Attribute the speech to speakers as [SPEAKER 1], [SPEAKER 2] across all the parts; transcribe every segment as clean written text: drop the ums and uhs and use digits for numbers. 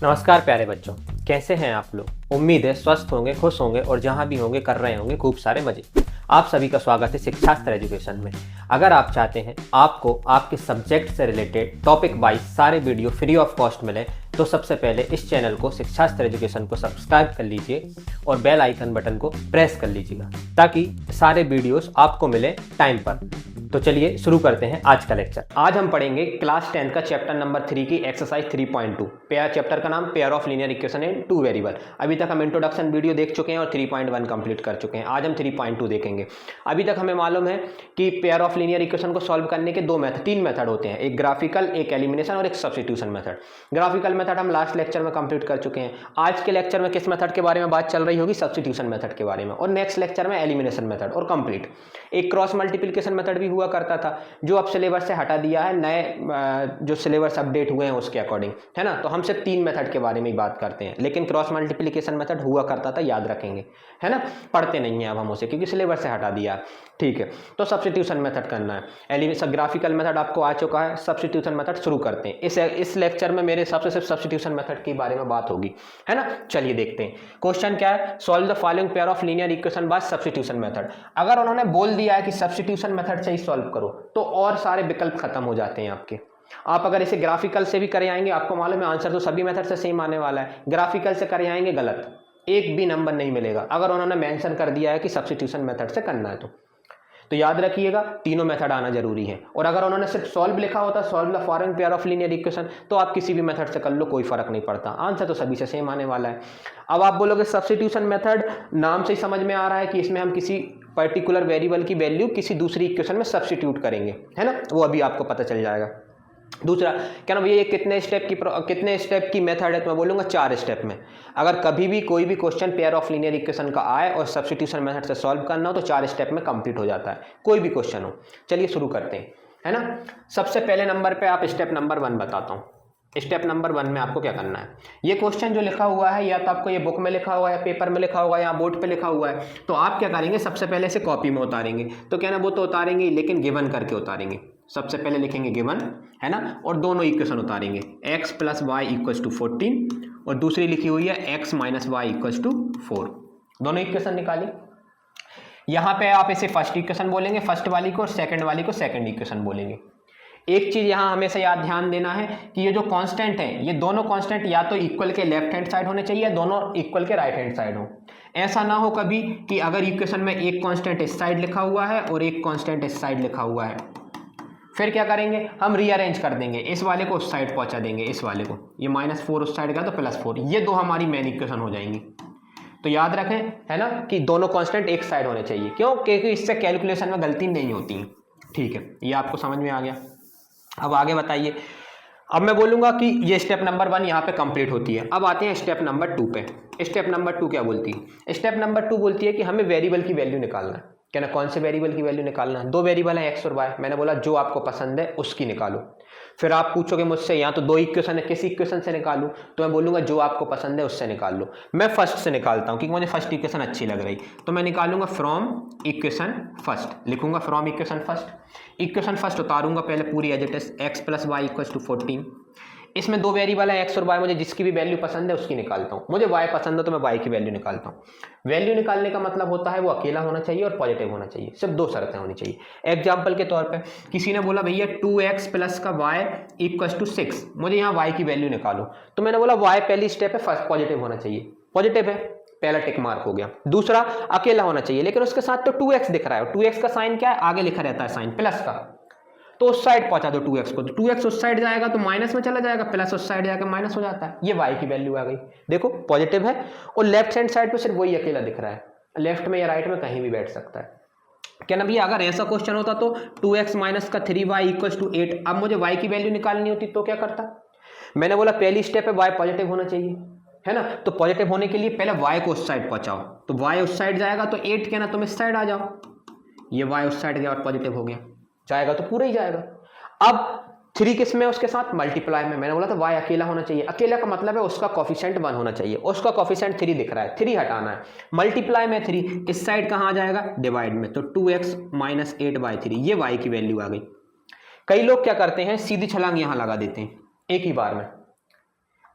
[SPEAKER 1] नमस्कार प्यारे बच्चों, कैसे हैं आप लोग। उम्मीद है स्वस्थ होंगे, खुश होंगे और जहां भी होंगे कर रहे होंगे खूब सारे मजे। आप सभी का स्वागत है शिक्षास्त्र एजुकेशन में। अगर आप चाहते हैं आपको आपके सब्जेक्ट से रिलेटेड टॉपिक वाइज सारे वीडियो फ्री ऑफ कॉस्ट मिले तो सबसे पहले इस चैनल को शिक्षास्त्र एजुकेशन को सब्सक्राइब कर लीजिए और बेल आइकन बटन को प्रेस कर लीजिएगा ताकि सारे वीडियोस आपको मिले टाइम पर। तो चलिए शुरू करते हैं आज का लेक्चर। आज हम पढ़ेंगे क्लास 10 का चैप्टर नंबर 3 की एक्सरसाइज 3.2। पेयर चैप्टर का नाम pair of linear equation in two variable. अभी तक हम इंट्रोडक्शन वीडियो देख चुके हैं और 3.1 कंप्लीट कर चुके हैं। आज हम 3.2 देखेंगे। अभी तक हमें मालूम है कि पेयर ऑफ लीनियर इक्वेशन को सॉल्व करने के तीन मेथड होते हैं, एक ग्राफिकल, एक एलिमिनेशन और एक सब्स्टिट्यूशन मेथड। ग्राफिकल मेथड हम लास्ट लेक्चर में कंप्लीट कर चुके हैं। आज के लेक्चर में किस मेथड के बारे में बात चल रही होगी? सब्स्टिट्यूशन मेथड के बारे में। और नेक्स्ट लेक्चर में एलिमिनेशन मेथड और कंप्लीट। एक क्रॉस मल्टीप्लिकेशन मेथड भी हुआ करता था जो अब सिलेबस से हटा दिया है, नए जो सिलेबस अपडेट हुए हैं उसके अकॉर्डिंग, है ना। तो हम सिर्फ 3 मेथड के बारे में ही बात करते हैं, लेकिन क्रॉस मल्टीप्लिकेशन मेथड हुआ करता था, याद रखेंगे, है ना। पढ़ते नहीं है अब हम उसे क्योंकि सिलेबस से हटा दिया। ठीक है, तो सब्स्टिट्यूशन मेथड करना है। ग्राफिकल मेथड आपको आ चुका है, सब्स्टिट्यूशन मेथड शुरू करते हैं। इस लेक्चर में मेरे हिसाब से सिर्फ सब्स्टिट्यूशन मेथड के बारे में बात होगी, है ना। चलिए देखते हैं क्वेश्चन क्या है। Solve the following pair of linear equation by substitution method. अगर उन्होंने बोल दिया है कि सब्स्टिट्यूशन मेथड से ही सॉल्व करो तो और सारे विकल्प खत्म हो जाते हैं आपके। आप अगर इसे ग्राफिकल से भी करे आएंगे, आपको मालूम है आंसर तो सभी मेथड से सेम आने वाला है। ग्राफिकल से करे आएंगे गलत, एक भी नंबर नहीं मिलेगा अगर उन्होंने मेंशन कर दिया है कि सब्स्टिट्यूशन मेथड से करना है तो याद रखिएगा तीनों मेथड आना जरूरी है। और अगर उन्होंने सिर्फ सॉल्व लिखा होता, solve the following pair of linear equation, तो आप किसी भी मेथड से कर लो, कोई फर्क नहीं पड़ता, आंसर तो सभी से सेम आने वाला है। अब आप बोलोगे सब्स्टिट्यूशन मेथड नाम से ही समझ में आ रहा है कि इसमें हम किसी पर्टिकुलर वेरिएबल की वैल्यू किसी दूसरी इक्वेशन में सब्स्टिट्यूट करेंगे, है ना। वो अभी आपको पता चल जाएगा। दूसरा क्या ना भैया, ये कितने स्टेप की मेथड है? तो मैं बोलूँगा 4 स्टेप में। अगर कभी भी कोई भी question pair of linear equation का आए और सब्स्टिट्यूशन मेथड से सॉल्व करना हो तो 4 स्टेप में कंप्लीट हो जाता है, कोई भी क्वेश्चन हो। चलिए शुरू करते हैं, है ना। सबसे पहले नंबर पे आप स्टेप नंबर 1 बताता हूँ। स्टेप नंबर 1 में आपको क्या करना है, ये क्वेश्चन जो लिखा हुआ है या तो आपको ये बुक में लिखा हुआ है, पेपर में लिखा हुआ है या बोर्ड पे लिखा हुआ है, तो आप क्या करेंगे, सबसे पहले इसे कॉपी में उतारेंगे। तो क्या ना, वो तो उतारेंगे लेकिन गिवन करके उतारेंगे। सबसे पहले लिखेंगे गिवन, है ना, और दोनों इक्वेशन उतारेंगे। x + y = 14 और दूसरी लिखी हुई है x - y = 4। दोनों इक्वेशन निकाली। यहाँ पे आप इसे फर्स्ट इक्वेशन बोलेंगे फर्स्ट वाली को, और सेकंड वाली को सेकंड इक्वेशन बोलेंगे। एक चीज यहाँ हमेशा याद ध्यान देना है कि ये जो कांस्टेंट है, ये दोनों कांस्टेंट या तो इक्वल के लेफ्ट हैंड साइड होने चाहिए या दोनों इक्वल के राइट हैंड साइड हो। ऐसा ना हो कभी कि अगर इक्वेशन में एक कांस्टेंट इस साइड लिखा हुआ है और एक कांस्टेंट इस साइड लिखा हुआ है, फिर क्या करेंगे, हम रीअरेंज कर देंगे, इस वाले को उस साइड पहुंचा देंगे, इस वाले को, ये -4 उस साइड का तो +4, ये दो हमारी मेन इक्वेशन हो जाएंगी। तो याद रखें, है ना, कि दोनों कांस्टेंट एक साइड होने चाहिए। क्यों? क्योंकि इससे कैलकुलेशन में गलती नहीं होती। ठीक है, ये आपको समझ में आ गया। अब आगे बताइए। अब मैं बोलूंगा कि ये स्टेप नंबर 1 यहाँ पे कंप्लीट होती है। अब आते हैं स्टेप नंबर 2 पे। स्टेप नंबर 2 क्या बोलती है? स्टेप नंबर 2 बोलती है कि हमें वेरिएबल की वैल्यू निकालना है। क्या ना, कौन से वेरिएबल की वैल्यू निकालना है? 2 वेरिएबल है x और y। मैंने बोला जो आपको पसंद है उसकी निकालो। फिर आप पूछोगे मुझसे यहाँ तो 2 इक्वेशन है, किस इक्वेशन से निकालूं? तो मैं बोलूंगा जो आपको पसंद है उससे निकाल लो। मैं फर्स्ट से निकालता हूँ क्योंकि मुझे फर्स्ट इक्वेशन अच्छी लग रही, तो मैं निकालूंगा फ्रॉम इक्वेशन फर्स्ट। लिखूंगा from equation first. Equation first उतारूंगा पहले पूरी as it is, x + y = 14। इसमें 2 वेरिएबल है x और y, मुझे जिसकी भी वैल्यू पसंद है उसकी निकालता हूँ। मुझे y पसंद है तो मैं y की वैल्यू निकालता हूँ। वैल्यू निकालने का मतलब होता है वो अकेला होना चाहिए और पॉजिटिव होना चाहिए। सिर्फ 2 शर्तें होनी चाहिए। एग्जाम्पल के तौर पे किसी ने बोला भैया 2x + का y = 6, मुझे यहाँ y की वैल्यू निकालो। तो मैंने बोला y पहली स्टेप है, फर्स्ट पॉजिटिव होना चाहिए। पॉजिटिव है, पहला टिक मार्क हो गया। दूसरा अकेला होना चाहिए, लेकिन उसके साथ तो 2x दिख रहा है। 2x का साइन क्या है? आगे लिखा रहता है साइन प्लस का, तो उस साइड पहुंचा दो 2x को। तो 2x उस साइड जाएगा तो माइनस में चला जाएगा, प्लस उस साइड जाकर माइनस हो जाता है। ये y की वैल्यू आ गई। देखो पॉजिटिव है और लेफ्ट हैंड साइड पे सिर्फ वही अकेला दिख रहा है। लेफ्ट में या राइट में कहीं भी बैठ सकता है। क्या ना भैया, अगर ऐसा क्वेश्चन होता तो 2x - का 3y = 8, अब मुझे y की वैल्यू निकालनी होती तो क्या करता? मैंने बोला पहली स्टेप है y पॉजिटिव होना चाहिए, है ना। तो पॉजिटिव होने के लिए पहले y को उस साइड पहुंचाओ, तो y उस साइड जाएगा तो 8 क्या ना, तुम इस साइड आ जाओ। ये y उस साइड गया और पॉजिटिव हो गया, जाएगा तो पूरा ही जाएगा। अब 3 किस में? उसके साथ मल्टीप्लाई में। मैंने बोला था y अकेला होना चाहिए। अकेला का मतलब है उसका कोफिशिएंट 1 होना चाहिए। उसका कोफिशिएंट 3 दिख रहा है, 3 हटाना है। मल्टीप्लाई में 3 इस साइड कहाँ आ जाएगा? डिवाइड में। तो 2x - 8/3, ये y की वैल्यू आ गई। कई लोग क्या करते हैं, सीधी छलांग यहाँ लगा देते हैं एक ही बार में।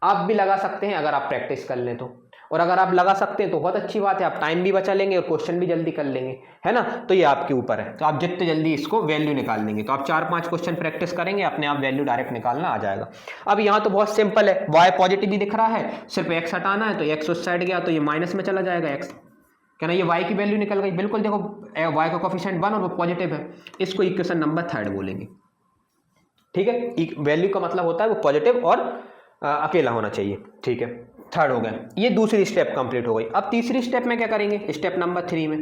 [SPEAKER 1] आप भी लगा सकते हैं अगर आप प्रैक्टिस कर लें तो, और अगर आप लगा सकते हैं तो बहुत अच्छी बात है, आप टाइम भी बचा लेंगे और क्वेश्चन भी जल्दी कर लेंगे, है ना। तो ये आपके ऊपर है, तो आप जितने जल्दी इसको वैल्यू निकाल लेंगे, तो आप 4-5 क्वेश्चन प्रैक्टिस करेंगे, अपने आप वैल्यू डायरेक्ट निकालना आ जाएगा। अब यहाँ तो बहुत सिंपल है, वाई पॉजिटिव भी दिख रहा है, सिर्फ एक्स हटाना है, तो एक्स उस साइड गया तो ये माइनस में चला जाएगा एक्स, क्या ना ये y की वैल्यू निकल गई। बिल्कुल देखो y का कोफिशिएंट 1 और वो पॉजिटिव है, इसको इक्वेशन नंबर 3 बोलेंगे, ठीक है। वैल्यू का मतलब होता है वो पॉजिटिव और अकेला होना चाहिए, ठीक है। 3 हो गया, ये दूसरी स्टेप कंप्लीट हो गई। अब तीसरी स्टेप में क्या करेंगे, स्टेप नंबर 3 में।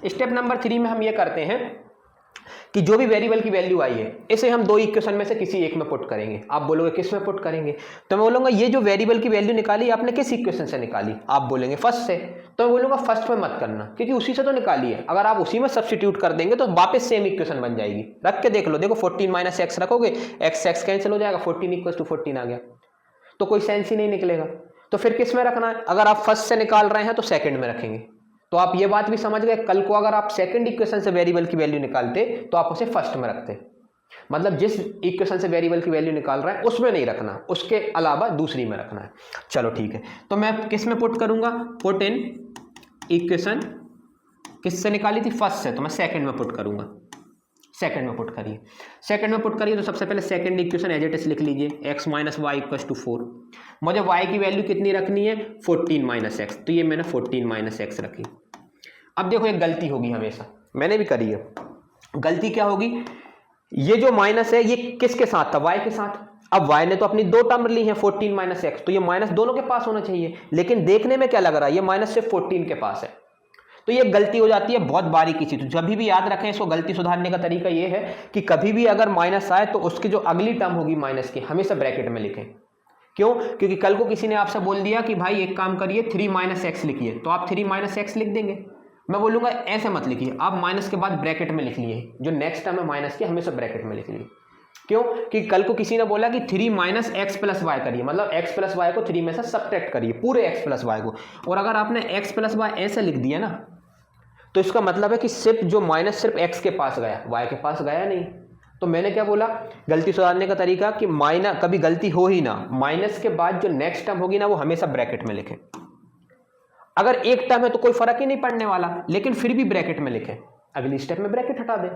[SPEAKER 1] स्टेप नंबर 3 में हम ये करते हैं कि जो भी वेरिएबल की वैल्यू आई है इसे हम दो इक्वेशन में से किसी एक में पुट करेंगे। आप बोलोगे किस में पुट करेंगे, तो मैं बोलूंगा ये जो वेरिएबल की वैल्यू निकाली आपने किस इक्वेशन से निकाली, आप बोलेंगे फर्स्ट से, तो मैं बोलूंगा फर्स्ट में मत करना क्योंकि उसी से तो निकाली है। अगर आप उसी में सब्स्टिट्यूट कर देंगे तो वापस सेम इक्वेशन बन जाएगी। रख के देख लो, देखो 14 माइनस एक्स रखोगे, एक्स एक्स कैंसिल हो जाएगा, 14 इक्वल टू 14 आ गया, तो कोई सेंस ही नहीं निकलेगा। तो फिर किस में रखना है, अगर आप फर्स्ट से निकाल रहे हैं तो सेकंड में रखेंगे। तो आप ये बात भी समझ गए, कल को अगर आप सेकंड इक्वेशन से वेरिएबल की वैल्यू निकालते तो आप उसे फर्स्ट में रखते, मतलब जिस इक्वेशन से वेरिएबल की वैल्यू निकाल रहा है उसमें नहीं रखना, उसके अलावा दूसरी में रखना है। चलो ठीक है, तो मैं किस में पुट करूंगा, पुट इन इक्वेशन किससे निकाली थी, फर्स्ट से, तो मैं सेकंड में पुट करूंगा। सेकंड में पुट करिए, सेकंड में पुट करिए तो सबसे पहले second equation as it is लिख लीजिए, x minus y equal to 4। मुझे y की वैल्यू कितनी रखनी है, 14 माइनस एक्स, तो ये मैंने 14 माइनस एक्स रखी। अब देखो एक गलती होगी, हमेशा मैंने भी करी है गलती, क्या होगी, ये जो माइनस है ये किसके साथ था, y के साथ। अब y ने तो अपनी दो टर्म ली है 14 माइनस एक्स, तो ये माइनस दोनों के पास होना चाहिए, लेकिन देखने में क्या लग रहा है, ये माइनस सिर्फ 14 के पास है, तो ये गलती हो जाती है बहुत बारीकी सी। तो जब भी याद रखें इसको, गलती सुधारने का तरीका ये है कि कभी भी अगर माइनस आए तो उसकी जो अगली टर्म होगी माइनस की हमेशा ब्रैकेट में लिखें। क्यों, क्योंकि कल को किसी ने आपसे बोल दिया कि भाई एक काम करिए 3 माइनस एक्स लिखिए, तो आप 3 माइनस एक्स लिख देंगे। मैं बोलूंगा ऐसे मत लिखिए, आप माइनस के बाद ब्रैकेट में लिख लिए, जो नेक्स्ट टर्म है माइनस की हमेशा ब्रैकेट में लिख लिए। क्यों, कि कल को किसी ने बोला कि 3 माइनस एक्स प्लस वाई करिए, मतलब एक्स प्लस वाई को 3 में से सब्ट्रैक्ट करिए, पूरे एक्स प्लस वाई को, और अगर आपने एक्स प्लस वाई ऐसे लिख दिया ना, तो इसका मतलब है कि सिर्फ जो माइनस सिर्फ एक्स के पास गया, वाई के पास गया नहीं। तो मैंने क्या बोला, गलती सुधारने का तरीका कि माइनस कभी गलती हो ही ना, माइनस के बाद जो नेक्स्ट टर्म होगी ना वो हमेशा ब्रैकेट में लिखें। अगर एक टर्म है तो कोई फर्क ही नहीं पड़ने वाला, लेकिन फिर भी ब्रैकेट में लिखें, अगली स्टेप में ब्रैकेट हटा दें।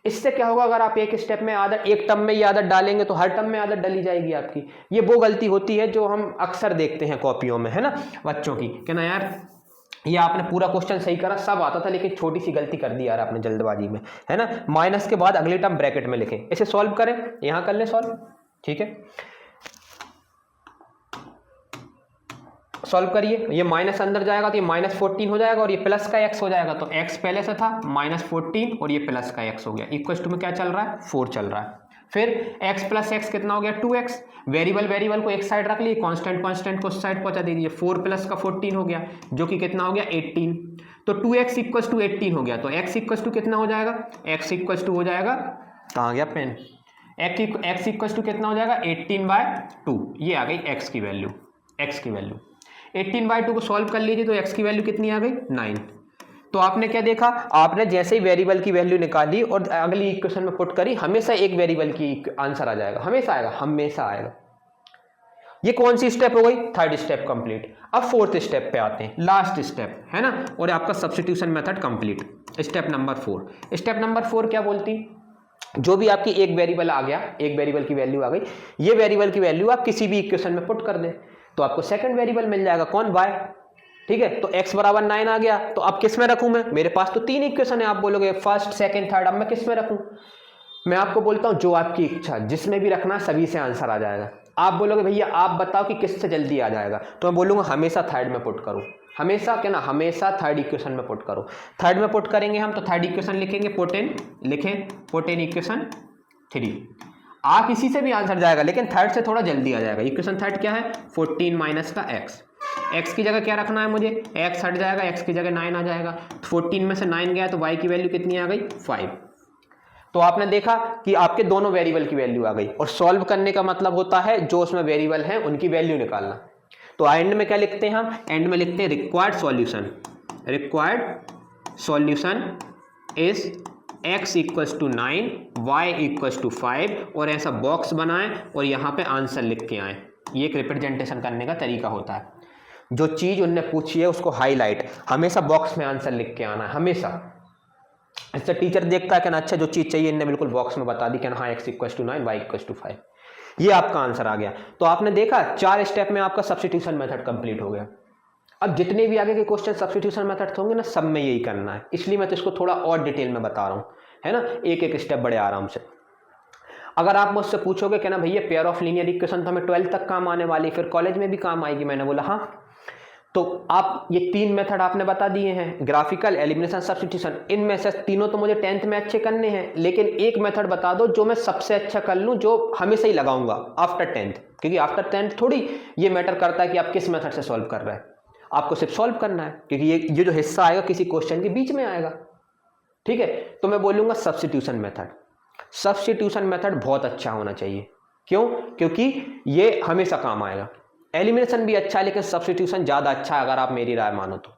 [SPEAKER 1] इससे क्या होगा, अगर आप एक स्टेप में आदत, एक टर्म में ये आदत डालेंगे तो हर टर्म में आदत डली जाएगी आपकी। ये वो गलती होती है जो हम अक्सर देखते हैं कॉपियों में, है ना, बच्चों की, कि ना यार ये आपने पूरा क्वेश्चन सही करा, सब आता था, लेकिन छोटी सी गलती कर दी यार आपने जल्दबाजी में, है ना। माइनस के बाद अगली टर्म ब्रैकेट में लिखें। इसे सॉल्व करें, यहां कर लें सॉल्व, ठीक है, सॉल्व करिए। ये माइनस अंदर जाएगा तो ये माइनस 14 हो जाएगा और ये प्लस का x हो जाएगा, तो x पहले से था माइनस 14 और ये प्लस का x हो गया। इक्वल टू में क्या चल रहा है, 4 चल रहा है। फिर x प्लस एक्स कितना हो गया, 2x। वेरिएबल को एक साइड रख लिए, कांस्टेंट को उस साइड पहुंचा दीजिए, 4 प्लस का 14 हो गया, जो कि कितना हो गया, 18। तो 2x इक्वल टू 18 हो गया, तो x इक्वल टू कितना हो जाएगा, x इक्वल टू हो जाएगा, कहाँ गया पेन, x इक्वल टू कितना हो जाएगा, 18/2। ये आ गई x की वैल्यू, 18/2 को सॉल्व कर लीजिए तो x की वैल्यू कितनी आ गई, 9। तो आपने क्या देखा, आपने जैसे ही वेरिएबल की वैल्यू निकाली और अगली इक्वेशन में पुट करी, हमेशा एक वेरिएबल की आंसर आ जाएगा, हमेशा आएगा। ये कौन सी स्टेप हो गई, थर्ड स्टेप कंप्लीट। अब फोर्थ स्टेप पे आते हैं, लास्ट स्टेप है ना, और आपका substitution method complete. Step number 4, step number 4 क्या बोलती, जो भी आपकी एक वेरिएबल आ गया, एक वेरिएबल की वैल्यू आ गई, ये वेरिएबल की वैल्यू आप किसी भी इक्वेशन में पुट कर दें तो आपको सेकंड वेरिएबल मिल जाएगा, कौन, y, ठीक है। तो x बराबर 9 आ गया, तो अब किस में रखूं मैं, मेरे पास तो 3 इक्वेशन है, आप बोलोगे फर्स्ट सेकंड थर्ड, अब मैं किस में रखूं, मैं आपको बोलता हूं जो आपकी इच्छा, जिसमें भी रखना सभी से आंसर आ जाएगा। आप बोलोगे भैया आप बताओ कि किससे जल्दी आ जाएगा, तो मैं बोलूंगा हमेशा थर्ड में पुट करो, हमेशा क्या ना, हमेशा थर्ड इक्वेशन में पुट करो। थर्ड में पुट करेंगे हम, तो थर्ड इक्वेशन लिखेंगे, पुट इन इक्वेशन 3। आप इसी से भी आंसर जाएगा, लेकिन थर्ड से थोड़ा जल्दी आ जाएगा। इक्वेशन थर्ड क्या है, 14 माइनस का x की जगह क्या रखना है मुझे, x हट जाएगा, x की जगह 9 आ जाएगा, 14 में से 9 गया तो y की वैल्यू कितनी आ गई, 5। तो आपने देखा कि आपके दोनों वेरिएबल की वैल्यू आ गई, और सॉल्व करने का मतलब होता है जो उसमें वेरिएबल है उनकी वैल्यू निकालना। तो एंड में क्या लिखते हैं हम, एंड में लिखते हैं required solution is x equals to 9, y equals to 5, और ऐसा बॉक्स बनाएं और यहाँ पे आंसर लिख के आए, ये एक रिप्रेजेंटेशन करने का तरीका होता है। जो चीज़ उनने पूछी है उसको हाईलाइट, हमेशा बॉक्स में आंसर लिख के आना है हमेशा। इससे टीचर देखता है कि ना अच्छा जो चीज़ चाहिए इनने बिल्कुल बॉक्स में बता दी कि हाँ x = 9 y = 5, ये आपका आंसर आ गया। तो आपने देखा 4 स्टेप में आपका सब्स्टिट्यूशन मेथड कंप्लीट हो गया। अब जितने भी आगे के क्वेश्चन सब्स्टिट्यूशन मेथड होंगे ना, सब में यही करना है, इसलिए मैं तो इसको थोड़ा और डिटेल में बता रहा हूँ, है ना, एक एक स्टेप बड़े आराम से। अगर आप मुझसे पूछोगे कि ना भैया पेयर ऑफ लीनियर इक्वेशन तो हमें 12th तक काम आने वाली, फिर कॉलेज में भी काम आएगी, मैंने बोला हाँ। तो आप ये 3 मेथड आपने बता दिए हैं, ग्राफिकल, एलिमिनेशन, सब्स्टिट्यूशन, इनमें से तीनों तो मुझे 10th में अच्छे करने हैं, लेकिन एक मेथड बता दो जो मैं सबसे अच्छा कर लूँ, जो हमेशा ही लगाऊंगा आफ्टर 10th, क्योंकि आफ्टर 10th थोड़ी ये मैटर करता है कि आप किस मेथड से सॉल्व कर रहे हैं, आपको सिर्फ सॉल्व करना है, क्योंकि ये जो हिस्सा आएगा किसी क्वेश्चन के बीच में आएगा, ठीक है। तो मैं बोलूँगा सब्स्टिट्यूशन मेथड। सब्स्टिट्यूशन मेथड बहुत अच्छा होना चाहिए, क्यों? क्योंकि ये हमेशा काम आएगा। एलिमिनेशन भी अच्छा है, लेकिन सब्स्टिट्यूशन ज़्यादा अच्छा है अगर आप मेरी राय मानो तो,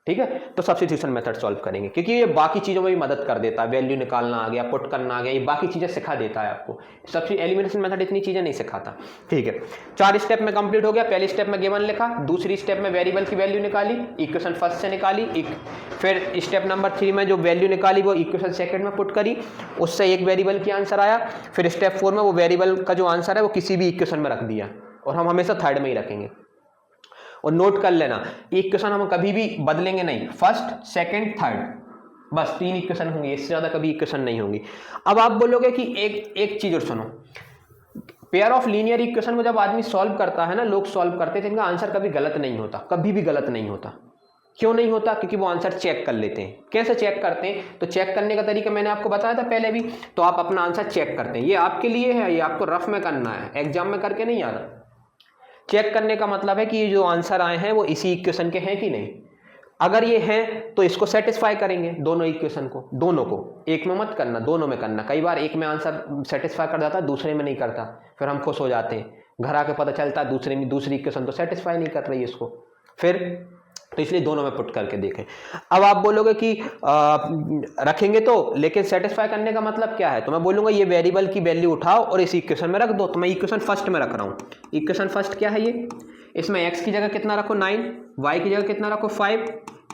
[SPEAKER 1] ठीक है। तो सब्स्टिट्यूशन मेथड सॉल्व करेंगे, क्योंकि ये बाकी चीज़ों में भी मदद कर देता है, वैल्यू निकालना आ गया, पुट करना आ गया, ये बाकी चीज़ें सिखा देता है आपको। सबसे एलिमिनेशन मेथड इतनी चीज़ें नहीं सिखाता, ठीक है। 4 स्टेप में कंप्लीट हो गया। पहले स्टेप में गिवन लिखा, दूसरी स्टेप में वेरिएबल की वैल्यू निकाली, इक्वेशन फर्स्ट से निकाली, फिर स्टेप नंबर 3 में जो वैल्यू निकाली वो इक्वेशन सेकंड में पुट करी, उससे एक वेरिएबल की आंसर आया। फिर स्टेप 4 में वो वेरिएबल का जो आंसर है वो किसी भी इक्वेशन में रख दिया, और हम हमेशा थर्ड में ही रखेंगे। और नोट कर लेना, इक्वेशन हम कभी भी बदलेंगे नहीं, फर्स्ट, सेकंड, थर्ड, बस 3 इक्वेशन होंगी, इससे ज़्यादा कभी इक्वेशन नहीं होंगी। अब आप बोलोगे कि एक चीज़ और सुनो, पेयर ऑफ लीनियर इक्वेशन को जब आदमी सॉल्व करता है ना, लोग सॉल्व करते थे, इनका आंसर कभी गलत नहीं होता, कभी भी गलत नहीं होता। क्यों नहीं होता? क्योंकि वो आंसर चेक कर लेते हैं। कैसे चेक करते हैं? तो चेक करने का तरीका मैंने आपको बताया था पहले भी। तो आप अपना आंसर चेक करते हैं, ये आपके लिए है, ये आपको रफ में करना है, एग्जाम में करके नहीं आता। चेक करने का मतलब है कि ये जो आंसर आए हैं वो इसी इक्वेशन के हैं कि नहीं। अगर ये हैं तो इसको सेटिस्फाई करेंगे, दोनों इक्वेशन को, दोनों को, एक में मत करना, दोनों में करना। कई बार एक में आंसर सेटिस्फाई कर जाता है, दूसरे में नहीं करता, फिर हम खुश हो जाते हैं, घर आके पता चलता है दूसरे में दूसरी इक्वेशन तो सेटिस्फाई नहीं कर रही है इसको, फिर तो इसलिए दोनों में पुट करके देखें। अब आप बोलोगे कि रखेंगे तो, लेकिन सेटिस्फाई करने का मतलब क्या है? तो मैं बोलूँगा ये वेरिएबल की वैल्यू उठाओ और इस इक्वेशन में रख दो। तो मैं इक्वेशन फर्स्ट में रख रहा हूँ। इक्वेशन फर्स्ट क्या है ये? इसमें x की जगह कितना रखो 9, y की जगह कितना रखो 5,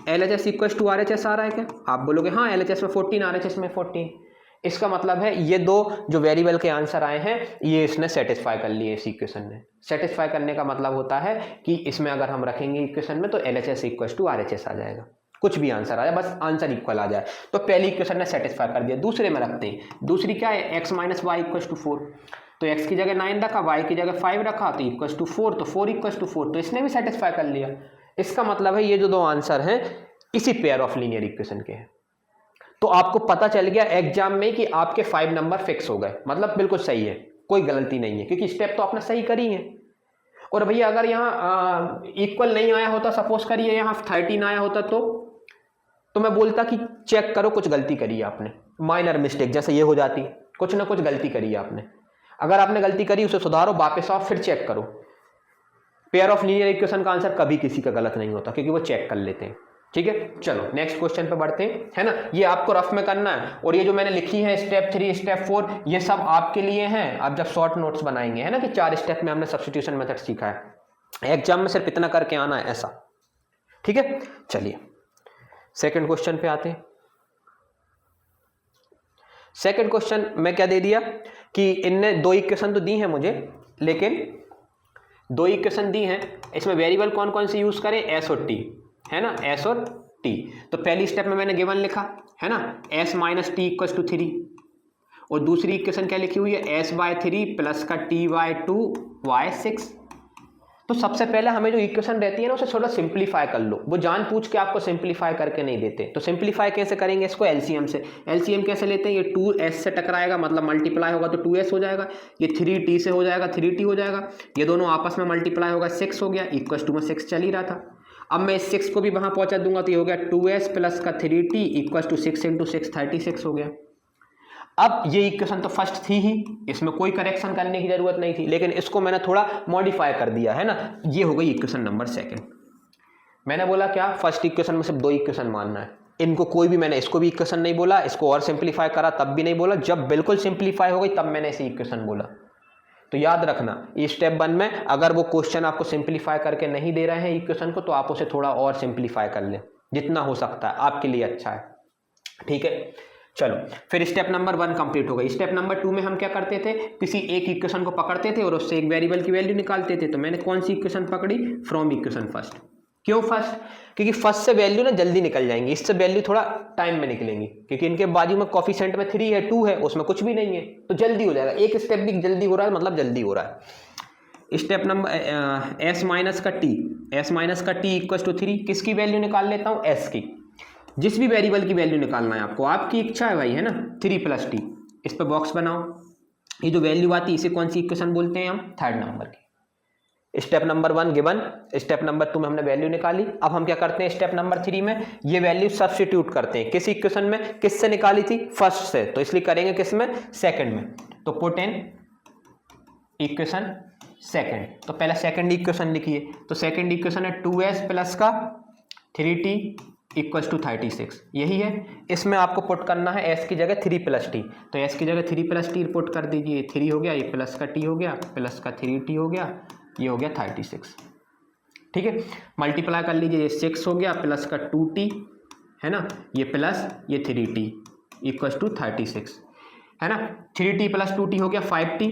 [SPEAKER 1] LHS = RHS आ रहा है क्या? आप बोलोगे हाँ, LHS में 14, RHS में 14। इसका मतलब है ये दो जो वेरिएबल के आंसर आए हैं ये इसने सेटिस्फाई कर लिए, इस इक्वेशन ने। सेटिस्फाई करने का मतलब होता है कि इसमें अगर हम रखेंगे इक्वेशन में तो LHS = RHS आ जाएगा, कुछ भी आंसर आ जाए, बस आंसर इक्वल आ जाए। तो पहली इक्वेशन ने सेटिस्फाई कर दिया। दूसरे में रखते हैं, दूसरी क्या है? x - y = 4। तो x की जगह 9 रखा, y की जगह 5 रखा, तो =4, तो 4 = 4, तो इसने भी सेटिस्फाई कर लिया। इसका मतलब है ये जो दो आंसर हैं इसी पेयर ऑफ लीनियर इक्वेशन के हैं। तो आपको पता चल गया एग्जाम में कि आपके 5 नंबर फिक्स हो गए, मतलब बिल्कुल सही है, कोई गलती नहीं है, क्योंकि स्टेप तो आपने सही करी है। और भैया अगर यहाँ इक्वल नहीं आया होता, सपोज करिए यहाँ 13 आया होता, तो मैं बोलता कि चेक करो कुछ गलती करी है आपने, माइनर मिस्टेक जैसे ये हो जाती, कुछ ना कुछ गलती करी है आपने। अगर आपने गलती करी उसे सुधारो, वापस आओ, फिर चेक करो। पेयर ऑफ लीनियर इक्वेशन का आंसर कभी किसी का गलत नहीं होता, क्योंकि वो चेक कर लेते हैं। ठीक है, चलो नेक्स्ट क्वेश्चन पे बढ़ते हैं, है ना। ये आपको रफ में करना है, और ये जो मैंने लिखी है स्टेप 3, स्टेप 4, ये सब आपके लिए हैं। आप जब शॉर्ट नोट्स बनाएंगे, है ना, कि 4 स्टेप में हमने सब्स्टिट्यूशन मेथड सीखा है, एग्जाम में सिर्फ इतना करके आना है, ऐसा। ठीक है, चलिए सेकंड क्वेश्चन पे आते हैं। सेकंड क्वेश्चन में क्या दे दिया कि इनने 2 इक्वेशन तो दी हैं मुझे, लेकिन 2 इक्वेशन दी हैं, इसमें वेरिएबल कौन कौन से यूज करें? s और t, है ना, s और t। तो पहली स्टेप में मैंने गिवन लिखा है ना, s - t = 3, और दूसरी इक्वेशन क्या लिखी हुई है? s/3 प्लस का t/2 y6। तो सबसे पहले हमें जो इक्वेशन रहती है ना उसे थोड़ा सिंप्लीफाई कर लो। वो जान पूछ के आपको सिंप्लीफाई करके नहीं देते। तो सिंप्लीफाई कैसे करेंगे इसको? एलसीएम से। एलसीएम कैसे लेते हैं? ये 2s से टकराएगा, मतलब मल्टीप्लाई होगा तो 2s हो जाएगा, ये 3t से हो जाएगा 3t हो जाएगा, ये दोनों आपस में मल्टीप्लाई होगा 6 हो गया, इक्वल टू में 6 चल ही रहा था। अब मैं इस 6 को भी वहां पहुंचा दूंगा तो ये हो गया 2s प्लस का 3t इक्वल टू 6 × 6 36 हो गया। अब ये इक्वेशन तो फर्स्ट थी ही, इसमें कोई करेक्शन करने की जरूरत नहीं थी, लेकिन इसको मैंने थोड़ा मॉडिफाई कर दिया, है ना। ये हो गई इक्वेशन नंबर 2। मैंने बोला क्या? फर्स्ट इक्वेशन में सिर्फ 2 इक्वेशन मानना है, इनको कोई भी, मैंने इसको भी इक्वेशन नहीं बोला, इसको और सिंप्लीफाई करा तब भी नहीं बोला, जब बिल्कुल सिंप्लीफाई हो गई तब मैंने इसे इक्वेशन बोला। तो याद रखना स्टेप 1 में अगर वो क्वेश्चन आपको सिंप्लीफाई करके नहीं दे रहे हैं इक्वेशन को, तो आप उसे थोड़ा और सिंप्लीफाई कर लें, जितना हो सकता है आपके लिए अच्छा है। ठीक है, चलो फिर स्टेप नंबर 1 कंप्लीट हो गई। स्टेप नंबर 2 में हम क्या करते थे, किसी एक इक्वेशन को पकड़ते थे और उससे एक वेरिएबल की वैल्यू निकालते थे। तो मैंने कौन सी इक्वेशन पकड़ी, फ्रॉम इक्वेशन फर्स्ट। क्यों फर्स्ट, क्योंकि फर्स्ट से वैल्यू ना जल्दी निकल जाएंगी, इससे वैल्यू थोड़ा टाइम में निकलेंगी, क्योंकि इनके बाजू में कोफिशिएंट में 3 है 2 है, उसमें कुछ भी नहीं है, तो जल्दी हो जाएगा। एक स्टेप भी जल्दी हो रहा है मतलब जल्दी हो रहा है। स्टेप नंबर एस माइनस का टी इक्वल टू 3, किसकी वैल्यू निकाल लेता हूँ, एस की। जिस भी वेरिएबल की वैल्यू निकालना है आपको, आपकी इच्छा है भाई, है ना। 3 + t, इस पर बॉक्स बनाओ। ये जो वैल्यू आती है इसे कौन सी इक्वेशन बोलते हैं हम, 3rd नंबर की। Step number 1 given, step number 2 में हमने वैल्यू निकाली। अब हम क्या करते हैं, स्टेप नंबर 3 में ये वैल्यू सब्स्टिट्यूट करते हैं किस इक्वेशन में, किससे निकाली थी, फर्स्ट से, तो इसलिए करेंगे किस में, सेकंड में। तो पुट इन इक्वेशन सेकंड, तो पहले सेकंड इक्वेशन लिखिए। तो सेकंड इक्वेशन है 2s प्लस का 3t इक्वल टू 36, यही है। इसमें आपको पुट करना है s की जगह 3 + t, तो s की जगह 3 + t पुट कर दीजिए। 3 हो गया, ये प्लस का t हो गया, प्लस का 3t हो गया, ये हो गया 36। ठीक है, मल्टीप्लाई कर लीजिए, ये 6 हो गया, प्लस का 2t है ना, ये प्लस ये 3t इक्वल टू 36 है ना। 3t + 2t हो गया 5t,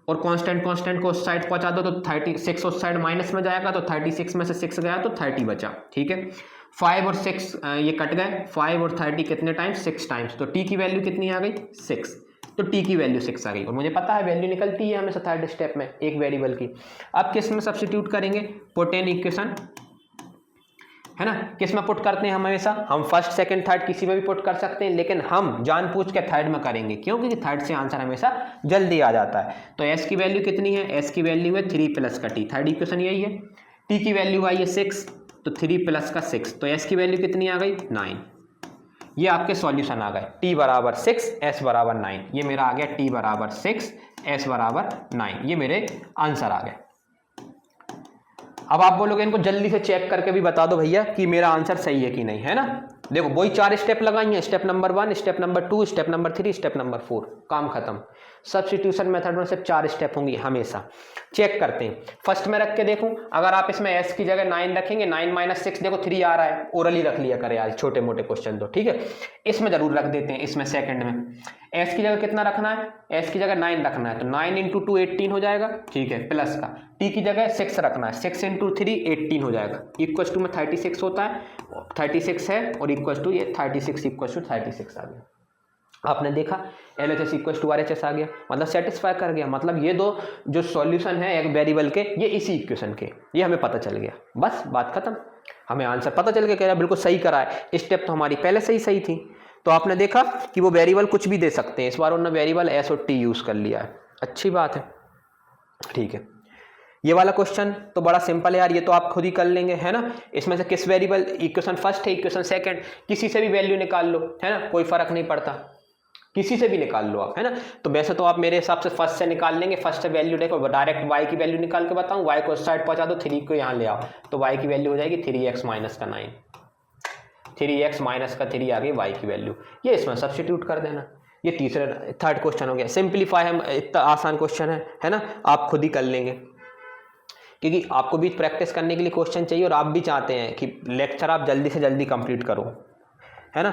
[SPEAKER 1] और कांस्टेंट को उस साइड पहुंचा दो तो 36 उस साइड माइनस में जाएगा, तो 36 में से 6 गया तो 30 बचा। ठीक है, 5 और 6 ये कट गए, 5 और 30 कितने टाइम्स, 6 टाइम्स, तो t की वैल्यू कितनी आ गई, 6, तो t की वैल्यू 6 आ गई। और मुझे पता है वैल्यू निकलती है हमेशा 3rd स्टेप में एक वेरिएबल की। अब किस में सब्स्टिट्यूट करेंगे, पुट इन इक्वेशन, है ना। किस में पुट करते हैं हम हमेशा, हम फर्स्ट सेकंड थर्ड किसी में भी पुट कर सकते हैं, लेकिन हम जानबूझ के 3rd में करेंगे, क्यों, क्योंकि 3rd से आंसर हमेशा जल्दी आ जाता है। तो s की वैल्यू कितनी है, s की वैल्यू है 3 + का t, 3rd इक्वेशन यही है। t की वैल्यू आई है 6, तो 3 + का 6, तो s की वैल्यू कितनी आ गई, 9। ये आपके सॉल्यूशन आ गए, t = 6 s = 9, ये मेरा आ गया t = 6 s = 9, ये मेरे आंसर आ गए। अब आप बोलोगे इनको जल्दी से चेक करके भी बता दो भैया कि मेरा आंसर सही है कि नहीं, है ना। देखो वही 4 स्टेप लगाई हैं, step number 1, step number 2, step number 3, step number 4, काम खत्म। सब्स्टिट्यूशन मेथड में सिर्फ 4 स्टेप होंगी हमेशा। चेक करते हैं, फर्स्ट में रख के देखूं, अगर आप इसमें s की जगह 9 रखेंगे, 9 - 6 देखो 3 आ रहा है, ओरली रख लिया करें आज छोटे मोटे क्वेश्चन तो, ठीक है। इसमें जरूर रख देते हैं, इसमें सेकंड में s की जगह कितना रखना है, s की जगह 9 रखना है, तो 9 × 2 18 हो जाएगा, ठीक है, प्लस का t की जगह 6 रखना है, 6 × 3 18 हो जाएगा, इक्वल टू में 36 होता है, 36 है, और इक्वल टू ये 36 इक्वल टू 36 आ गया। आपने देखा LHS इक्वल टू RHS आ गया, मतलब सेटिस्फाई कर गया। मतलब ये दो जो सॉल्यूशन है एक वेरिएबल के, ये इसी इक्वेशन के, ये हमें पता चल गया, बस बात खत्म। हमें आंसर पता चल गया, कह रहा बिल्कुल सही करा है। स्टेप तो हमारी पहले से ही सही थी। तो आपने देखा कि वो वेरिएबल कुछ भी दे सकते हैं, इस बार उन्होंने वेरिएबल s और t यूज कर लिया है, अच्छी बात है। ठीक है, ये वाला क्वेश्चन तो बड़ा सिंपल है यार, ये तो आप खुद ही कर लेंगे, है ना। इसमें से किस वेरिएबल, इक्वेशन फर्स्ट है, इक्वेशन सेकंड, किसी से भी वैल्यू निकाल लो, है ना, कोई फर्क नहीं पड़ता, किसी से भी निकाल लो आप, है ना। तो वैसे तो आप मेरे हिसाब से फर्स्ट से निकाल लेंगे, फर्स्ट से वैल्यू देखो, डायरेक्ट y की वैल्यू निकाल के बताऊं, y को उस साइड पहुंचा दो, 3 को यहाँ ले आओ, तो y की वैल्यू हो जाएगी 3x - का 9, 3x - का 3 आ गई y की वैल्यू, ये इसमें सब्स्टिट्यूट कर देना। ये थर्ड क्वेश्चन हो गया, सिंप्लीफाई है, इतना आसान क्वेश्चन है ना, आप खुद ही कर लेंगे, क्योंकि आपको भी प्रैक्टिस करने के लिए क्वेश्चन चाहिए, और आप भी चाहते हैं कि लेक्चर आप जल्दी से जल्दी कंप्लीट करो, है ना।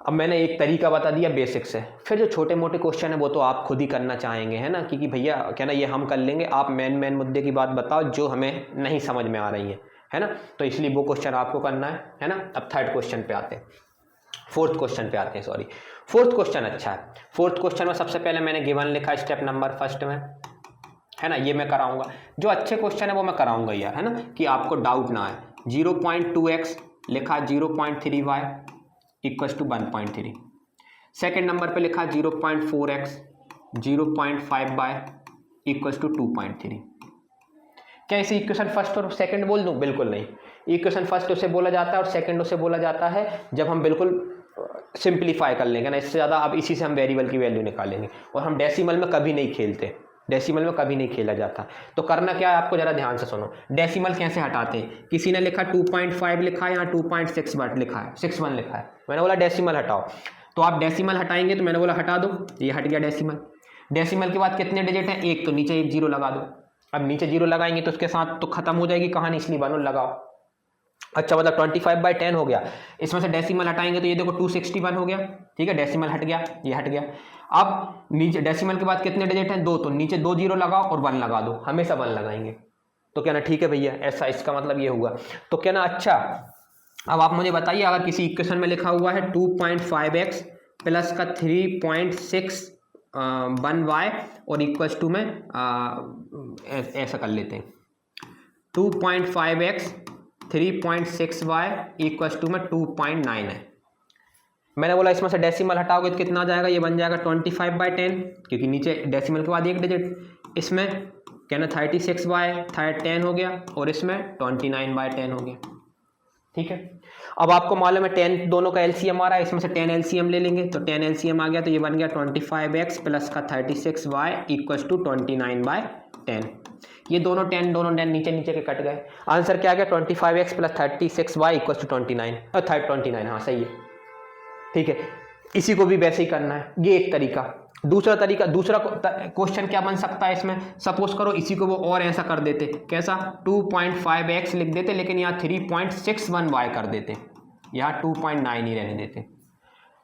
[SPEAKER 1] अब मैंने एक तरीका बता दिया बेसिक से, फिर जो छोटे मोटे क्वेश्चन है वो तो आप खुद ही करना चाहेंगे, है ना, क्योंकि भैया क्या ना, ये हम कर लेंगे, आप मेन मुद्दे की बात बताओ जो हमें नहीं समझ में आ रही है ना। तो इसलिए वो क्वेश्चन आपको करना है ना। अब थर्ड क्वेश्चन पे आते हैं, फोर्थ क्वेश्चन पे आते हैं, सॉरी। फोर्थ क्वेश्चन अच्छा है। फोर्थ क्वेश्चन में सबसे पहले मैंने गिवन लिखा स्टेप नंबर फर्स्ट में, है ना, ये मैं कराऊंगा। जो अच्छे क्वेश्चन है वो मैं कराऊंगा यार, है ना, कि आपको डाउट ना आए। 0.2x लिखा 0.3y equal to 1.3। Second number पे लिखा 0.4x 0.5y इक्वल टू 2.3। क्या इसे इक्वेशन फर्स्ट और सेकंड बोल दूं? बिल्कुल नहीं। इक्वेशन फर्स्ट उसे बोला जाता है और सेकंड उसे बोला जाता है जब हम बिल्कुल सिंप्लीफाई कर लेंगे ना, इससे ज़्यादा। अब इसी से हम वेरिएबल की वैल्यू निकालेंगे, और हम डेसिमल में कभी नहीं खेलते, डेसिमल में कभी नहीं खेला जाता। तो करना क्या है आपको, जरा ध्यान से सुनो। डेसिमल कैसे हटाते हैं? किसी ने लिखा 2.5 लिखा है, यहाँ 2.6 लिखा है, 61 लिखा है, मैंने बोला डेसिमल हटाओ। तो आप डेसिमल हटाएंगे, तो मैंने बोला हटा दो, ये हट गया डेसिमल। डेसिमल के बाद कितने डिजिट हैं, एक, तो नीचे एक जीरो लगा दो। अब नीचे जीरो लगाएंगे तो उसके साथ तो खत्म हो जाएगी कहानी, इसलिए 1 लगाओ। अच्छा, मतलब 25/10 हो गया। इसमें से डेसिमल हटाएंगे तो ये देखो 261 हो गया, ठीक है, डेसिमल हट गया, ये हट गया। अब नीचे डेसिमल के बाद कितने डिजिट हैं, 2, तो नीचे 2 जीरो लगाओ और 1 लगा दो, हमेशा 1 लगाएंगे। तो क्या ना, ठीक है भैया, ऐसा इसका मतलब ये हुआ। तो क्या ना, अच्छा अब आप मुझे बताइए, अगर किसी इक्वेशन में लिखा हुआ है 2.5x प्लस का 3.61y और इक्वल्स टू में ऐसा कर लेते हैं 2.5x 3.6y इक्वल्स टू में 2.9 है। मैंने बोला इसमें से डेसिमल हटाओगे तो कितना आ जाएगा, ये बन जाएगा 25/10, क्योंकि नीचे डेसिमल के बाद एक डिजिट। इसमें कहना 36/10 हो गया और इसमें 29/10 हो गया, ठीक है। अब आपको मालूम है 10 दोनों का एलसीएम आ रहा है, इसमें से 10 एलसीएम ले लेंगे तो 10 एलसीएम आ गया, तो ये बन गया 25x प्लस का 36y इक्वल्स टू 29/10। ये दोनों 10 नीचे नीचे के कट गए, आंसर क्या आ गया 25x plus 36y equals to 29, हाँ सही है, ठीक है। इसी को भी वैसे ही करना है, ये एक तरीका। दूसरा क्वेश्चन क्या बन सकता है इसमें, सपोज करो इसी को वो और ऐसा कर देते, कैसा, 2.5x लिख देते, लेकिन यहाँ 3.61y कर देते, यहाँ 2.9 ही रहने देते।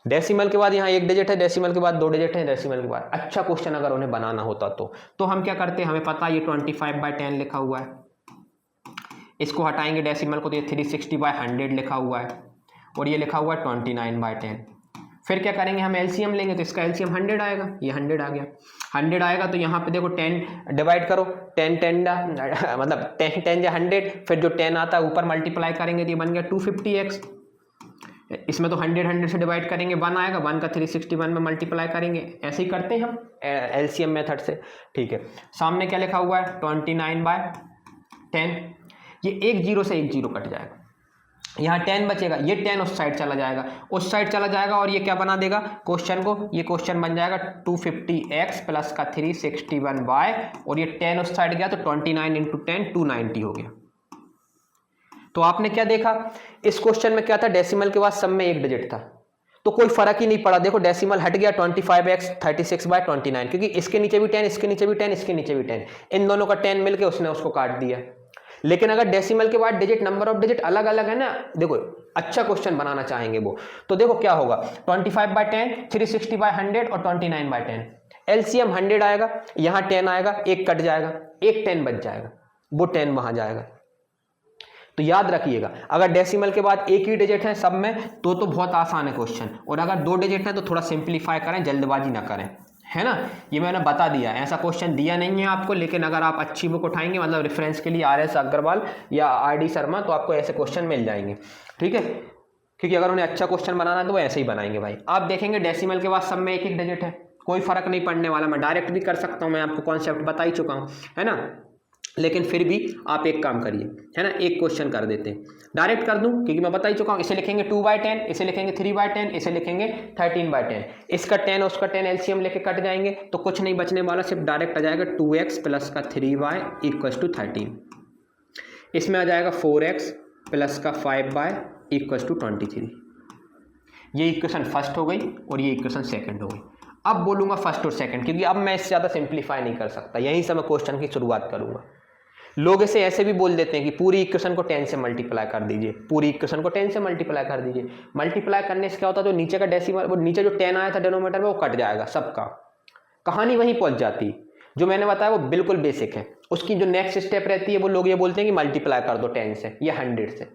[SPEAKER 1] डेसिमल के बाद यहाँ एक डिजिट है, डेसिमल के बाद 2 डिजिट है, डेसिमल के बाद। अच्छा क्वेश्चन अगर उन्हें बनाना होता तो हम क्या करते, हमें पता है ये 25/10 लिखा हुआ है, इसको हटाएंगे डेसिमल को तो ये 360/100 लिखा हुआ है, और ये लिखा हुआ है 29/10। फिर क्या करेंगे, हम एलसीएम लेंगे तो इसका एलसीएम 100 आएगा, ये 100 आ गया। 100 आएगा तो यहाँ पे देखो 10 डिवाइड करो, 10 मतलब 10 या 100, फिर जो 10 आता है ऊपर मल्टीप्लाई करेंगे तो ये बन गया 250x। इसमें तो 100 से डिवाइड करेंगे, 1 आएगा, 1 का 361 में मल्टीप्लाई करेंगे, ऐसे ही करते हैं हम एलसीएम मेथड से, ठीक है। सामने क्या लिखा हुआ है 29/10, ये एक जीरो से एक जीरो कट जाएगा, यहाँ 10 बचेगा, ये 10 उस साइड चला जाएगा, और ये क्या बना देगा क्वेश्चन को, ये क्वेश्चन बन जाएगा 250x प्लस का 361y, और ये 10 उस साइड गया तो 29 इंटू 10 290 हो गया। तो आपने क्या देखा, इस क्वेश्चन में क्या था, डेसिमल के बाद सब में एक डिजिट था, तो कोई फर्क ही नहीं पड़ा। देखो डेसिमल हट गया 25x 36/29, क्योंकि इसके नीचे भी 10, इसके नीचे भी 10, इसके नीचे भी 10, इन दोनों का 10 मिलके उसने उसको काट दिया। लेकिन अगर डेसिमल के बाद डिजिट, नंबर ऑफ डिजिट अलग अलग है ना, देखो अच्छा क्वेश्चन बनाना चाहेंगे वो, तो देखो क्या होगा 25/10, 360/100 और 29/10, एलसीएम 100 आएगा, यहाँ 10 आएगा, एक कट जाएगा, एक 10 बच जाएगा, वो 10 वहां जाएगा। तो याद रखिएगा, अगर डेसिमल के बाद एक ही डिजिट है सब में तो बहुत आसान है क्वेश्चन, और अगर 2 डिजिट है तो थोड़ा सिंप्लीफाई करें, जल्दबाजी ना करें, है ना। ये मैंने बता दिया, ऐसा क्वेश्चन दिया नहीं है आपको, लेकिन अगर आप अच्छी बुक उठाएंगे, मतलब रेफरेंस के लिए RS अग्रवाल या RD शर्मा, तो आपको ऐसे क्वेश्चन मिल जाएंगे, ठीक है। क्योंकि अगर उन्हें अच्छा क्वेश्चन बनाना है तो वो ऐसे ही बनाएंगे भाई। आप देखेंगे डेसिमल के बाद सब में एक एक डिजिट है, कोई फर्क नहीं पड़ने वाला, मैं डायरेक्ट भी कर सकता हूँ, मैं आपको कॉन्सेप्ट बता ही चुका हूँ, है ना। लेकिन फिर भी आप एक काम करिए, है ना, एक क्वेश्चन कर देते हैं, डायरेक्ट कर दूं क्योंकि मैं बता ही चुका हूं। इसे लिखेंगे 2/10, इसे लिखेंगे 3/10, इसे लिखेंगे 13/10, इसका 10 उसका 10 एलसीएम लेके कट जाएंगे तो कुछ नहीं बचने वाला, सिर्फ डायरेक्ट आ जाएगा 2x प्लस का 3y इक्वल्स टू 13। इसमें आ जाएगा 4x प्लस का 5y इक्वल्स टू 23। ये इक्वेशन फर्स्ट हो गई और ये इक्वेशन सेकंड हो गई। अब बोलूंगा फर्स्ट और सेकंड, क्योंकि अब मैं इससे ज़्यादा सिंप्लीफाई नहीं कर सकता, यहीं से मैं क्वेश्चन की शुरुआत करूंगा। लोग इसे ऐसे भी बोल देते हैं कि पूरी इक्वेशन को 10 से मल्टीप्लाई कर दीजिए, पूरी इक्वेशन को 10 से मल्टीप्लाई कर दीजिए। मल्टीप्लाई करने से क्या होता है, जो नीचे का डेसिमल, वो नीचे जो 10 आया था डिनोमिनेटर में, वो कट जाएगा सबका, कहानी वहीं पहुंच जाती। जो मैंने बताया वो बिल्कुल बेसिक है। उसकी जो नेक्स्ट स्टेप रहती है, वो लोग ये बोलते हैं कि मल्टीप्लाई कर दो 10 से या 100 से।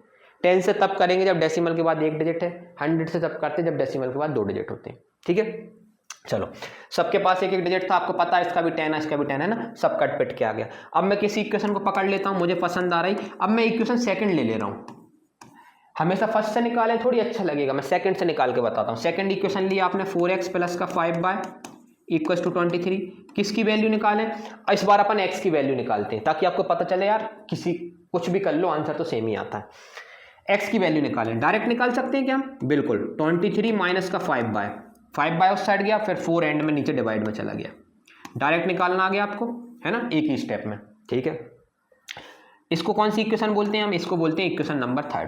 [SPEAKER 1] 10 से तब करेंगे जब डेसिमल के बाद एक डिजिट है, 100 से तब करते जब डेसिमल के बाद 2 डिजिट होते हैं, ठीक है। चलो, सबके पास एक एक डिजिट था, आपको पता है इसका भी 10 है, इसका भी 10 है ना, सब कट पिट के आ गया। अब मैं किसी इक्वेशन को पकड़ लेता हूं, मुझे पसंद आ रही, अब मैं इक्वेशन सेकंड ले ले रहा हूं। हमेशा फर्स्ट से निकाले थोड़ी अच्छा लगेगा, मैं सेकंड से निकाल के बताता हूं। सेकंड इक्वेशन लिया आपने 4x प्लस का 5y इक्वल्स टू 23। किसकी वैल्यू निकालें, इस बार अपन x की वैल्यू निकालते हैं, ताकि आपको पता चले यार किसी कुछ भी कर लो आंसर तो सेम ही आता है। x की वैल्यू निकालें, डायरेक्ट निकाल सकते हैं क्या हम, बिल्कुल। 23 माइनस का 5y उस साइड गया, फिर 4 एंड में नीचे डिवाइड में चला गया, डायरेक्ट निकालना आ गया आपको, है ना, एक ही स्टेप में, ठीक है। इसको कौन सी इक्वेशन बोलते हैं हम, इसको बोलते हैं इक्वेशन नंबर 3।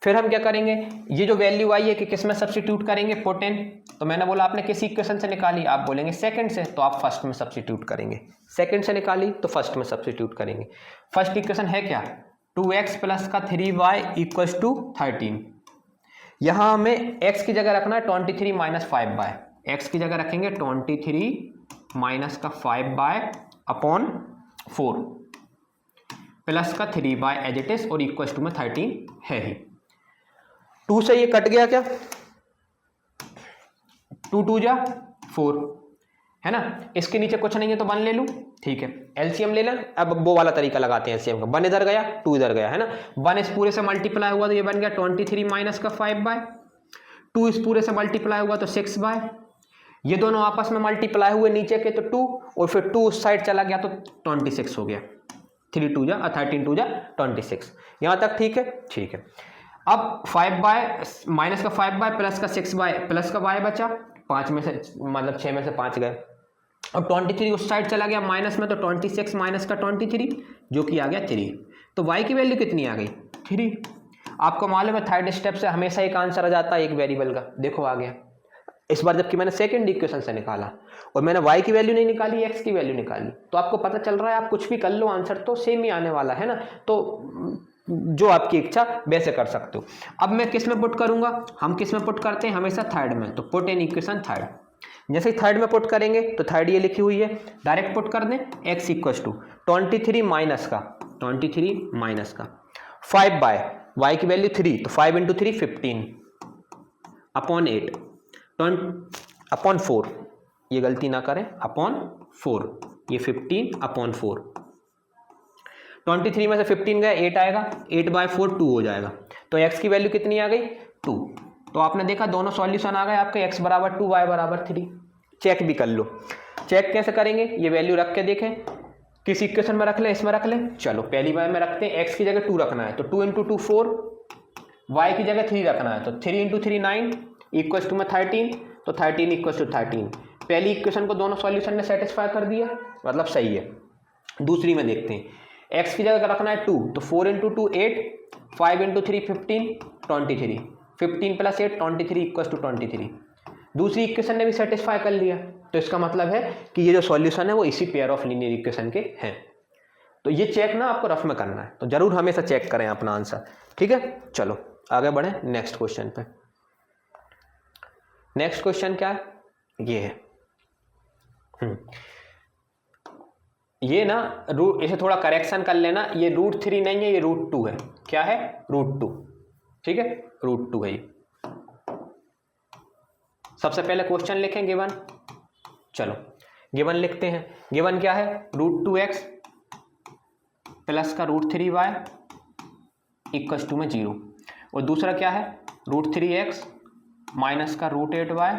[SPEAKER 1] फिर हम क्या करेंगे, ये जो वैल्यू आई है कि किस में सब्स्टिट्यूट करेंगे, पुट इन। तो मैंने बोला आपने किस इक्वेशन से निकाली, आप बोलेंगे सेकंड से, तो आप फर्स्ट में सब्स्टिट्यूट करेंगे। सेकंड से निकाली तो फर्स्ट में सब्स्टिट्यूट करेंगे। फर्स्ट इक्वेशन है क्या, 2x प्लस का 3y इक्वल्स टू 13। यहाँ हमें x की जगह रखना है 23 माइनस 5y, x की जगह रखेंगे 23 माइनस का 5y अपॉन 4 प्लस का 3y एज इट इज और इक्वल्स टू में 13 है ही। 2 से ये कट गया क्या, 2 2 जा 4 है ना, इसके नीचे कुछ नहीं है तो 1 ले लूं, ठीक है। एलसीएम ले लें, अब वो वाला तरीका लगाते हैं एलसीएम का। 1 इधर गया 2 इधर गया है ना, 1 इस पूरे से मल्टीप्लाई हुआ तो ये बन गया 23 माइनस का 5y, 2 इस पूरे से मल्टीप्लाई हुआ तो 6y, ये दोनों आपस में मल्टीप्लाई हुए नीचे के तो 2 और फिर 2 उस साइड चला गया तो 26 हो गया, 3 2 जा 13 2 जा 26। यहां तक ठीक है, ठीक है। अब 5y माइनस का 5y प्लस का 6y प्लस का y बचा, 5 में से मतलब 6 में से 5 गए, अब 23 उस साइड चला गया माइनस में तो 26 माइनस का 23 जो कि आ गया 3। तो y की वैल्यू कितनी आ गई, 3। आपको मालूम है थर्ड स्टेप से हमेशा एक आंसर आ जाता है एक वेरिएबल का, देखो आ गया। इस बार जबकि मैंने सेकंड इक्वेशन से निकाला और मैंने y की वैल्यू नहीं निकाली, x की वैल्यू निकाली, तो आपको पता चल रहा है आप कुछ भी कर लो आंसर तो सेम ही आने वाला है ना, तो जो आपकी इच्छा वैसे कर सकते हो। अब मैं किस में पुट करूंगा, हम किस में पुट करते हैं हमेशा थर्ड में, तो पुट इन इक्वेशन थर्ड। जैसे ही थर्ड में पुट करेंगे तो थर्ड ये लिखी हुई है, डायरेक्ट पुट कर दें, x इक्वल्स टू 23 माइनस का 5 बाय y की वैल्यू 3 तो 5 इंटू 3 15 अपॉन 8 अपॉन 4, ये गलती ना करें, अपॉन 4, ये 15 अपॉन 4, 23 में से 15 गया 8 आएगा, 8 बाय 4 2 हो जाएगा। तो x की वैल्यू कितनी आ गई 2। तो आपने देखा दोनों सॉल्यूशन आ गए आपके, x बराबर 2 y बराबर 3। चेक भी कर लो, चेक कैसे करेंगे, ये वैल्यू रख के देखें, किस इक्वेशन में रख लें, इसमें रख लें। चलो पहली बार में रखते हैं, x की जगह 2 रखना है तो 2 इंटू 2 4, y की जगह 3 रखना है तो 3 इंटू 3 9 इक्वल्स टू में 13, तो 13 इक्वल्स टू 13। पहली इक्वेशन को दोनों सॉल्यूशन ने सेटिस्फाई कर दिया, मतलब सही है। दूसरी में देखते हैं, x की जगह रखना है 2 तो 4 into 2 8, 5 into 3 15 23, 15 plus 8 23 equals to 23। दूसरी इक्वेशन ने भी सेटिस्फाई कर लिया, तो इसका मतलब है कि ये जो सॉल्यूशन है वो इसी पेयर ऑफ लीनियर इक्वेशन के हैं। तो ये चेक ना आपको रफ में करना है, तो जरूर हमेशा चेक करें अपना आंसर, ठीक है। चलो आगे बढ़े नेक्स्ट क्वेश्चन पे। नेक्स्ट क्वेश्चन क्या है, ये है ये ना रूट, इसे थोड़ा करेक्शन कर लेना, ये √3 नहीं है, ये √2 है। क्या है, √2, ठीक है, √2 है ये। सबसे पहले क्वेश्चन लिखें गिवन, चलो गिवन लिखते हैं। गिवन क्या है, √2x प्लस का √3y इक्वल्स टू में 0, और दूसरा क्या है √3x माइनस का √8y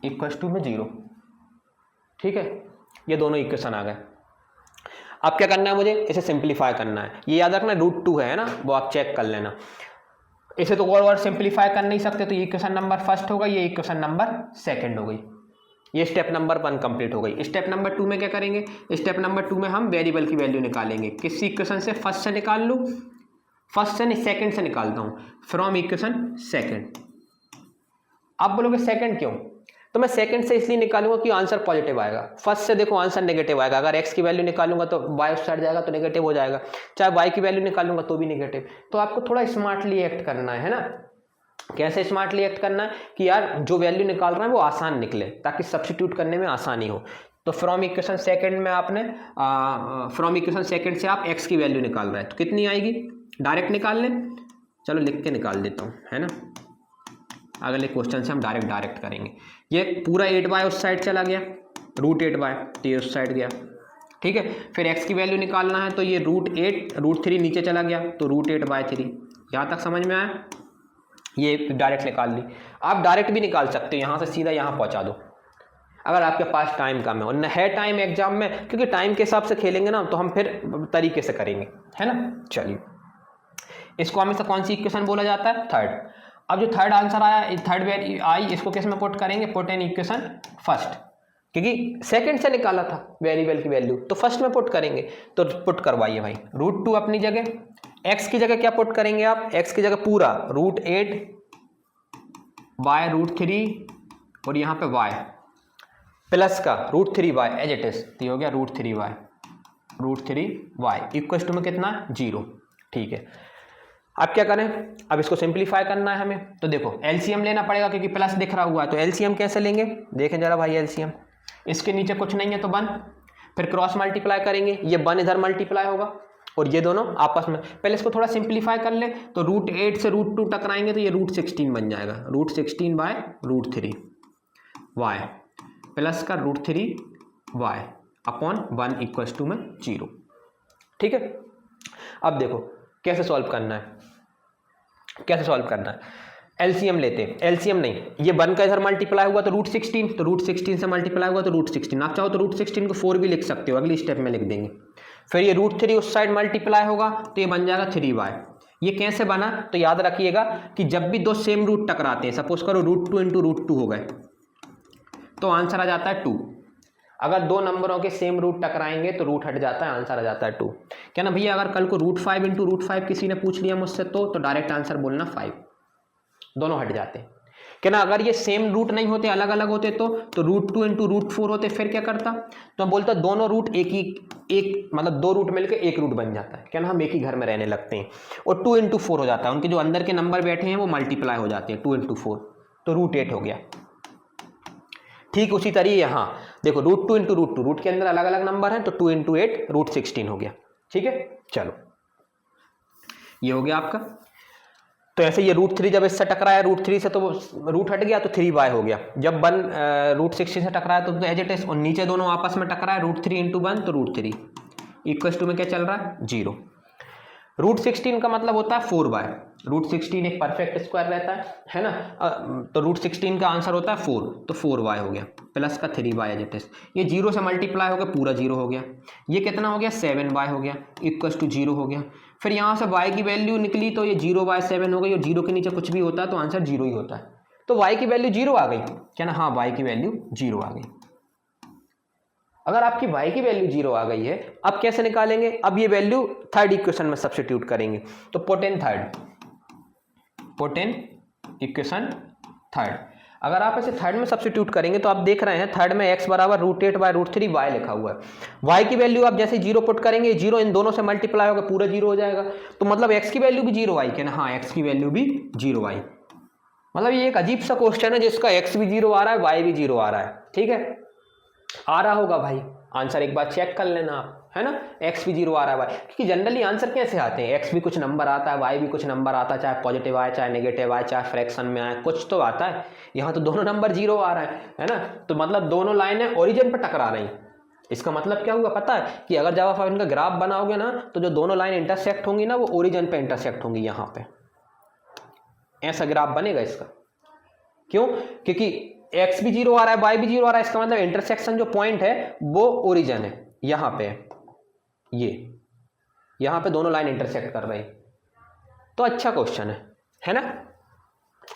[SPEAKER 1] इक्वल्स टू में 0, ठीक है। ये दोनों इक्वेशन आ गए। अब क्या करना है, मुझे इसे सिंप्लीफाई करना है। ये याद रखना √2 है ना, वो आप चेक कर लेना। इसे तो और सिंप्लीफाई कर नहीं सकते, तो ये इक्वेशन नंबर फर्स्ट होगा, ये इक्वेशन नंबर सेकंड हो गई, ये स्टेप नंबर 1 कंप्लीट हो गई। स्टेप नंबर 2 में क्या करेंगे, स्टेप नंबर 2 में हम वेरिएबल की वैल्यू निकालेंगे। किस इक्वेशन से, फर्स्ट से निकाल लूँ, फर्स्ट से नहीं सेकंड से निकालता हूँ, फ्रॉम इक्वेशन सेकंड। आप बोलोगे सेकंड क्यों, तो मैं सेकंड से इसलिए निकालूंगा कि आंसर पॉजिटिव आएगा। फर्स्ट से देखो आंसर नेगेटिव आएगा, अगर x की वैल्यू निकालूंगा तो y उस साइड जाएगा तो नेगेटिव हो जाएगा, चाहे y की वैल्यू निकालूंगा तो भी नेगेटिव। तो आपको थोड़ा स्मार्टली एक्ट करना है ना। कैसे स्मार्टली एक्ट करना है कि यार जो वैल्यू निकाल रहा है वो आसान निकले, ताकि सब्स्टिट्यूट करने में आसानी हो। तो फ्रॉम इक्वेशन सेकंड में आपने फ्रॉम इक्वेशन सेकंड से आप x की वैल्यू निकाल रहे हैं तो कितनी आएगी, डायरेक्ट निकाल लें। चलो लिख के निकाल देता हूँ, है ना। अगले क्वेश्चन से हम डायरेक्ट करेंगे। ये पूरा 8y उस साइड चला गया, √8y तो ये उस साइड गया, ठीक है। फिर x की वैल्यू निकालना है तो ये √8 √3 नीचे चला गया तो √8/3। यहाँ तक समझ में आया, ये डायरेक्ट निकाल ली। आप डायरेक्ट भी निकाल सकते हो, यहाँ से सीधा यहाँ पहुँचा दो अगर आपके पास टाइम कम है, और न है टाइम एग्जाम में, क्योंकि टाइम के हिसाब से खेलेंगे ना तो हम फिर तरीके से करेंगे, है ना। चलिए, इसको हमेशा कौन सी इक्वेशन बोला जाता है, थर्ड। अब जो थर्ड आंसर आया, थर्ड वैल्यू आई, इसको किस में पुट करेंगे, पुट इन इक्वेशन फर्स्ट, क्योंकि सेकंड से निकाला था वेरिएबल की वैल्यू, तो फर्स्ट में पुट करेंगे। तो पुट करवाइए भाई, √2 अपनी जगह, x की जगह क्या पुट करेंगे आप, x की जगह पूरा √8 बाय √3 और यहाँ पे y प्लस का √3y एज इट इज, तो ये हो गया √3y इक्वल टू में कितना 0। ठीक है, अब क्या करें, अब इसको सिंप्लीफाई करना है हमें, तो देखो एलसीएम लेना पड़ेगा क्योंकि प्लस दिख रहा हुआ है, तो एलसीएम कैसे लेंगे देखें जरा भाई। एलसीएम इसके नीचे कुछ नहीं है तो 1, फिर क्रॉस मल्टीप्लाई करेंगे, ये 1 इधर मल्टीप्लाई होगा और ये दोनों आपस में, पहले इसको थोड़ा सिंप्लीफाई कर ले, तो √8 से √2 टकराएंगे तो ये √16 बन जाएगा, √16 बाय √3y प्लस का √3y अपॉन 1 इक्वल टू में 0। ठीक है, अब देखो कैसे सॉल्व करना है, कैसे सॉल्व करना है। एलसीएम लेते हैं, एलसीएम नहीं, ये 1 का इधर मल्टीप्लाई हुआ तो √16, तो √16 से मल्टीप्लाई हुआ तो √16, आप चाहो तो √16 को 4 भी लिख सकते हो, अगली स्टेप में लिख देंगे। फिर ये √3 उस साइड मल्टीप्लाई होगा तो ये बन जाएगा 3y। ये कैसे बना, तो याद रखिएगा कि जब भी दो सेम रूट टकराते हैं, सपोज करो √2 इंटू √2 हो गए तो आंसर आ जाता है 2। अगर दो नंबरों के सेम रूट टकराएंगे तो रूट हट जाता है, आंसर आ जाता है 2। क्या ना भैया, अगर कल को √5 इंटू √5 किसी ने पूछ लिया मुझसे तो डायरेक्ट आंसर बोलना 5, दोनों हट जाते हैं। क्या ना, अगर ये सेम रूट नहीं होते, अलग अलग होते तो √2 इंटू √4 होते, फिर क्या करता, तो मैं बोलता दोनों रूट एक मतलब दो रूट मिलकर एक रूट बन जाता है। क्या ना, हम एक ही घर में रहने लगते हैं और 2 इंटू 4 हो जाता है, उनके जो अंदर के नंबर बैठे हैं वो मल्टीप्लाई हो जाते हैं, 2 इंटू 4 तो √8 हो गया। ठीक उसी तरीके यहाँ देखो √2 इंटू √2, रूट के अंदर अलग अलग नंबर हैं तो 2 इंटू 8 √16 हो गया। ठीक है, चलो ये हो गया आपका। तो ऐसे ये √3 जब इससे टकराया √3 से तो रूट हट गया तो 3y हो गया। जब 1 √16 से टकराया तो एज इट इज, और नीचे दोनों आपस में टकराया √3 इंटू 1 तो √3 इक्वल टू में क्या चल रहा है 0। √16 का मतलब होता है 4y, √16 एक परफेक्ट स्क्वायर रहता है ना, तो √16 का आंसर होता है 4, तो 4y हो गया प्लस का 3y एज इट इज। ये 0 से मल्टीप्लाई हो गया, पूरा 0 हो गया। ये कितना हो गया 7y हो गया इक्वल टू 0 हो गया। फिर यहाँ से y की वैल्यू निकली तो ये 0/7 हो गई, और 0 के नीचे कुछ भी होता है तो आंसर 0 ही होता है, तो y की वैल्यू 0 आ गई। क्या ना, हाँ y की वैल्यू 0 आ गई। अगर आपकी y की वैल्यू 0 आ गई है, अब कैसे निकालेंगे, अब ये वैल्यू थर्ड इक्वेशन में सब्स्टिट्यूट करेंगे, तो पुट इन इक्वेशन थर्ड। अगर आप इसे थर्ड में सब्स्टिट्यूट करेंगे तो आप देख रहे हैं थर्ड में x बराबर √8 बाय √3y लिखा हुआ है। y की वैल्यू आप जैसे 0 पुट करेंगे, 0 इन दोनों से मल्टीप्लाई होगा, पूरा 0 हो जाएगा, तो मतलब x की वैल्यू भी 0 आई। क्या ना, हाँ x की वैल्यू भी 0 आई। मतलब ये एक अजीब सा क्वेश्चन है जिसका x भी 0 आ रहा है, y भी 0 आ रहा है। ठीक है, आ रहा होगा भाई, आंसर एक बार चेक कर लेना आप, है ना, x भी 0 आ रहा है भाई, क्योंकि जनरली आंसर कैसे आते हैं, x भी कुछ नंबर आता है, y भी कुछ नंबर आता है, चाहे पॉजिटिव आए चाहे नेगेटिव आए चाहे फ्रैक्शन में आए, कुछ तो आता है। यहाँ तो दोनों नंबर 0 आ रहा है ना, तो मतलब दोनों लाइनें ओरिजिन पर टकरा रही। इसका मतलब क्या हुआ पता है, कि अगर जब आप इनका ग्राफ बनाओगे ना तो जो दोनों लाइन इंटरसेक्ट होंगी ना वो ओरिजिन पे इंटरसेक्ट होंगी। यहाँ पे ऐसा ग्राफ बनेगा इसका, क्यों, क्योंकि x भी 0 आ रहा है, y भी 0 आ रहा है, इसका मतलब इंटरसेक्शन जो पॉइंट है वो ओरिजिन है, यहाँ पे ये यहाँ पे दोनों लाइन इंटरसेक्ट कर रही। तो अच्छा क्वेश्चन है ना,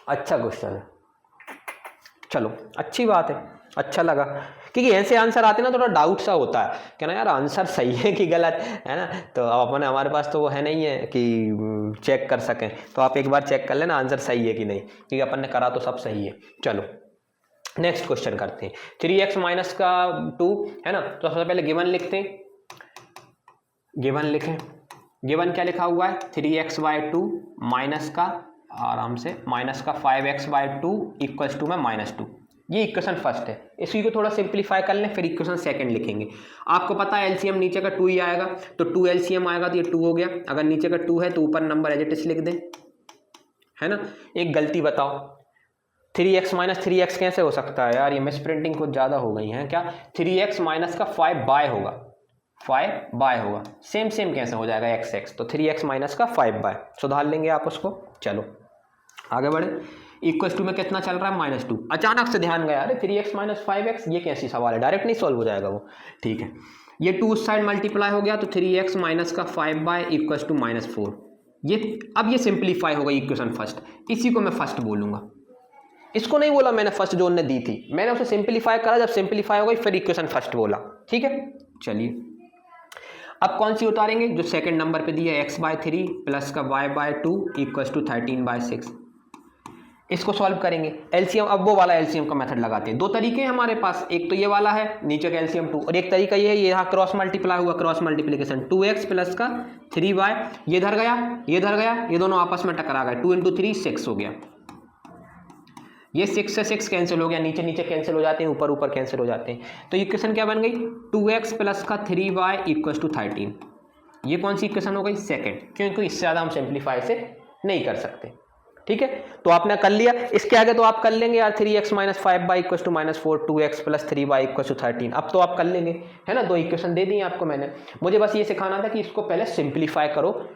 [SPEAKER 1] अच्छा क्वेश्चन है। चलो अच्छी बात है, अच्छा लगा, क्योंकि ऐसे आंसर आते ना थोड़ा डाउट सा होता है कि ना यार आंसर सही है कि गलत है ना, तो अब अपने हमारे पास तो वो है नहीं है कि चेक कर सकें, तो आप एक बार चेक कर लेना आंसर सही है कि नहीं, क्योंकि अपन ने करा तो सब सही है। चलो नेक्स्ट क्वेश्चन करते हैं। 3x माइनस का 2 है ना, तो सबसे पहले गिवन लिखते हैं, गिवन लिखें। गिवन क्या लिखा हुआ है 3x/2 माइनस का, आराम से माइनस का 5x/2 इक्वल्स टू में -2। ये इक्वेशन फर्स्ट है, इसी को थोड़ा सिंप्लीफाई कर लें, फिर इक्वेशन सेकंड लिखेंगे। आपको पता है एलसीएम नीचे का 2 ही आएगा, तो 2 एलसीएम आएगा तो ये 2 हो गया। अगर नीचे का 2 है तो ऊपर नंबर एज इट इज लिख दें, है ना। एक गलती बताओ, 3x माइनस 3x कैसे हो सकता है यार, ये मिस प्रिंटिंग कुछ ज़्यादा हो गई है क्या। 3x माइनस का 5y होगा, 5y होगा, सेम कैसे हो जाएगा x, तो 3x माइनस का 5y सुधार लेंगे आप उसको। चलो आगे बढ़े। इक्वल टू में कितना चल रहा है -2। अचानक से ध्यान गया, अरे 3x माइनस 5x ये कैसी सवाल है, डायरेक्ट नहीं सॉल्व हो जाएगा वो। ठीक है, ये 2 उस साइड मल्टीप्लाई हो गया तो 3x माइनस का 5y इक्वल टू -4। ये अब ये सिंप्लीफाई हो गई इक्वेशन फर्स्ट, इसी को मैं फर्स्ट बोलूँगा, इसको नहीं बोला मैंने फर्स्ट जो उन्होंने दी थी, मैंने उसे सिंप्लीफाई करा, जब सिंप्लीफाई हो गई फिर इक्वेशन फर्स्ट बोला। ठीक है, चलिए अब कौन सी उतारेंगे, जो सेकंड नंबर पे दिया है x/3 प्लस का y/2 इक्वल टू 13/6, इसको सॉल्व करेंगे। एलसीएम, अब वो वाला एलसीएम का मेथड लगाते हैं। दो तरीके हैं हमारे पास, एक तो ये वाला है नीचे का एलसीएम 2, और एक तरीका ये है, ये यहाँ क्रॉस मल्टीप्लाई हुआ, क्रॉस मल्टीप्लिकेशन 2x प्लस का 3y, ये इधर गया, ये इधर गया, ये दोनों आपस में टकरा गए, 2 × 3 6 हो गया। ये 6 से 6 कैंसिल हो गया, नीचे नीचे कैंसिल हो जाते हैं, ऊपर ऊपर कैंसिल हो जाते हैं। तो इक्वेशन क्या बन गई, 2x प्लस का 3y इक्वल टू 13। ये कौन सी इक्वेशन हो गई, सेकंड, क्योंकि इससे ज़्यादा हम सिंप्लीफाई से नहीं कर सकते। ठीक है, तो आपने कर लिया। इसके आगे तो आप कर लेंगे यार, 3x minus 5y equal to -4, 2x plus 3y equal to 13, अब तो आप कर लेंगे, है ना। दो इक्वेशन दे दी आपको मैंने, मुझे बस ये सिखाना था कि इसको पहले सिंप्लीफाई करो,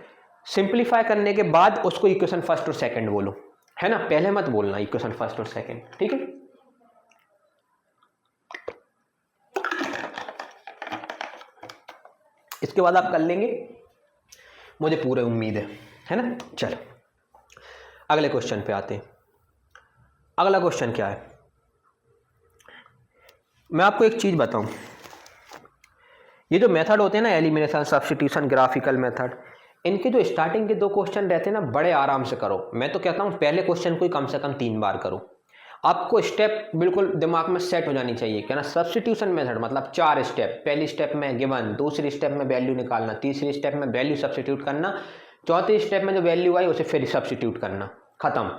[SPEAKER 1] सिंप्लीफाई करने के बाद उसको इक्वेशन फर्स्ट और सेकंड बोलो, है ना, पहले मत बोलना इक्वेशन फर्स्ट और सेकंड। ठीक है, इसके बाद आप कर लेंगे, मुझे पूरी उम्मीद है ना। चलो अगले क्वेश्चन पे आते हैं। अगला क्वेश्चन क्या है, मैं आपको एक चीज बताऊं, ये जो मेथड होते हैं ना, एलिमिनेशन, सब्स्टिट्यूशन, ग्राफिकल मेथड, इनके जो स्टार्टिंग के दो क्वेश्चन रहते हैं ना, बड़े आराम से करो। मैं तो कहता हूं पहले क्वेश्चन को ही कम से कम 3 बार करो, आपको स्टेप बिल्कुल दिमाग में सेट हो जानी चाहिए। क्या ना, सब्स्टिट्यूशन मेथड मतलब 4 स्टेप, पहली स्टेप में गिवन, दूसरी स्टेप में वैल्यू निकालना, तीसरी स्टेप में वैल्यू सब्स्टिट्यूट करना, चौथी स्टेप में जो वैल्यू आई उसे फिर सब्स्टिट्यूट करना, खत्म।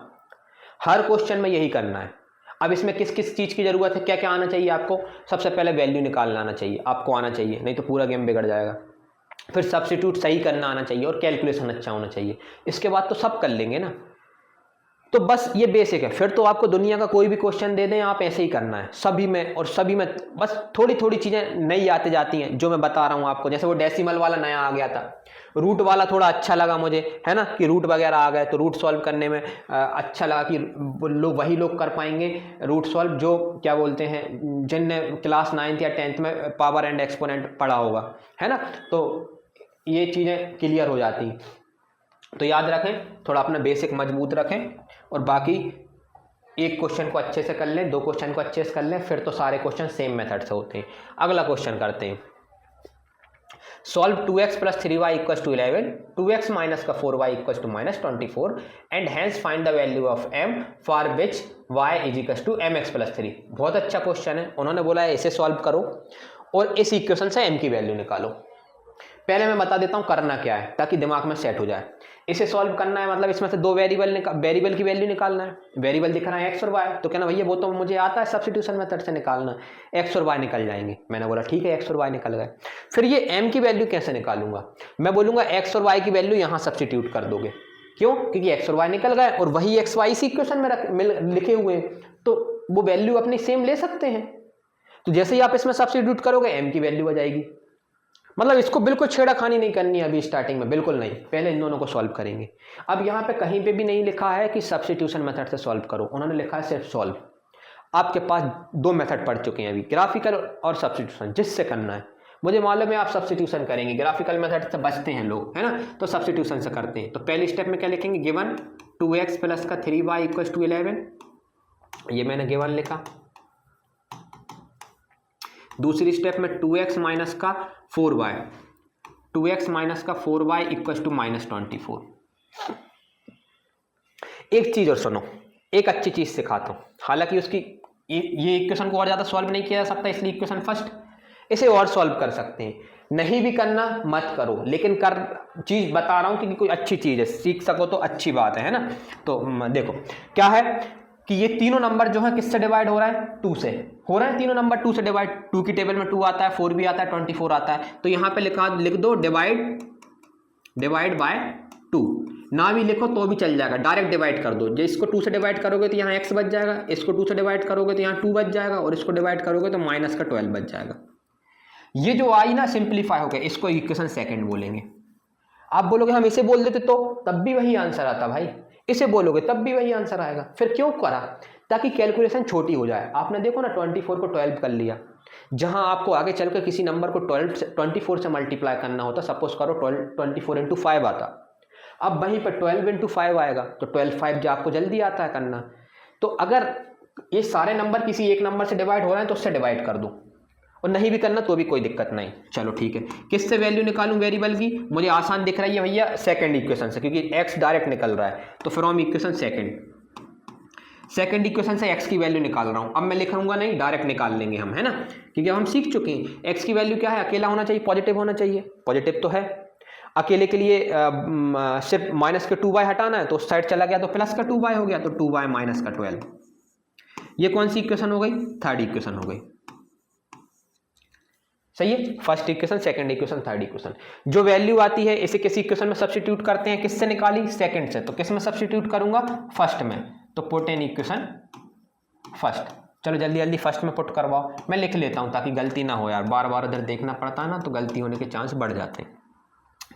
[SPEAKER 1] हर क्वेश्चन में यही करना है। अब इसमें किस किस चीज़ की ज़रूरत है, क्या क्या आना चाहिए आपको, सबसे पहले वैल्यू निकालना आना चाहिए, आपको आना चाहिए, नहीं तो पूरा गेम बिगड़ जाएगा। फिर सब्स्टिट्यूट सही करना आना चाहिए और कैलकुलेशन अच्छा होना चाहिए। इसके बाद तो सब कर लेंगे ना, तो बस ये बेसिक है। फिर तो आपको दुनिया का कोई भी क्वेश्चन दे दें, आप ऐसे ही करना है सभी में, और सभी में बस थोड़ी थोड़ी चीज़ें नई आते जाती हैं जो मैं बता रहा हूँ आपको। जैसे वो डेसिमल वाला नया आ गया था, रूट वाला थोड़ा अच्छा लगा मुझे, है ना, कि रूट वगैरह आ गए तो रूट सॉल्व करने में अच्छा लगा कि वही लोग कर पाएंगे रूट सॉल्व जो क्या बोलते हैं, जिनने क्लास 9th या 10th में पावर एंड एक्सपोनेंट पढ़ा होगा, है ना। तो ये चीज़ें क्लियर हो जाती हैं। तो याद रखें, थोड़ा अपना बेसिक मजबूत रखें, और बाकी एक क्वेश्चन को अच्छे से कर लें, दो क्वेश्चन को अच्छे से कर लें, फिर तो सारे क्वेश्चन सेम मेथड से होते हैं। अगला क्वेश्चन करते हैं, solve 2x plus 3y equal to 11, 2x minus का 4y equal to -24 and hence find the value of m for which y is equal to mx plus 3। बहुत अच्छा क्वेश्चन है, उन्होंने बोला है इसे सॉल्व करो और इस इक्वेशन से m की वैल्यू निकालो। पहले मैं बता देता हूं करना क्या है ताकि दिमाग में सेट हो जाए। इसे सॉल्व करना है मतलब इसमें से दो वेरिएबल की वैल्यू निकालना है। वेरिएबल दिख रहा है x और y, तो कहना भैया वो तो मुझे आता है सब्स्टिट्यूशन मेथड से निकालना, x और y निकल जाएंगे। मैंने बोला ठीक है, x और y निकल गए। फिर ये m की वैल्यू कैसे निकालूंगा, मैं बोलूंगा x और y की वैल्यू यहाँ सब्स्टिट्यूट कर दोगे। क्यों, क्योंकि x और y निकल गए और वही x y इसी इक्वेशन में लिखे हुए हैं, तो वो वैल्यू अपनी सेम ले सकते हैं। तो जैसे ही आप इसमें सब्स्टिट्यूट करोगे m की वैल्यू आ जाएगी। मतलब इसको बिल्कुल छेड़खानी नहीं करनी है अभी स्टार्टिंग में, बिल्कुल नहीं, पहले इन दोनों को सॉल्व करेंगे। अब यहाँ पे कहीं पे भी नहीं लिखा है कि सब्स्टिट्यूशन मेथड से सॉल्व करो, उन्होंने लिखा है सिर्फ सॉल्व। आपके पास दो मेथड पढ़ चुके हैं अभी, ग्राफिकल और सब्स्टिट्यूशन, जिससे करना है। मुझे मालूम है आप सब्स्टिट्यूशन करेंगे, ग्राफिकल मेथड से बचते हैं लोग, है ना, तो सब्स्टिट्यूशन से करते हैं। तो पहली स्टेप में क्या लिखेंगे, गिवन 2x प्लस का 3y इक्वल टू 11, ये मैंने गिवन लिखा। दूसरी स्टेप में 2x माइनस का 4y, 2x माइनस का 4y इक्वल टू -24। एक चीज और सुनो, एक अच्छी चीज सिखाता हूं, हालांकि उसकी ये इक्वेशन को और ज्यादा सॉल्व नहीं किया जा सकता, इसलिए इक्वेशन फर्स्ट, इसे और सॉल्व कर सकते हैं। नहीं भी करना मत करो, लेकिन कर चीज बता रहा हूं क्योंकि कोई अच्छी चीज है, सीख सको तो अच्छी बात है ना। तो देखो क्या है कि ये तीनों नंबर जो है किससे डिवाइड हो रहा है, 2 से हो रहा है। तीनों नंबर 2 से डिवाइड, 2 की टेबल में 2 आता है, 4 भी आता है, 24 आता है। तो यहाँ पे लिख दो डिवाइड बाय 2, ना भी लिखो तो भी चल जाएगा, डायरेक्ट डिवाइड कर दो। जो इसको 2 से डिवाइड करोगे तो यहाँ x बच जाएगा, इसको 2 से डिवाइड करोगे तो यहाँ 2 बच जाएगा, और इसको डिवाइड करोगे तो -12 बच जाएगा। ये जो आई ना सिंप्लीफाई हो गया, इसको इक्वेशन सेकंड बोलेंगे। आप बोलोगे हम इसे बोल देते तो तब भी वही आंसर आता भाई, इसे बोलोगे तब भी वही आंसर आएगा। फिर क्यों करा, ताकि कैलकुलेशन छोटी हो जाए। आपने देखो ना 24 को 12 कर लिया, जहां आपको आगे चलकर किसी नंबर को 24 से मल्टीप्लाई करना होता, सपोज करो 24 × 5 आता, अब वहीं पर 12 × 5 आएगा, तो 12 5 जो आपको जल्दी आता है करना। तो अगर ये सारे नंबर किसी एक नंबर से डिवाइड हो रहे हैं तो उससे डिवाइड कर दो। और नहीं भी करना तो भी कोई दिक्कत नहीं। चलो ठीक है, किससे वैल्यू निकालूं वेरिएबल की? मुझे आसान दिख रही है भैया सेकंड इक्वेशन से, क्योंकि एक्स डायरेक्ट निकल रहा है। तो फ्रॉम इक्वेशन सेकंड इक्वेशन से एक्स की वैल्यू निकाल रहा हूं। अब मैं लिखूंगा नहीं, डायरेक्ट निकाल लेंगे हम, है ना, क्योंकि हम सीख चुके हैं एक्स की वैल्यू क्या है, अकेला होना चाहिए, पॉजिटिव होना चाहिए। पॉजिटिव तो है, अकेले के लिए सिर्फ माइनस के 2y हटाना है, तो उस साइड चला गया तो प्लस का 2y हो गया, तो 2y माइनस का 12। ये कौन सी इक्वेशन हो गई? थर्ड इक्वेशन हो गई। सही है, first equation, second equation, third equation. जो वैल्यू आती है इसे किसी इक्वेशन में सब्स्टिट्यूट करते हैं। किससे निकाली? सेकंड से। तो किस में सब्स्टिट्यूट करूंगा? फर्स्ट में। तो पुट इन इक्वेशन फर्स्ट। चलो जल्दी जल्दी फर्स्ट में पुट करवाओ, मैं लिख लेता हूं ताकि गलती ना हो यार, बार बार इधर देखना पड़ता है ना, तो गलती होने के चांस बढ़ जाते हैं।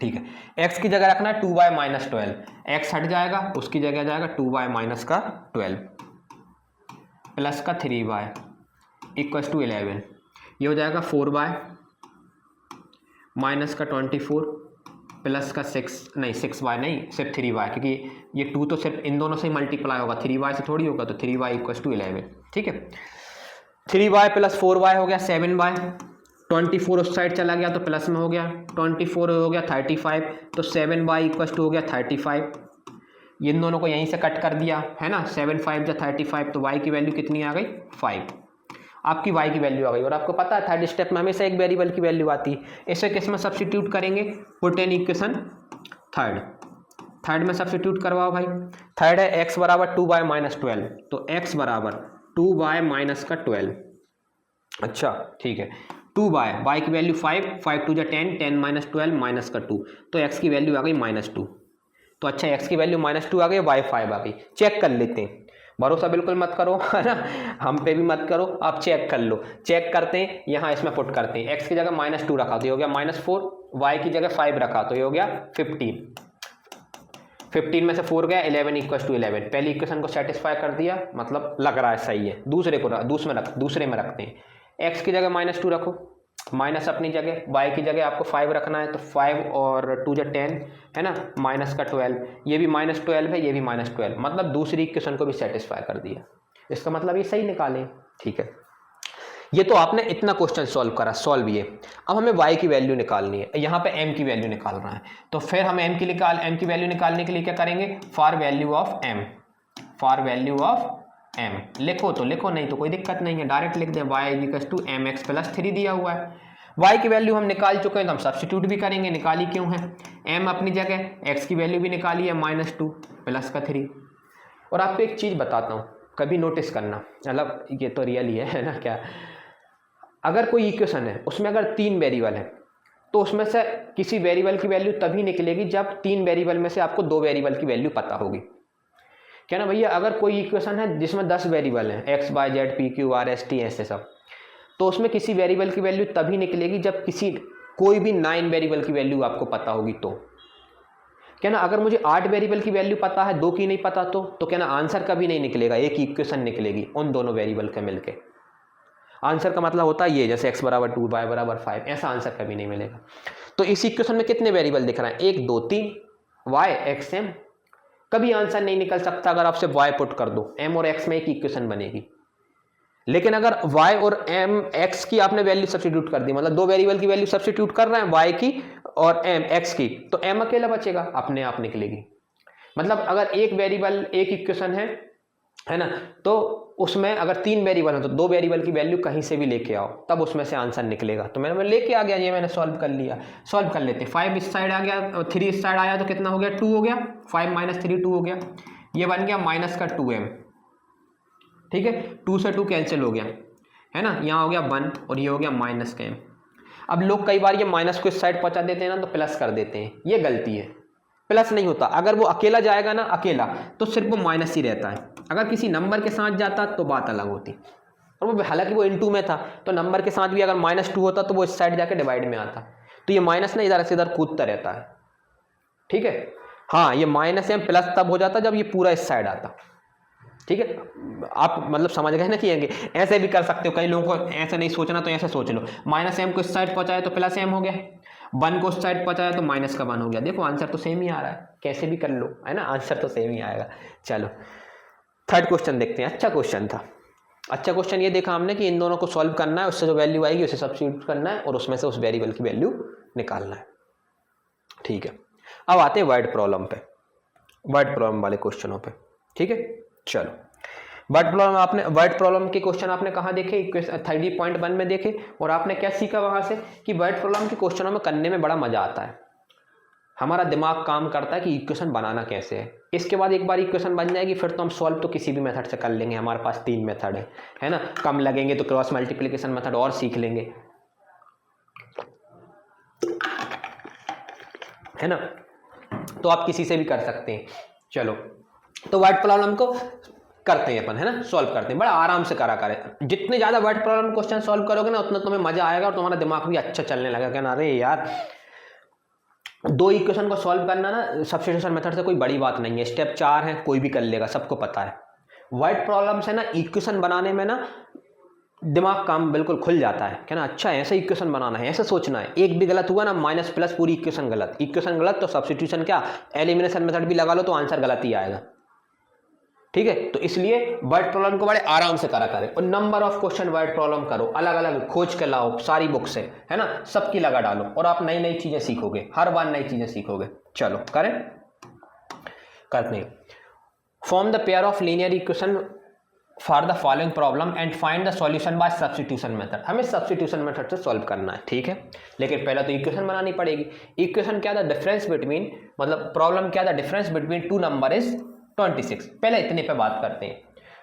[SPEAKER 1] ठीक है, एक्स की जगह रखना है 2y माइनस 12, एक्स हट जाएगा, उसकी जगह जाएगा 2y माइनस का 12 प्लस का 3y इक्वल टू 11। ये हो जाएगा 4y माइनस का 24 प्लस का 6y नहीं, सिर्फ 3y, क्योंकि ये 2 तो सिर्फ इन दोनों से ही मल्टीप्लाई होगा, 3y से थोड़ी होगा, तो 3y इक्वल टू 11। ठीक है, 3y प्लस 4y हो गया 7y, 24 उस साइड चला गया तो प्लस में हो गया, 24 हो गया 35, तो 7y इक्वल टू हो गया 35। इन दोनों को यहीं से कट कर दिया है ना, 7 5 या 35, तो y की वैल्यू कितनी आ गई? 5। आपकी y की वैल्यू आ गई। और आपको पता है थर्ड स्टेप में हमेशा एक वेरिएबल की वैल्यू आती है। इसे किस में सब्स्टिट्यूट करेंगे? पुट इन इक्वेशन थर्ड में सब्स्टिट्यूट करवाओ भाई। थर्ड है x बराबर 2y माइनस 12, तो x बराबर 2y माइनस का 12। अच्छा ठीक है, 2y की वैल्यू 5, 5 2 10, 10 माइनस 12 माइनस का 2, तो x की वैल्यू आ गई -2। तो अच्छा, x की वैल्यू -2 आ गई, y 5 आ गई। चेक कर लेते हैं, भरोसा बिल्कुल मत करो है ना, हम पे भी मत करो, आप चेक कर लो। चेक करते हैं, यहाँ इसमें पुट करते हैं। x की जगह -2 रखा तो ये हो गया -4, y की जगह 5 रखा तो ये हो गया 15। 15 में से 4 गया, 11 इक्वल टू 11। पहली इक्वेशन को सेटिस्फाई कर दिया, मतलब लग रहा है सही है। दूसरे में रखते हैं। x की जगह -2 रखो, माइनस अपनी जगह, y की जगह आपको 5 रखना है, तो 5 और 2 10 है ना, माइनस का 12, ये भी -12 है, ये भी -12, मतलब दूसरी इक्वेशन को भी सेटिस्फाई कर दिया। इसका मतलब ये सही निकालें। ठीक है, ये तो आपने इतना क्वेश्चन सॉल्व करा, सॉल्व ये। अब हमें y की वैल्यू निकालनी है, यहाँ पे m की वैल्यू निकाल रहा है, तो फिर हम m की वैल्यू निकालने के लिए क्या करेंगे? फॉर वैल्यू ऑफ m लिखो तो लिखो, नहीं तो कोई दिक्कत नहीं है, डायरेक्ट लिख दें। y equal to mx plus 3 दिया हुआ है। y की वैल्यू हम निकाल चुके हैं, तो हम सब्स्टिट्यूट भी करेंगे, निकाली क्यों है, m अपनी जगह, x की वैल्यू भी निकाली है -2 प्लस का 3। और आपको एक चीज़ बताता हूँ, कभी नोटिस करना, मतलब ये तो रियल ही है ना क्या, अगर कोई इक्वेशन है उसमें अगर 3 वेरिएबल है, तो उसमें से किसी वेरिएबल की वैल्यू तभी निकलेगी जब 3 वेरिएबल में से आपको 2 वेरिएबल की वैल्यू पता होगी। क्या ना भैया, अगर कोई इक्वेशन है जिसमें 10 वेरिएबल हैं, x y z p q r s t ऐसे सब, तो उसमें किसी वेरिएबल की वैल्यू तभी निकलेगी जब कोई भी 9 वेरिएबल की वैल्यू आपको पता होगी। तो क्या ना, अगर मुझे 8 वेरिएबल की वैल्यू पता है, 2 की नहीं पता, तो क्या ना, आंसर कभी नहीं निकलेगा, एक ही इक्वेशन निकलेगी उन दोनों वेरिएबल के मिलके। आंसर का मतलब होता है ये, जैसे x बराबर 2 y बराबर 5, ऐसा आंसर कभी नहीं मिलेगा। तो इस इक्वेशन में कितने वेरिएबल दिख रहे हैं? 1 2 3 y x m। कभी आंसर नहीं निकल सकता अगर आप सिर्फ y पुट कर दो, m और x में एक इक्वेशन बनेगी। लेकिन अगर y और m x की आपने वैल्यू सब्स्टिट्यूट कर दी, मतलब 2 वेरिएबल की वैल्यू सब्स्टिट्यूट कर रहे हैं, y की और m x की, तो m अकेला बचेगा, अपने आप निकलेगी। मतलब अगर एक वेरिएबल, एक इक्वेशन है ना, तो उसमें अगर 3 वेरिएबल है तो 2 वेरिएबल की वैल्यू कहीं से भी लेके आओ, तब उसमें से आंसर निकलेगा। तो मैं लेके आ गया, ये मैंने सॉल्व कर लिया। सॉल्व कर लेते, 5 इस साइड आ गया, 3 इस साइड आया, तो कितना हो गया? 2 हो गया, 5 माइनस 3 2 हो गया, ये बन गया माइनस का 2m। ठीक है, 2 से 2 कैंसिल हो गया, है ना, यहाँ हो गया 1 और ये हो गया माइनस का m। अब लोग कई बार ये माइनस को इस साइड पहुँचा देते हैं ना, तो प्लस कर देते हैं, ये गलती है। प्लस नहीं होता, अगर वो अकेला जाएगा ना, अकेला, तो सिर्फ वो माइनस ही रहता है। अगर किसी नंबर के साथ जाता तो बात अलग होती, और वो हालांकि वो इनटू में था, तो नंबर के साथ भी अगर -2 होता तो वो इस साइड जाके डिवाइड में आता, तो ये माइनस ना इधर से इधर कूदता रहता है। ठीक है, हाँ, ये -m प्लस तब हो जाता जब ये पूरा इस साइड आता। ठीक है, आप मतलब समझ गए ना कि ऐसे भी कर सकते हो। कई लोगों को ऐसे नहीं सोचना, तो ऐसे सोच लो, -m को इस साइड पहुंचाया तो +m हो गया, 1 को उस साइड पहुंचाया तो -1 हो गया। देखो आंसर तो सेम ही आ रहा है, कैसे भी कर लो, है ना, आंसर तो सेम ही आएगा। चलो थर्ड क्वेश्चन देखते हैं, अच्छा क्वेश्चन था। अच्छा क्वेश्चन ये देखा हमने कि इन दोनों को सॉल्व करना है, उससे जो वैल्यू आएगी उसे सब्स्टिट्यूट करना है और उसमें से उस वेरिएबल की वैल्यू निकालना है। ठीक है, अब आते हैं वर्ड प्रॉब्लम पे, वर्ड प्रॉब्लम वाले क्वेश्चनों पे। ठीक है, चलो वर्ड प्रॉब्लम के क्वेश्चन आपने कहाँ देखे? 30.1 में देखे। और आपने क्या सीखा वहां से कि वर्ड प्रॉब्लम के क्वेश्चनों में करने में बड़ा मजा आता है, हमारा दिमाग काम करता है कि इक्वेशन बनाना कैसे है। इसके बाद एक बार इक्वेशन बन जाएगी फिर तो हम सॉल्व तो किसी भी मेथड से कर लेंगे, हमारे पास 3 मेथड है ना। कम लगेंगे तो क्रॉस मल्टीप्लिकेशन मेथड और सीख लेंगे, है ना। तो आप किसी से भी कर सकते हैं। चलो, तो वर्ड प्रॉब्लम को करते हैं अपन, है ना, सॉल्व करते हैं, बड़ा आराम से करा करें। जितने ज्यादा वर्ड प्रॉब्लम क्वेश्चन सॉल्व करोगे ना उतना तुम्हें मजा आएगा और तुम्हारा दिमाग भी अच्छा चलने लगेगा। ना अरे यार, 2 इक्वेशन को सॉल्व करना ना सब्स्टिट्यूशन मेथड से कोई बड़ी बात नहीं है, स्टेप 4 है, कोई भी कर लेगा, सबको पता है। वर्ड प्रॉब्लम से ना इक्वेशन बनाने में ना दिमाग काम बिल्कुल खुल जाता है, क्या ना। अच्छा ऐसे इक्वेशन बनाना है, ऐसे सोचना है, एक भी गलत हुआ ना माइनस प्लस पूरी इक्वेशन गलत, इक्वेशन गलत तो सब्स्टिट्यूशन क्या, एलिमिनेशन मेथड भी लगा लो तो आंसर गलत ही आएगा। ठीक है, तो इसलिए वर्ड प्रॉब्लम को बड़े आराम से करा करें और number of question word problem करो, अलग अलग खोज के लाओ सारी बुक से, है ना, सबकी लगा डालो और आप नई नई चीजें सीखोगे, हर बार नई चीजें सीखोगे। चलो करें, करते हैं। Form the pair of linear equation for the following problem and find the solution bye substitution method. हमें सब्स्टिट्यूशन मेथड से सॉल्व करना है, ठीक है, लेकिन पहले तो इक्वेशन बनानी पड़ेगी। इक्वेशन क्या था, डिफरेंस बिटवीन, मतलब प्रॉब्लम क्या था, डिफरेंस बिटवीन 2 नंबर इज 26। पहले इतने पे बात करते हैं।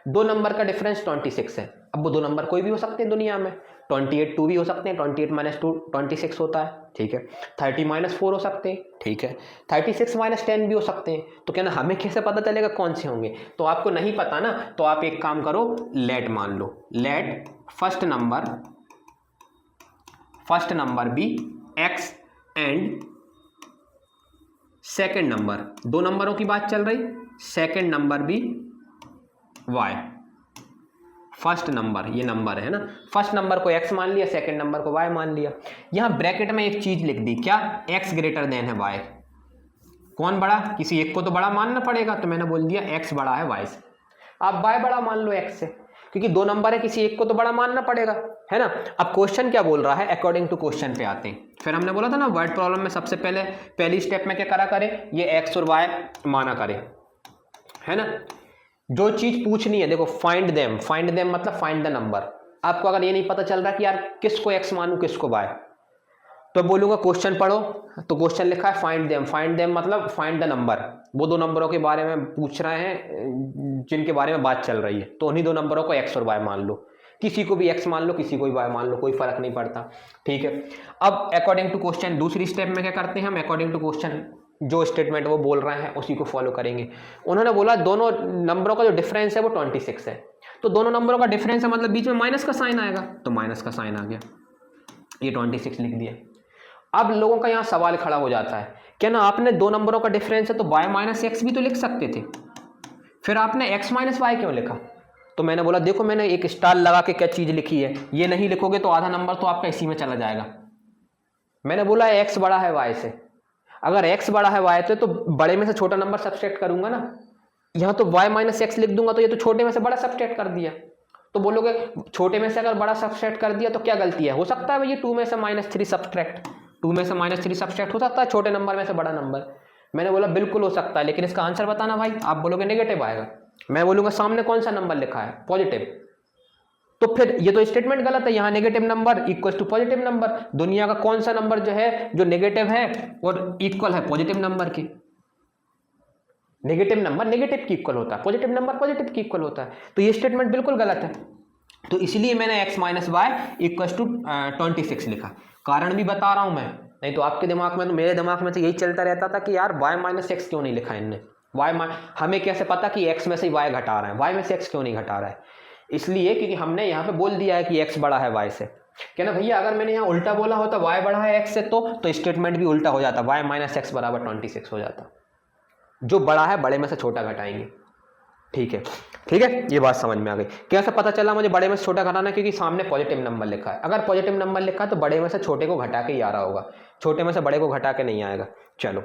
[SPEAKER 1] 2 नंबर का डिफरेंस 26 है। अब वो 2 नंबर कोई भी हो सकते हैं दुनिया में, 28 2 भी हो सकते हैं, 28 - 2 26 होता है, ठीक है। 30 - 4 हो सकते हैं, ठीक है। 36 - 10 भी हो सकते हैं। तो क्या ना, हमें कैसे पता चलेगा कौन से होंगे? तो आपको नहीं पता ना, तो आप एक काम करो, लेट मान लो, let first number be x and second number, 2 नंबरों की बात चल रही, सेकेंड नंबर भी y, फर्स्ट नंबर ये नंबर है ना, फर्स्ट नंबर को x मान लिया, सेकेंड नंबर को y मान लिया। यहां ब्रैकेट में एक चीज लिख दी, क्या, x ग्रेटर देन है y। कौन बड़ा, किसी एक को तो बड़ा मानना पड़ेगा, तो मैंने बोल दिया x बड़ा है y से। आप y बड़ा मान लो x से, क्योंकि 2 नंबर है, किसी एक को तो बड़ा मानना पड़ेगा, है ना। अब क्वेश्चन क्या बोल रहा है, अकॉर्डिंग टू क्वेश्चन पे आते हैं। फिर हमने बोला था ना वर्ड प्रॉब्लम में सबसे पहली स्टेप में क्या करा करे, ये x और y माना करे, है ना। जो चीज पूछनी है, देखो फाइंड देम मतलब फाइंड द नंबर। आपको अगर ये नहीं पता चल रहा कि यार किसको x मानूं किसको y, तो बोलूंगा क्वेश्चन पढ़ो, तो क्वेश्चन लिखा है फाइंड देम मतलब फाइंड द नंबर। वो 2 नंबरों के बारे में पूछ रहे हैं जिनके बारे में बात चल रही है, तो उन्हीं 2 नंबरों को x और y मान लो, किसी को भी x मान लो, किसी को भी y मान लो, कोई फर्क नहीं पड़ता, ठीक है। अब अकॉर्डिंग टू क्वेश्चन दूसरी स्टेप में क्या करते हैं हम, अकॉर्डिंग टू क्वेश्चन जो स्टेटमेंट वो बोल रहे हैं उसी को फॉलो करेंगे। उन्होंने बोला दोनों नंबरों का जो डिफरेंस है वो 26 है, तो दोनों नंबरों का डिफरेंस है मतलब बीच में माइनस का साइन आएगा, तो माइनस का साइन आ गया, ये 26 लिख दिया। अब लोगों का यहाँ सवाल खड़ा हो जाता है, क्या ना आपने 2 नंबरों का डिफरेंस है तो y - x भी तो लिख सकते थे, फिर आपने x - y क्यों लिखा? तो मैंने बोला देखो मैंने एक स्टार लगा के क्या चीज लिखी है, ये नहीं लिखोगे तो आधा नंबर तो आपका इसी में चला जाएगा। मैंने बोला x बड़ा है y से, अगर x बड़ा है y तो बड़े में से छोटा नंबर सब्सट्रैक्ट करूंगा ना, यहाँ तो y - x लिख दूंगा तो ये तो छोटे में से बड़ा सब्सट्रैक्ट कर दिया। तो बोलोगे छोटे में से अगर बड़ा सब्सट्रैक्ट कर दिया तो क्या गलती है? हो सकता है ये 2 में से -3 सब्सट्रैक्ट, 2 में से -3 सब्सट्रैक्ट हो सकता है छोटे नंबर में से बड़ा नंबर। मैंने बोला बिल्कुल हो सकता है, लेकिन इसका आंसर बताना भाई। आप बोलोगे नेगेटिव आएगा, मैं बोलूंगा सामने कौन सा नंबर लिखा है, पॉजिटिव, तो फिर ये तो स्टेटमेंट गलत है। यहाँ negative number equal to positive number, दुनिया का कौन सा नंबर जो है जो नेगेटिव है और इक्वल है पॉजिटिव नंबर की? नेगेटिव नंबर नेगेटिव की इक्वल होता है, पॉजिटिव नंबर पॉजिटिव की इक्वल होता है, तो ये स्टेटमेंट बिल्कुल गलत है। तो इसलिए मैंने x - y इक्वल टू 26 लिखा। कारण भी बता रहा हूं मैं, नहीं तो आपके दिमाग में, तो मेरे दिमाग में तो यही चलता रहता था कि यार y - x क्यों नहीं लिखा इनने, हमें कैसे पता कि x में से y घटा रहा है, y में से x क्यों नहीं घटा रहा है? इसलिए क्योंकि हमने यहाँ पे बोल दिया है कि x बड़ा है y से। क्या ना भैया, अगर मैंने यहाँ उल्टा बोला होता y बड़ा है x से तो स्टेटमेंट भी उल्टा हो जाता, y - x बराबर 26 हो जाता। जो बड़ा है बड़े में से छोटा घटाएंगे, ठीक है, ठीक है, ये बात समझ में आ गई। कैसे पता चला मुझे बड़े में से छोटा घटाना? क्योंकि सामने पॉजिटिव नंबर लिखा है, अगर पॉजिटिव नंबर लिखा है तो बड़े में से छोटे को घटा के ही आ रहा होगा, छोटे में से बड़े को घटा के नहीं आएगा। चलो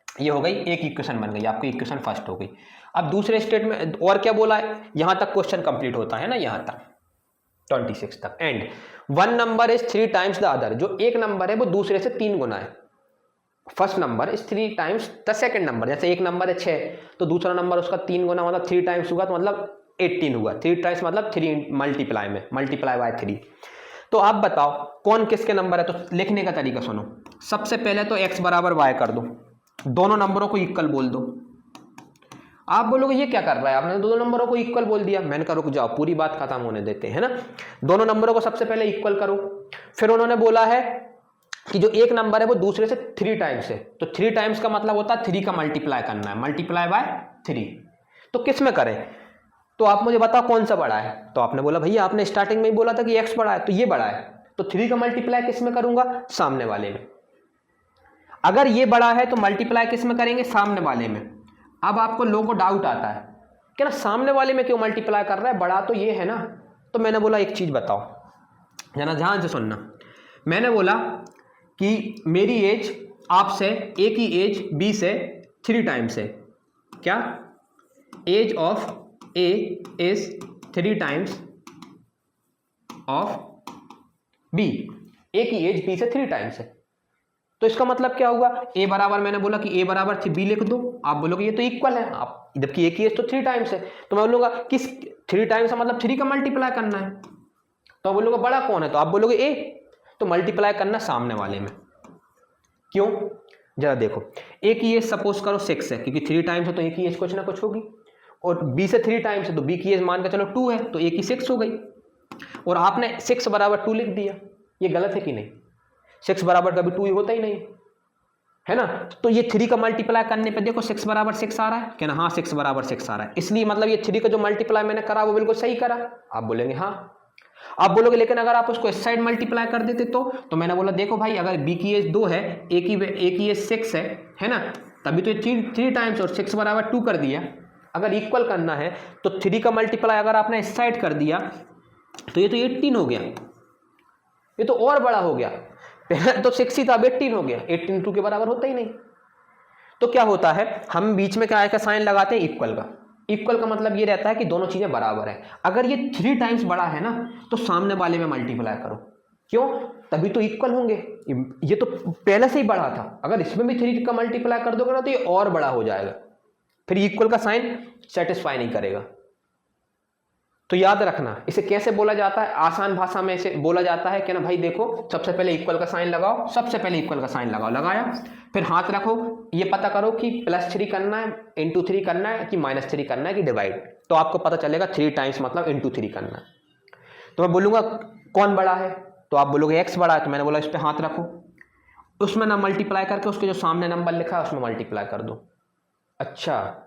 [SPEAKER 1] ये हो गई एक इक्वेशन बन गई, आपकी इक्वेशन फर्स्ट हो गई। अब दूसरे स्टेट में और क्या बोला है, यहां तक क्वेश्चन कंप्लीट होता है ना, यहां तक 26 तक। And one number is 3 times the other, जो एक नंबर है वो दूसरे से 3 गुना है। First number is 3 times the second number, जैसे एक नंबर है 6 तो दूसरा नंबर उसका 3 गुना मतलब 3 टाइम्स होगा, तो मतलब 18 हुआ। 3 टाइम्स मतलब 3 मल्टीप्लाई में, मल्टीप्लाई बाय 3। तो आप बताओ कौन किसके नंबर है। तो लिखने का तरीका सुनो, सबसे पहले तो x बराबर y कर दो, दोनों नंबरों को इक्वल बोल दो। आप बोलोगे ये क्या कर रहा है, आपने दोनों नंबरों को इक्वल बोल दिया। मैंने कहा रुक जाओ, पूरी बात खत्म होने देते हैं ना। दोनों नंबरों को सबसे पहले इक्वल करो, फिर उन्होंने बोला है कि जो एक नंबर है वो दूसरे से 3 टाइम्स है, तो 3 टाइम्स का मतलब होता है 3 का मल्टीप्लाई करना है, मल्टीप्लाई बाय 3। तो किस में करें, तो आप मुझे बताओ कौन सा बड़ा है। तो आपने बोला भैया आपने स्टार्टिंग में ही बोला था कि x बड़ा है, तो ये बड़ा है, तो 3 का मल्टीप्लाई किस में करूंगा, सामने वाले में। अगर ये बड़ा है तो मल्टीप्लाई किस में करेंगे, सामने वाले में। अब आपको लोगों को डाउट आता है कि ना सामने वाले में क्यों मल्टीप्लाई कर रहा है, बड़ा तो ये है ना। तो मैंने बोला एक चीज बताओ, जना ध्यान से सुनना। मैंने बोला कि मेरी एज आपसे, ए की एज बी से 3 टाइम्स है। क्या, age of A is 3 times of B, A की एज बी से 3 टाइम्स है। तो इसका मतलब क्या हुआ, ए बराबर, मैंने बोला कि ए बराबर थी बी लिख दो। आप बोलोगे ये तो इक्वल है, आप जबकि ए की एज तो 3 टाइम्स है। तो मैं बोलूंगा किस 3 टाइम्स है, मतलब 3 का मल्टीप्लाई करना है। तो बोलोगे बड़ा कौन है, तो आप बोलोगे ए, तो मल्टीप्लाई करना सामने वाले में। क्यों, जरा देखो, ए की एज सपोज करो 6 है, क्योंकि 3 टाइम्स है तो ए की एज कुछ ना कुछ होगी, और बी से 3 टाइम्स है तो बी की एज मान के चलो 2 है, तो ए की 6 हो गई। और आपने 6 बराबर 2 लिख दिया, ये गलत है कि नहीं। 6 बराबर कभी 2 होता ही नहीं है ना। तो ये 3 का मल्टीप्लाई करने पे देखो 6 बराबर 6 आ रहा है, क्या ना, हाँ 6 बराबर 6 आ रहा है, इसलिए मतलब ये 3 का जो मल्टीप्लाई मैंने करा वो बिल्कुल सही करा। आप बोलेंगे हाँ। आप बोलोगे लेकिन अगर आप उसको इस साइड मल्टीप्लाई कर देते तो मैंने बोला देखो भाई, अगर बी की एज 2 है, ए की एज 6 है ना, तभी तो ये 3 टाइम्स और 6 बराबर 2 कर दिया। अगर इक्वल करना है तो 3 का मल्टीप्लाई अगर आपने इस साइड कर दिया तो ये तो 18 हो गया, ये तो और बड़ा हो गया। पहले तो 6 ही था, अब 18 हो गया, 18 2 के बराबर होता ही नहीं। तो क्या होता है, हम बीच में क्या का साइन लगाते हैं, इक्वल का। इक्वल का मतलब ये रहता है कि दोनों चीजें बराबर है। अगर ये 3 टाइम्स बड़ा है ना तो सामने वाले में मल्टीप्लाई करो, क्यों, तभी तो इक्वल होंगे। ये तो पहले से ही बड़ा था, अगर इसमें भी 3 का मल्टीप्लाई कर दोगे ना तो ये और बड़ा हो जाएगा, फिर इक्वल का साइन सेटिस्फाई नहीं करेगा। तो याद रखना, इसे कैसे बोला जाता है, आसान भाषा में इसे बोला जाता है कि ना भाई देखो, सबसे पहले इक्वल का साइन लगाओ, सबसे पहले इक्वल का साइन लगाओ, लगाया, फिर हाथ रखो, ये पता करो कि +3 करना है, इंटू 3 करना है कि -3 करना है कि डिवाइड, तो आपको पता चलेगा 3 टाइम्स मतलब इंटू 3 करना है। तो मैं बोलूंगा कौन बड़ा है, तो आप बोलोगे एक्स बड़ा है, तो मैंने बोला इस पर हाथ रखो, उसमें ना मल्टीप्लाई करके उसके जो सामने नंबर लिखा है उसमें मल्टीप्लाई कर दो। अच्छा,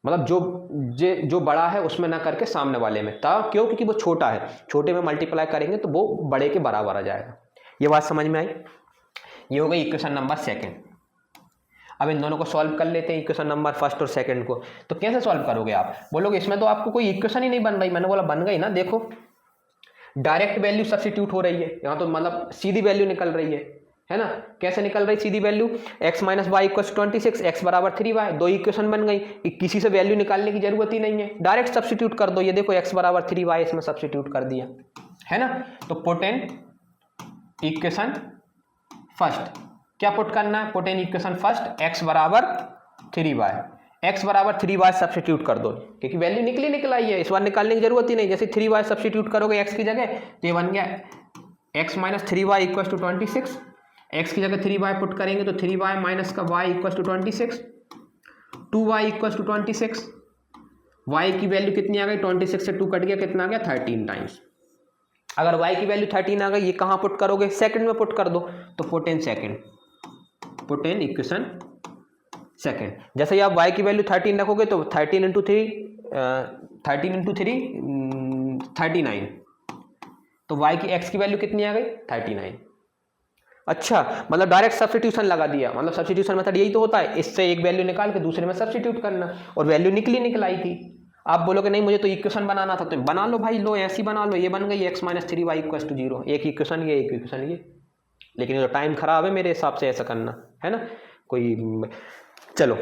[SPEAKER 1] मतलब जो बड़ा है उसमें ना करके सामने वाले में, तब क्यों, क्योंकि वो छोटा है, छोटे में मल्टीप्लाई करेंगे तो वो बड़े के बराबर आ जाएगा। ये बात समझ में आई। ये हो गई इक्वेशन नंबर 2। अब इन दोनों को सॉल्व कर लेते हैं, इक्वेशन नंबर 1 और 2 को। तो कैसे सॉल्व करोगे, आप बोलोगे इसमें तो आपको कोई इक्वेशन ही नहीं बन रही। मैंने बोला बन गई ना, देखो डायरेक्ट वैल्यू सब्स्टिट्यूट हो रही है यहाँ, तो मतलब सीधी वैल्यू निकल रही है ना। कैसे निकल रही सीधी वैल्यू, x - y = 26, x बराबर 3y, 2 इक्वेशन बन गई, किसी से वैल्यू निकालने की जरूरत ही नहीं है, डायरेक्ट सब्स्टिट्यूट कर दो। ये देखो x बराबर 3y इसमें सब्स्टिट्यूट कर दिया, है ना। तो पुट इन इक्वेशन फर्स्ट, क्या पुट करना है, put in equation first, x बराबर 3y, x बराबर 3y सब्स्टिट्यूट कर दो, क्योंकि वैल्यू निकल आई है, इस बार निकालने की जरूरत ही नहीं। जैसे 3y सब्स्टिट्यूट करोगे x की जगह तो ये बन गया x - 3y = 26, x की जगह 3y पुट करेंगे तो 3y माइनस का y = 26, 2y = 26, y की वैल्यू कितनी आ गई, 26 से 2 कट गया, कितना आ गया 13 टाइम्स। अगर y की वैल्यू 13 आ गई, ये कहाँ पुट करोगे, सेकंड में पुट कर दो, तो put in second, put in equation second. जैसे ही आप y की वैल्यू 13 रखोगे तो 13 × 3 39, तो y की x की वैल्यू कितनी आ गई 39। अच्छा, मतलब डायरेक्ट सब्स्टिट्यूशन लगा दिया, मतलब सब्स्टिट्यूशन मेथड यही तो होता है, इससे एक वैल्यू निकाल के दूसरे में सब्स्टिट्यूट करना, और वैल्यू निकल आई थी। आप बोलोगे नहीं मुझे तो इक्वेशन बनाना था, तो बना लो भाई, लो ऐसी बना लो, ये बन गई x - 3y = 0, एक इक्वेशन ये, एक इक्वेशन ये। लेकिन ये तो टाइम खराब है मेरे हिसाब से ऐसा करना, है ना। कोई चलो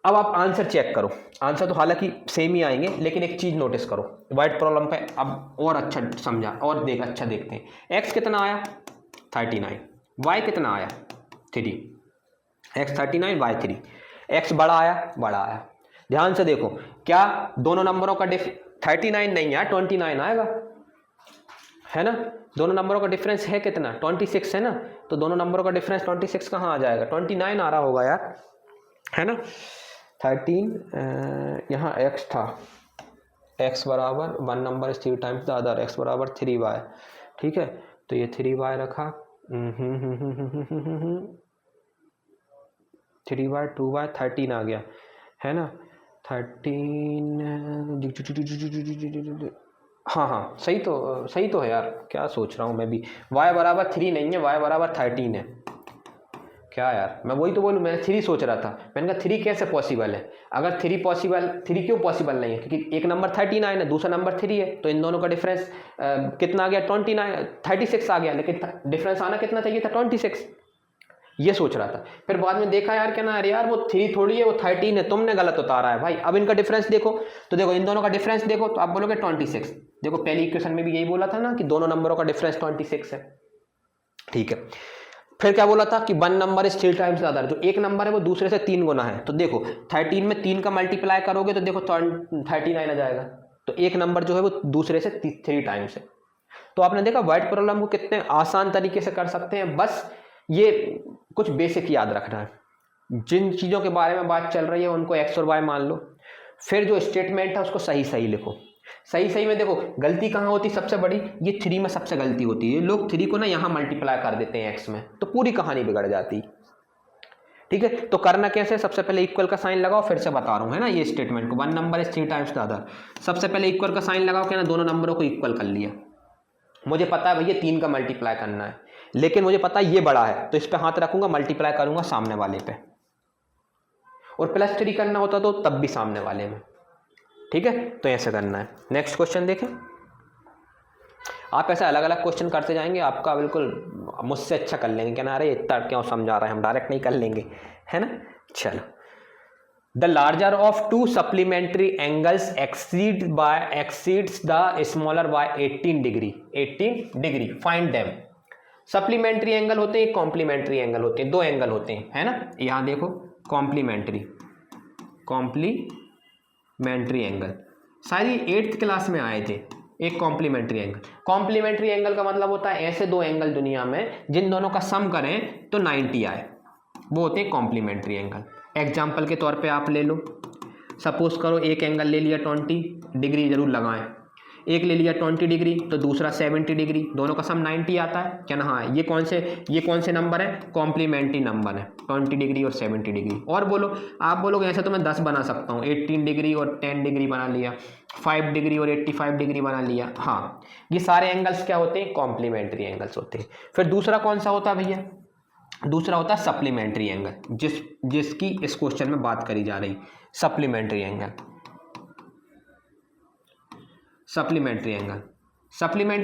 [SPEAKER 1] अब आप आंसर चेक करो। आंसर तो हालांकि सेम ही आएंगे, लेकिन एक चीज नोटिस करो वाइट प्रॉब्लम पे अब और अच्छा समझा और अच्छा देखते हैं। एक्स कितना आया 39, वाई कितना आया 3, एक्स 39 वाई 3, एक्स बड़ा आया। ध्यान से देखो क्या दोनों नंबरों का 39 नहीं है 29 आएगा, है ना। दोनों नंबरों का डिफरेंस है कितना 26 है ना, तो दोनों नंबरों का डिफरेंस 26 कहाँ आ जाएगा 29 आ रहा होगा यार, है ना। 13 यहाँ x था, x बराबर 1 number 3 times the other, x बराबर 3y, ठीक है। तो ये 3y रखा 3y 2y 13 आ गया, है ना। 13 हाँ सही तो है यार, क्या सोच रहा हूँ मैं भी। y बराबर 3 नहीं है, y बराबर 13 है। क्या यार, मैं वही तो बोलूँ, मैंने 3 सोच रहा था, मैंने कहा 3 कैसे पॉसिबल है। अगर 3 क्यों पॉसिबल नहीं है, क्योंकि एक नंबर 39 है, दूसरा नंबर 3 है, तो इन दोनों का डिफरेंस कितना आ गया 36 आ गया, लेकिन डिफरेंस आना कितना चाहिए था 26, ये सोच रहा था। फिर बाद में देखा यार क्या ना, अरे यार वो 3 थोड़ी है, वो 13 है, तुमने गलत उतारा है भाई। अब इनका डिफरेंस देखो, तो देखो इन दोनों का डिफरेंस देखो तो आप बोलोगे 26। देखो पहली इक्वेशन में भी यही बोला था ना कि दोनों नंबरों का डिफरेंस 26 है, ठीक है। फिर क्या बोला था कि 1 नंबर इज 3 टाइम्स अदर, जो एक नंबर है वो दूसरे से 3 गुना है। तो देखो 13 में 3 का मल्टीप्लाई करोगे तो देखो 39 आ जाएगा, तो एक नंबर जो है वो दूसरे से 3 टाइम्स है। तो आपने देखा वाइट प्रॉब्लम को कितने आसान तरीके से कर सकते हैं, बस ये कुछ बेसिक याद रखना है। जिन चीज़ों के बारे में बात चल रही है उनको एक्स और वाई मान लो, फिर जो स्टेटमेंट है उसको सही लिखो। सही में देखो गलती कहाँ होती है सबसे बड़ी, ये 3 में सबसे गलती होती है। लोग 3 को ना यहाँ मल्टीप्लाई कर देते हैं एक्स में, तो पूरी कहानी बिगड़ जाती, ठीक है। तो करना कैसे, सबसे पहले इक्वल का साइन लगाओ, फिर से बता रहा हूँ, है ना। ये स्टेटमेंट को 1 number is 3 times the other, सबसे पहले इक्वल का साइन लगाओ, क्या ना दोनों नंबरों को इक्वल कर लिया। मुझे पता है भैया 3 का मल्टीप्लाई करना है, लेकिन मुझे पता है ये बड़ा है, तो इस पे हाथ रखूंगा, मल्टीप्लाई करूंगा सामने वाले पे, और +3 करना होता तो तब भी सामने वाले में, ठीक है। तो ऐसे करना है। नेक्स्ट क्वेश्चन देखें। आप ऐसे अलग अलग क्वेश्चन करते जाएंगे, आपका बिल्कुल मुझसे अच्छा कर लेंगे, क्या ना अरे इतना क्यों समझा रहा है, हम डायरेक्ट नहीं कर लेंगे, है ना। चलो, the larger of 2 supplementary angles exceeds the smaller by 18 degree, find them. Supplementary angle होते हैं, कॉम्प्लीमेंट्री एंगल होते हैं, 2 एंगल होते हैं, है ना। यहां देखो कॉम्प्लीमेंट्री एंगल सारी 8th क्लास में आए थे। एक कॉम्प्लीमेंट्री एंगल का मतलब होता है ऐसे 2 एंगल दुनिया में जिन दोनों का सम करें तो 90 आए, वो होते हैं कॉम्प्लीमेंट्री एंगल। एग्जाम्पल के तौर पे आप ले लो, सपोज करो एक एंगल ले लिया 20 डिग्री, जरूर लगाएं, एक ले लिया 20 डिग्री तो दूसरा 70 डिग्री, दोनों का सम 90 आता है, क्या ना। हाँ, ये कौन से नंबर है, कॉम्प्लीमेंट्री नंबर है, 20 डिग्री और 70 डिग्री। और बोलो, आप बोलोगे ऐसे तो मैं 10 बना सकता हूँ, 18 डिग्री और 10 डिग्री बना लिया, 5 डिग्री और 85 डिग्री बना लिया। हाँ, ये सारे एंगल्स क्या होते हैं, कॉम्प्लीमेंट्री एंगल्स होते हैं। फिर दूसरा कौन सा होता है भैया, दूसरा होता है सप्लीमेंट्री एंगल, जिसकी इस क्वेश्चन में बात करी जा रही, सप्लीमेंट्री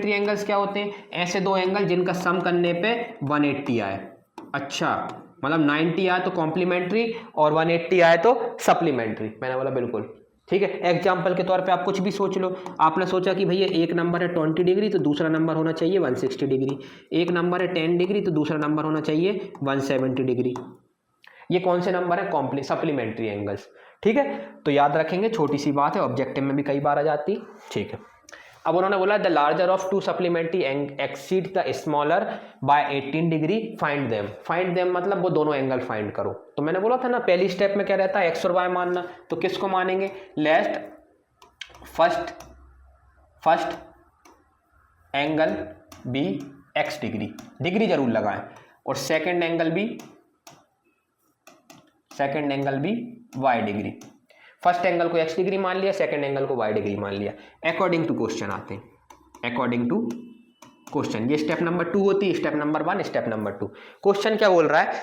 [SPEAKER 1] एंगल्स क्या होते हैं, ऐसे 2 एंगल जिनका सम करने पे 180 आए। अच्छा, मतलब 90 आए तो कॉम्प्लीमेंट्री और 180 आए तो सप्लीमेंट्री, मैंने बोला बिल्कुल ठीक है। एग्जाम्पल के तौर पे आप कुछ भी सोच लो, आपने सोचा कि भैया एक नंबर है 20 डिग्री तो दूसरा नंबर होना चाहिए 160 डिग्री, एक नंबर है 10 डिग्री तो दूसरा नंबर होना चाहिए 170 डिग्री। ये कौन से नंबर है, सप्लीमेंट्री एंगल्स, ठीक है। तो याद रखेंगे, छोटी सी बात है, ऑब्जेक्टिव में भी कई बार आ जाती, ठीक है। अब उन्होंने बोला the larger of 2 supplementary exceed the smaller by 18 degree, find them मतलब वो दोनों एंगल फाइंड करो। तो मैंने बोला था ना पहली स्टेप में क्या रहता है, एक्स और वाई मानना, तो किसको मानेंगे, first angle be x degree जरूर लगाएं, और second angle be y degree. First angle को एक्स डिग्री मान लिया, सेकंड एंगल को वाई डिग्री मान लिया। अकॉर्डिंग टू क्वेश्चन आते हैं, ये स्टेप नंबर 2 होती है, step number 1, step number 2। Question क्या बोल रहा है,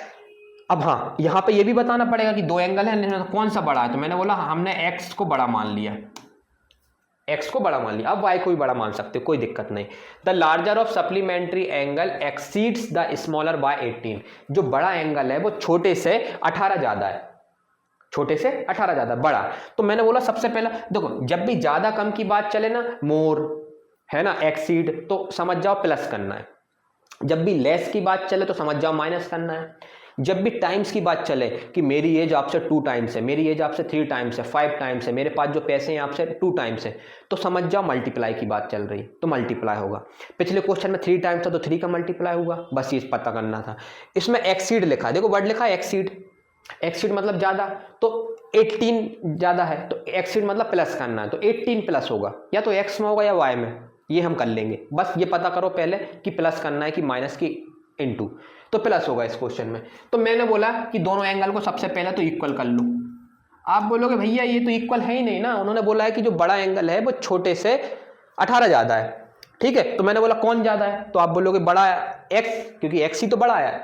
[SPEAKER 1] अब हाँ यहां पे ये भी बताना पड़ेगा कि 2 एंगल है, कौन सा बड़ा है। तो मैंने बोला हमने एक्स को बड़ा मान लिया, अब वाई को भी बड़ा मान सकते हो, कोई दिक्कत नहीं। The larger of supplementary angle exceeds the smaller by 18, जो बड़ा एंगल है वो छोटे से 18 ज्यादा है, छोटे से 18 ज्यादा, बड़ा। तो मैंने बोला सबसे पहला देखो, जब भी ज्यादा कम की बात चले ना, मोर है ना, एक्सीड, तो समझ जाओ प्लस करना है। जब भी लेस की बात चले तो समझ जाओ माइनस करना है। जब भी टाइम्स की बात चले कि मेरी एज आपसे 2 टाइम्स है, मेरी एज आपसे 3 टाइम्स है, 5 टाइम्स है, मेरे पास जो पैसे हैं आपसे 2 टाइम्स है, तो समझ जाओ मल्टीप्लाई की बात चल रही, तो मल्टीप्लाई होगा। पिछले क्वेश्चन में 3 टाइम्स था तो 3 का मल्टीप्लाई होगा, बस ये पता करना था। इसमें एक्सीड लिखा है, देखो वर्ड लिखा है एक्सीड, एक्सीड मतलब ज्यादा, तो 18 ज्यादा है तो एक्सीड मतलब प्लस करना है, तो 18 प्लस होगा, या तो एक्स में होगा या वाई में, ये हम कर लेंगे। बस ये पता करो पहले कि प्लस करना है कि माइनस की इनटू, तो प्लस होगा इस क्वेश्चन में। तो मैंने बोला कि दोनों एंगल को सबसे पहले तो इक्वल कर लो। आप बोलोगे भैया ये तो इक्वल है ही नहीं ना, उन्होंने बोला है कि जो बड़ा एंगल है वो छोटे से 18 ज्यादा है, ठीक है। तो मैंने बोला कौन ज्यादा है, तो आप बोलोगे बड़ा एक्स, क्योंकि एक्स ही तो बड़ा है,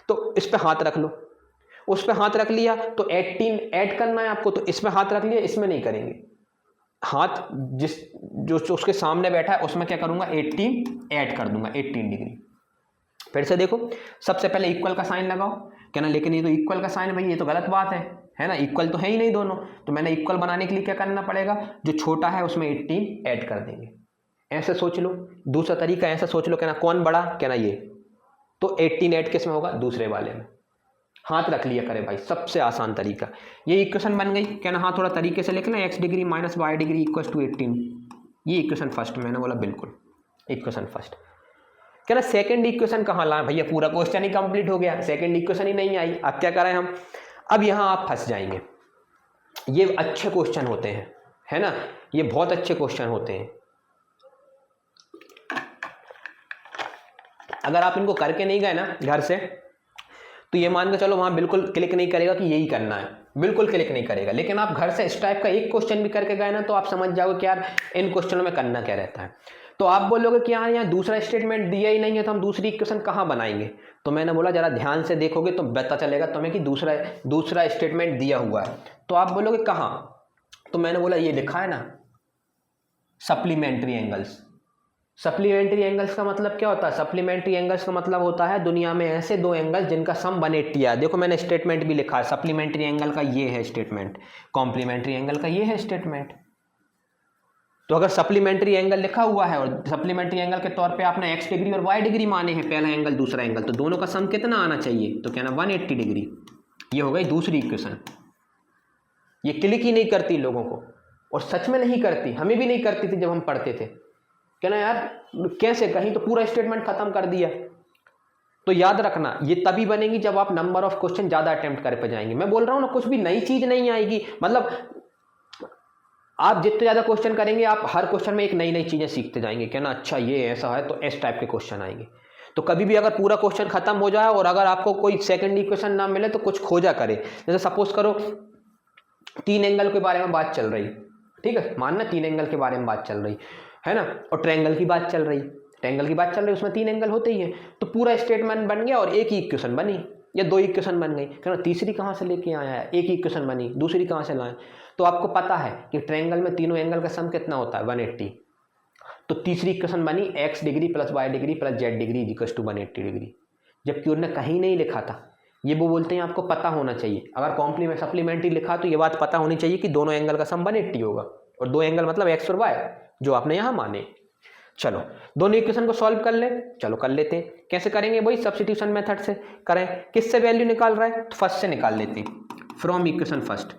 [SPEAKER 1] तो इस पे हाथ रख लो। उस पे हाथ रख लिया तो 18 ऐड करना है आपको, तो इसमें हाथ रख लिया, इसमें नहीं करेंगे हाथ, जो उसके सामने बैठा है उसमें क्या करूंगा, 18 ऐड कर दूंगा, 18 डिग्री। फिर से देखो, सबसे पहले इक्वल का साइन लगाओ, कहना लेकिन ये तो इक्वल का साइन भाई, ये तो गलत बात है ना, इक्वल तो है ही नहीं दोनों। तो मैंने इक्वल बनाने के लिए क्या करना पड़ेगा, जो छोटा है उसमें 18 ऐड कर देंगे। ऐसे सोच लो। दूसरा तरीका ऐसा सोच लो, कहना कौन बड़ा, कहना ये, तो 18 ऐड किस में होगा, दूसरे वाले में। हाथ रख लिया करे भाई, सबसे आसान तरीका। ये इक्वेशन बन गई, कहना हाँ थोड़ा तरीके से लिखना, x degree minus y degree equal to 18, ये इक्वेशन फर्स्ट। मैंने बोला बिल्कुल इक्वेशन फर्स्ट। कहना सेकंड इक्वेशन कहाँ लाए भैया, पूरा क्वेश्चन ही कंप्लीट हो गया, सेकंड इक्वेशन ही नहीं आई, अब क्या करें हम। अब यहां आप फंस जाएंगे। ये अच्छे क्वेश्चन होते हैं, है ना, ये बहुत अच्छे क्वेश्चन होते हैं। अगर आप इनको करके नहीं गए ना घर से, तो ये मान के चलो वहां बिल्कुल क्लिक नहीं करेगा कि यही करना है, बिल्कुल क्लिक नहीं करेगा। लेकिन आप घर से इस टाइप का एक क्वेश्चन भी करके गए ना, तो आप समझ जाओगे कि यार इन क्वेश्चनों में करना क्या रहता है। तो आप बोलोगे कि यार यहाँ दूसरा स्टेटमेंट दिया ही नहीं है, तो हम दूसरी इक्वेशन कहाँ बनाएंगे। तो मैंने बोला जरा ध्यान से देखोगे तो पता चलेगा तुम्हें कि दूसरा स्टेटमेंट दिया हुआ है। तो आप बोलोगे कहाँ, तो मैंने बोला ये लिखा है ना, सप्लीमेंट्री एंगल्स। सप्लीमेंट्री एंगल्स का मतलब क्या होता है, सप्लीमेंट्री एंगल्स का मतलब होता है दुनिया में ऐसे दो एंगल्स जिनका सम 180 है। देखो मैंने स्टेटमेंट भी लिखा है, सप्लीमेंट्री एंगल का ये है स्टेटमेंट, कॉम्प्लीमेंट्री एंगल का ये है स्टेटमेंट। तो अगर सप्लीमेंट्री एंगल लिखा हुआ है और सप्लीमेंट्री एंगल के तौर पे आपने x डिग्री और y डिग्री माने हैं, पहला एंगल दूसरा एंगल, तो दोनों का सम कितना आना चाहिए, तो कहना 180 डिग्री। ये हो गई दूसरी इक्वेशन। ये क्लिक ही नहीं करती लोगों को, और सच में नहीं करती, हमें भी नहीं करती थी जब हम पढ़ते थे। कहना यार कैसे, कहीं तो पूरा स्टेटमेंट खत्म कर दिया। तो याद रखना ये तभी बनेगी जब आप नंबर ऑफ क्वेश्चन ज्यादा अटेम्प्ट कर पे जाएंगे। मैं बोल रहा हूं ना, कुछ भी नई चीज नहीं आएगी, मतलब आप जितने ज्यादा क्वेश्चन करेंगे आप हर क्वेश्चन में एक नई नई चीजें सीखते जाएंगे। कहना अच्छा ये ऐसा है, तो इस टाइप के क्वेश्चन आएंगे। तो कभी भी अगर पूरा क्वेश्चन खत्म हो जाए और अगर आपको कोई सेकंड इक्वेशन ना मिले तो कुछ खोजा करे। जैसे सपोज करो 3 एंगल के बारे में बात चल रही, ठीक है, मानना 3 एंगल के बारे में बात चल रही है ना, और ट्रायंगल की बात चल रही, ट्रायंगल की बात चल रही, उसमें 3 एंगल होते ही है। तो पूरा स्टेटमेंट बन गया और एक ही इक्वेशन बनी या 2 इक्वेशन बन गई। कहना तीसरी कहाँ से लेके आया है, एक ही इक्वेशन बनी, दूसरी कहाँ से लाए। तो आपको पता है कि ट्रायंगल में तीनों एंगल का सम कितना होता है, 180। तो तीसरी इक्वेशन बनी x degree plus y degree plus z degree equals to 180 degree, जबकि उन्होंने कहीं नहीं लिखा था। ये वो बोलते हैं आपको पता होना चाहिए। अगर कॉम्प्लीमेंट सप्लीमेंट्री लिखा तो ये बात पता होनी चाहिए कि दोनों एंगल का सम 180 होगा, और 2 एंगल मतलब x और y जो आपने यहाँ माने। चलो दोनों इक्वेशन को सॉल्व कर ले, चलो कर लेते हैं। कैसे करेंगे, वही सब्स्टिट्यूशन मेथड से करें। किससे वैल्यू निकाल रहा है, तो फर्स्ट से निकाल लेते हैं, फ्रॉम इक्वेशन फर्स्ट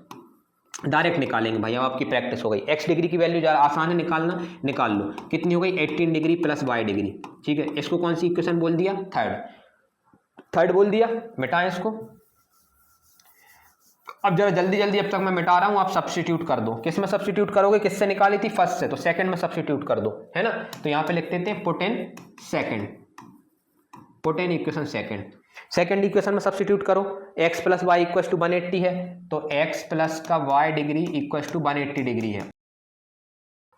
[SPEAKER 1] डायरेक्ट निकालेंगे भाई। अब आपकी प्रैक्टिस हो गई। x डिग्री की वैल्यू ज़्यादा आसान है निकालना, निकाल लो। कितनी हो गई, 18 डिग्री प्लस y डिग्री, ठीक है। इसको कौन सी इक्वेशन बोल दिया, थर्ड बोल दिया। मिटाएं इसको। अब जरा जल्दी जल्दी, अब तक मैं मिटा रहा हूं, आप सब्स्टिट्यूट कर दो। किस में सब्स्टिट्यूट करोगे, किससे निकाली थी, फर्स्ट से, तो सेकंड में सब्स्टिट्यूट कर दो, है ना। तो यहां पे लिख देते हैं put in second, put in equation second. Second equation में सब्स्टिट्यूट करो, x plus y equal to 180 है, तो x प्लस का y degree equal to 180 degree है।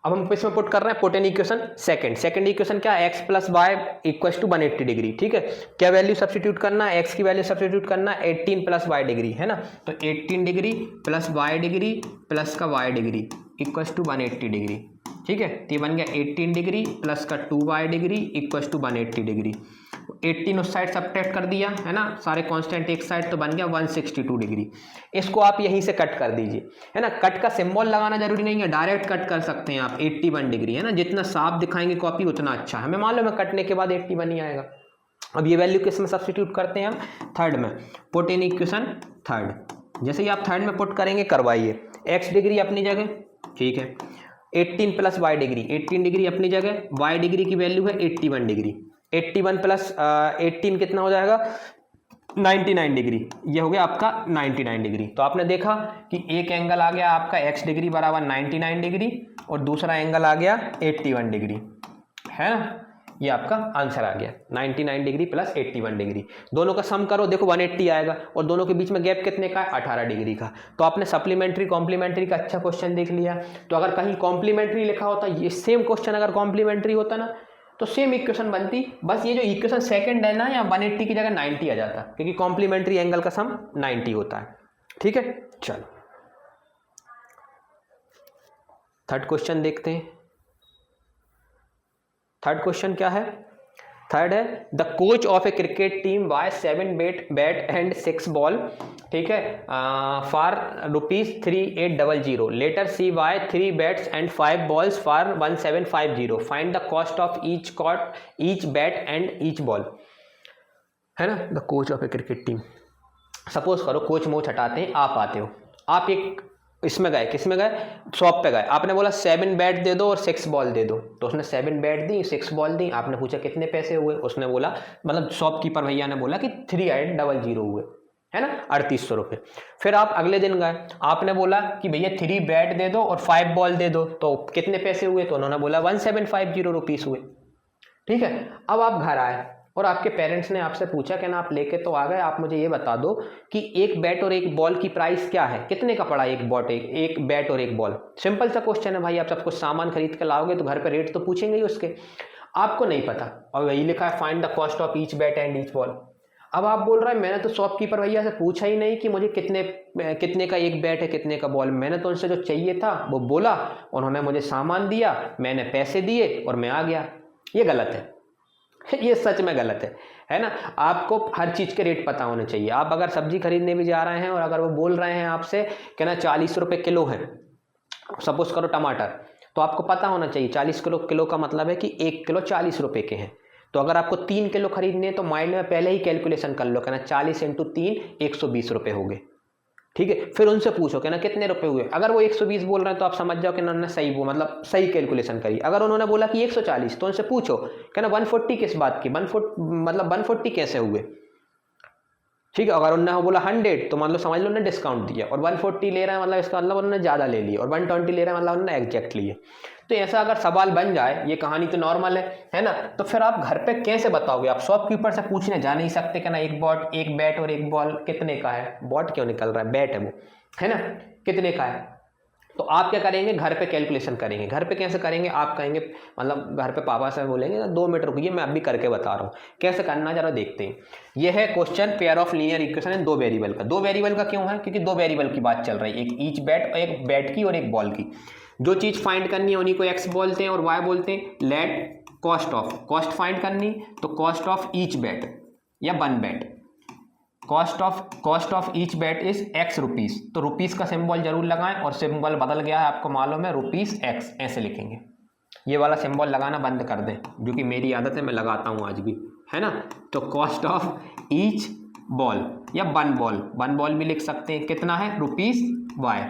[SPEAKER 1] अब हम इसमें पुट कर रहे हैं put in equation second. Second equation क्या है, x plus y equal to 180 degree, ठीक है। क्या वैल्यू सब्स्टिट्यूट करना है, x की वैल्यू सब्स्टिट्यूट करना है 18 प्लस वाई डिग्री, है ना। तो 18 degree plus y degree plus का y degree equal to 180 degree, ठीक है। तो ये बन गया 18 डिग्री प्लस का 2y degree equal to 180 degree. 18 उस साइड सब्ट्रैक्ट कर दिया है ना, सारे कांस्टेंट एक साइड, तो बन गया 162 डिग्री। इसको आप यहीं से कट कर दीजिए, है ना। कट का सिंबल लगाना जरूरी नहीं है, डायरेक्ट कट कर सकते हैं आप 81 डिग्री, है ना। जितना साफ दिखाएंगे कॉपी उतना अच्छा है। हमें मालूम है कटने के बाद 81 ही आएगा। अब ये वैल्यू किस में सब्स्टिट्यूट करते हैं हम, थर्ड में। Put in equation third. जैसे ही आप थर्ड में पुट करेंगे करवाइए, एक्स डिग्री अपनी जगह, ठीक है, 18 प्लस वाई डिग्री, 18 डिग्री अपनी जगह, वाई डिग्री की वैल्यू है 81 डिग्री, 81 प्लस 18 कितना हो जाएगा, 99 डिग्री। ये हो गया आपका 99 डिग्री। तो आपने देखा कि एक एंगल आ गया आपका x डिग्री बराबर 99 डिग्री और दूसरा एंगल आ गया 81 डिग्री, है ना। ये आपका आंसर आ गया 99 डिग्री प्लस 81 डिग्री। दोनों का सम करो, देखो 180 आएगा और दोनों के बीच में गैप कितने का है, 18 डिग्री का। तो आपने सप्लीमेंट्री कॉम्प्लीमेंट्री का अच्छा क्वेश्चन देख लिया। तो अगर कहीं कॉम्प्लीमेंट्री लिखा होता, ये सेम क्वेश्चन अगर कॉम्प्लीमेंट्री होता ना, तो सेम इक्वेशन बनती, बस ये जो इक्वेशन सेकंड है ना, या 180 की जगह 90 आ जाता, क्योंकि कॉम्प्लीमेंट्री एंगल का सम 90 होता है। ठीक है, चलो थर्ड क्वेश्चन देखते हैं। थर्ड क्वेश्चन क्या है, थर्ड है the coach of a cricket team buy 7 bat and 6 ball, ठीक है, for ₹3800 later she buy 3 bats and 5 balls for 1750, find the cost of each bat and each ball, है ना। The coach of a cricket team, suppose करो coach मोच हटाते हैं, आप आते हो, आप एक इसमें गए, किस में गए, शॉप पे गए, आपने बोला 7 बैट दे दो और 6 बॉल दे दो, तो उसने 7 बैट दी, 6 बॉल दी। आपने पूछा कितने पैसे हुए, उसने बोला, मतलब शॉपकीपर भैया ने बोला कि 3800 हुए, है ना, 3800 रुपये। फिर आप अगले दिन गए, आपने बोला कि भैया 3 बैट दे दो और 5 बॉल दे दो, तो कितने पैसे हुए, तो उन्होंने बोला 1750 रुपीज़ हुए। ठीक है, अब आप घर आए और आपके पेरेंट्स ने आपसे पूछा कि ना आप लेके तो आ गए, आप मुझे ये बता दो कि एक बैट और एक बॉल की प्राइस क्या है, कितने का पड़ा एक बैट और एक बॉल। सिंपल सा क्वेश्चन है भाई, आप सब कुछ सामान खरीद के लाओगे तो घर पे रेट तो पूछेंगे ही उसके, आपको नहीं पता, और वही लिखा है find the cost of each bat and each ball. अब आप बोल रहे हैं मैंने तो शॉपकीपर भैया से पूछा ही नहीं कि मुझे कितने का एक बैट है, कितने का बॉल, मैंने तो उनसे जो चाहिए था वो बोला, उन्होंने मुझे सामान दिया, मैंने पैसे दिए और मैं आ गया। ये गलत है, ये सच में गलत है ना। आपको हर चीज़ के रेट पता होने चाहिए। आप अगर सब्जी खरीदने भी जा रहे हैं और अगर वो बोल रहे हैं आपसे कि ना 40 रुपये किलो है, सपोज करो टमाटर, तो आपको पता होना चाहिए 40 किलो का मतलब है कि 1 किलो 40 रुपये के हैं। तो अगर आपको 3 किलो खरीदने हैं तो माइंड में पहले ही कैलकुलेशन कर लो कि ना 40 × 3 120 रुपये हो गए। ठीक है, फिर उनसे पूछो कि ना कितने रुपए हुए। अगर वो 120 बोल रहे हैं तो आप समझ जाओ कि ना सही वो मतलब सही कैलकुलेशन करी। अगर उन्होंने बोला कि 140 तो उनसे पूछो कि ना 140 किस बात की, 140 कैसे हुए। ठीक है, अगर उन्होंने बोला 100 तो मतलब समझ लो उन्होंने डिस्काउंट दिया, और 140 ले रहे हैं मतलब इसका मतलब उन्होंने ज़्यादा ले लिया, और 120 ले रहे हैं मतलब उन्होंने एग्जैक्ट लिए। तो ऐसा अगर सवाल बन जाए, ये कहानी तो नॉर्मल है ना, तो फिर आप घर पे कैसे बताओगे। आप शॉपकीपर से पूछने जा नहीं सकते कि ना एक बैट और एक बॉल कितने का है, बॉट क्यों निकल रहा है, बैट है वो, है ना, कितने का है। तो आप क्या करेंगे, घर पे कैलकुलेशन करेंगे। घर पे कैसे करेंगे, आप कहेंगे मतलब घर पे पापा से बोलेंगे 2 मिनट रुकिए मैं अभी करके बता रहा हूँ कैसे करना, जरा देखते हैं। यह है question pair of linear equation है 2 वेरिएबल का। 2 वेरिएबल का क्यों है, क्योंकि 2 वेरिएबल की बात चल रही है, एक ईच बैट, एक बैट की और एक बॉल की। जो चीज़ फाइंड करनी है उन्हीं को एक्स बोलते हैं और वाई बोलते हैं। लेट कॉस्ट फाइंड करनी तो कॉस्ट ऑफ ईच बैट या 1 bat, cost of each bat is x rupees. तो रुपीज़ का सिंबल जरूर लगाएं, और सिंबल बदल गया है आपको मालूम है, ₹x ऐसे लिखेंगे। ये वाला सिंबल लगाना बंद कर दें, जो कि मेरी आदत है, मैं लगाता हूँ आज भी, है ना। तो कॉस्ट ऑफ ईच बॉल या 1 बॉल भी लिख सकते हैं, कितना है ₹y।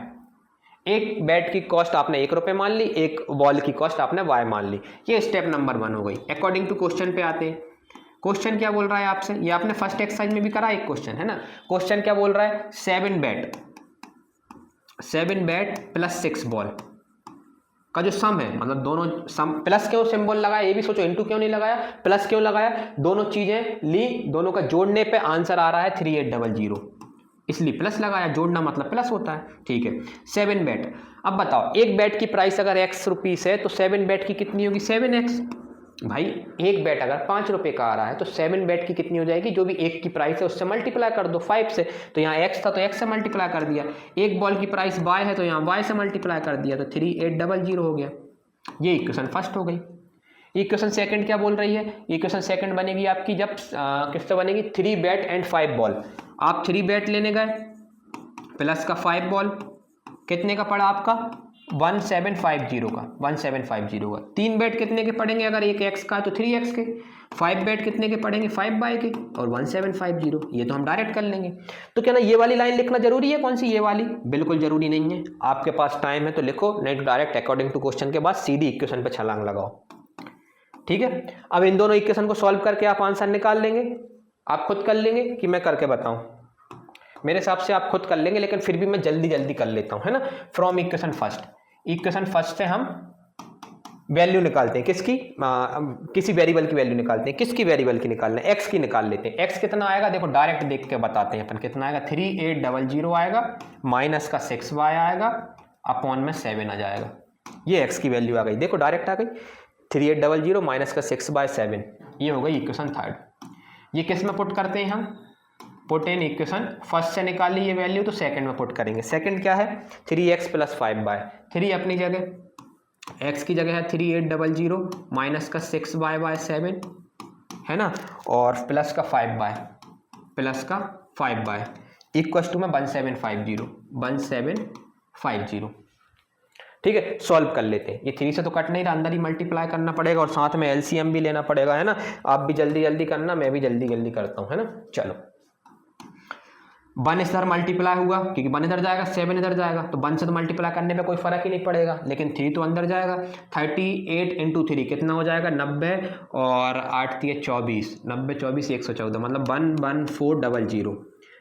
[SPEAKER 1] एक बैट की कॉस्ट आपने ₹1 मान ली, एक बॉल की कॉस्ट आपने y मान ली। ये स्टेप नंबर 1 हो गई। अकॉर्डिंग टू क्वेश्चन पे आते हैं। क्वेश्चन क्या बोल रहा है आपसे, ये आपने फर्स्ट एक्सरसाइज में भी करा एक क्वेश्चन, है ना। क्वेश्चन क्या बोल रहा है, 7 बैट प्लस 6 बॉल का जो सम है, मतलब दोनों सम, प्लस क्यों सिंबल लगाया ये भी सोचो, इनटू क्यों नहीं लगाया, प्लस क्यों लगाया, दोनों चीजें ली, दोनों का जोड़ने पे आंसर आ रहा है 3800, इसलिए प्लस लगाया, जोड़ना मतलब प्लस होता है। ठीक है, 7 बैट। अब बताओ एक बैट की प्राइस अगर x रुपीस है तो 7 बैट की कितनी होगी, 7x। भाई एक बैट अगर ₹5 का आ रहा है तो 7 बैट की कितनी हो जाएगी, जो भी एक की प्राइस है उससे मल्टीप्लाई कर दो 5 से। तो यहाँ x था तो x से मल्टीप्लाई कर दिया। एक बॉल की प्राइस y है तो यहाँ y से मल्टीप्लाई कर दिया, तो 3800 हो गया। ये इक्वेशन फर्स्ट हो गई।
[SPEAKER 2] इक्वेशन सेकंड क्या बोल रही है, इक्वेशन सेकंड बनेगी आपकी जब किससे बनेगी, 3 बैट एंड 5 बॉल। आप 3 बैट लेने गए प्लस का 5 बॉल, कितने का पड़ा आपका 1750 का, 1750 का। 3 बैट कितने के पड़ेंगे, अगर एक एक्स का है तो 3x के, 5 बैट कितने के पड़ेंगे 5 बाय के, और 1750। ये तो हम डायरेक्ट कर लेंगे। तो क्या ना ये वाली लाइन लिखना जरूरी है, कौन सी, ये वाली? बिल्कुल जरूरी नहीं है। आपके पास टाइम है तो लिखो, नहीं तो डायरेक्ट अकॉर्डिंग टू क्वेश्चन के बाद सीधी इक्वेशन पे छलांग लगाओ। ठीक है, अब इन दोनों इक्वेशन को सॉल्व करके आप आंसर निकाल लेंगे। आप खुद कर लेंगे कि मैं करके बताऊं? मेरे हिसाब से आप खुद कर लेंगे, लेकिन फिर भी मैं जल्दी जल्दी कर लेता हूं, है ना। From equation first, equation first से हम वैल्यू निकालते हैं, किसकी, किसी वेरिएबल की वैल्यू निकालते हैं। किसकी वेरिएबल की निकालना है, एक्स की निकाल लेते हैं। एक्स कितना आएगा, देखो डायरेक्ट देख के बताते हैं अपन, कितना आएगा 3800 आएगा, माइनस का 6y आएगा, अपॉन में 7 आ जाएगा। ये एक्स की वैल्यू आ गई, देखो डायरेक्ट आ गई, 3800 माइनस का 6/7। ये हो गई इक्वेशन थर्ड। ये किस में पुट करते हैं हम, पुट इन इक्वेशन फर्स्ट से निकाल ली ये वैल्यू, तो सेकंड में पुट करेंगे। सेकंड क्या है, 3x + 5y। 3 अपनी जगह, x की जगह है 3800 माइनस का 6y/7, है ना, और प्लस का 5y, इक्वस टू में 1750। ठीक है, सॉल्व कर लेते हैं। ये 3 से तो कट नहीं रहा, अंदर ही मल्टीप्लाई करना पड़ेगा और साथ में एलसीएम भी लेना पड़ेगा, है ना। आप भी जल्दी जल्दी करना, मैं भी जल्दी जल्दी करता हूँ, है ना। चलो, 1 इधर मल्टीप्लाई हुआ, क्योंकि 1 इधर जाएगा 7 इधर जाएगा, तो 1 से तो मल्टीप्लाई करने पे कोई फर्क ही नहीं पड़ेगा, लेकिन 3 तो अंदर जाएगा। 38 × 3 कितना हो जाएगा 90, और 8 × 24, 90 24 114, मतलब 11400।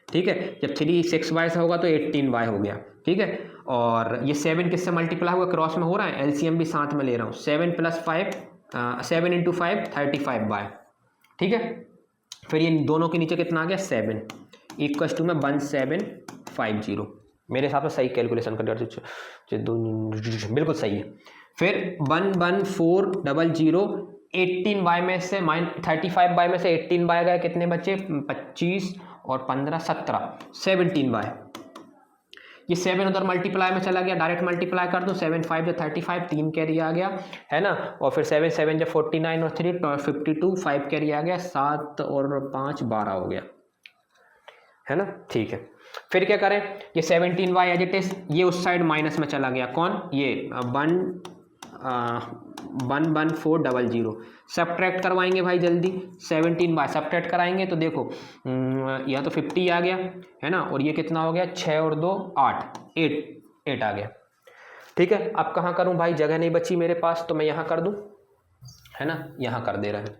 [SPEAKER 2] ठीक है, जब 3 6y से होगा तो 18y हो गया। ठीक है, और ये 7 किससे मल्टीप्लाई हुआ, क्रॉस में हो रहा है, एलसीएम भी साथ में ले रहा हूँ। 7 + 5 7 × 5 35y। ठीक है, फिर ये दोनों के नीचे कितना आ गया 7, इक्वस टू में 1750। मेरे हिसाब से सही कैलकुलेशन कर दिया, बिल्कुल सही है। फिर 11400, 18y में से 35y में से 18y गए, कितने बचे 25 और 15 17, 17y। ये 7 उधर मल्टीप्लाई में चला गया, डायरेक्ट मल्टीप्लाई कर दो, 7 5 × 35, 3 कैरी आ गया, है ना, और फिर 7 7 × 49 और 3 52, 5 कैरी आ गया, 7 और 5 12 हो गया, है ना। ठीक है, फिर क्या करें, ये 17y एज इट इज, ये उस साइड माइनस में चला गया, कौन, ये 11400। सब्ट्रैक्ट करवाएंगे भाई जल्दी, 17y सब्ट्रैक्ट कराएंगे तो देखो यह तो 50 आ गया, है ना, और ये कितना हो गया 6 और 2 8 8 आ गया। ठीक है, अब कहाँ करूँ भाई, जगह नहीं बची मेरे पास, तो मैं यहाँ कर दूँ, है ना, यहाँ कर दे रहे हैं।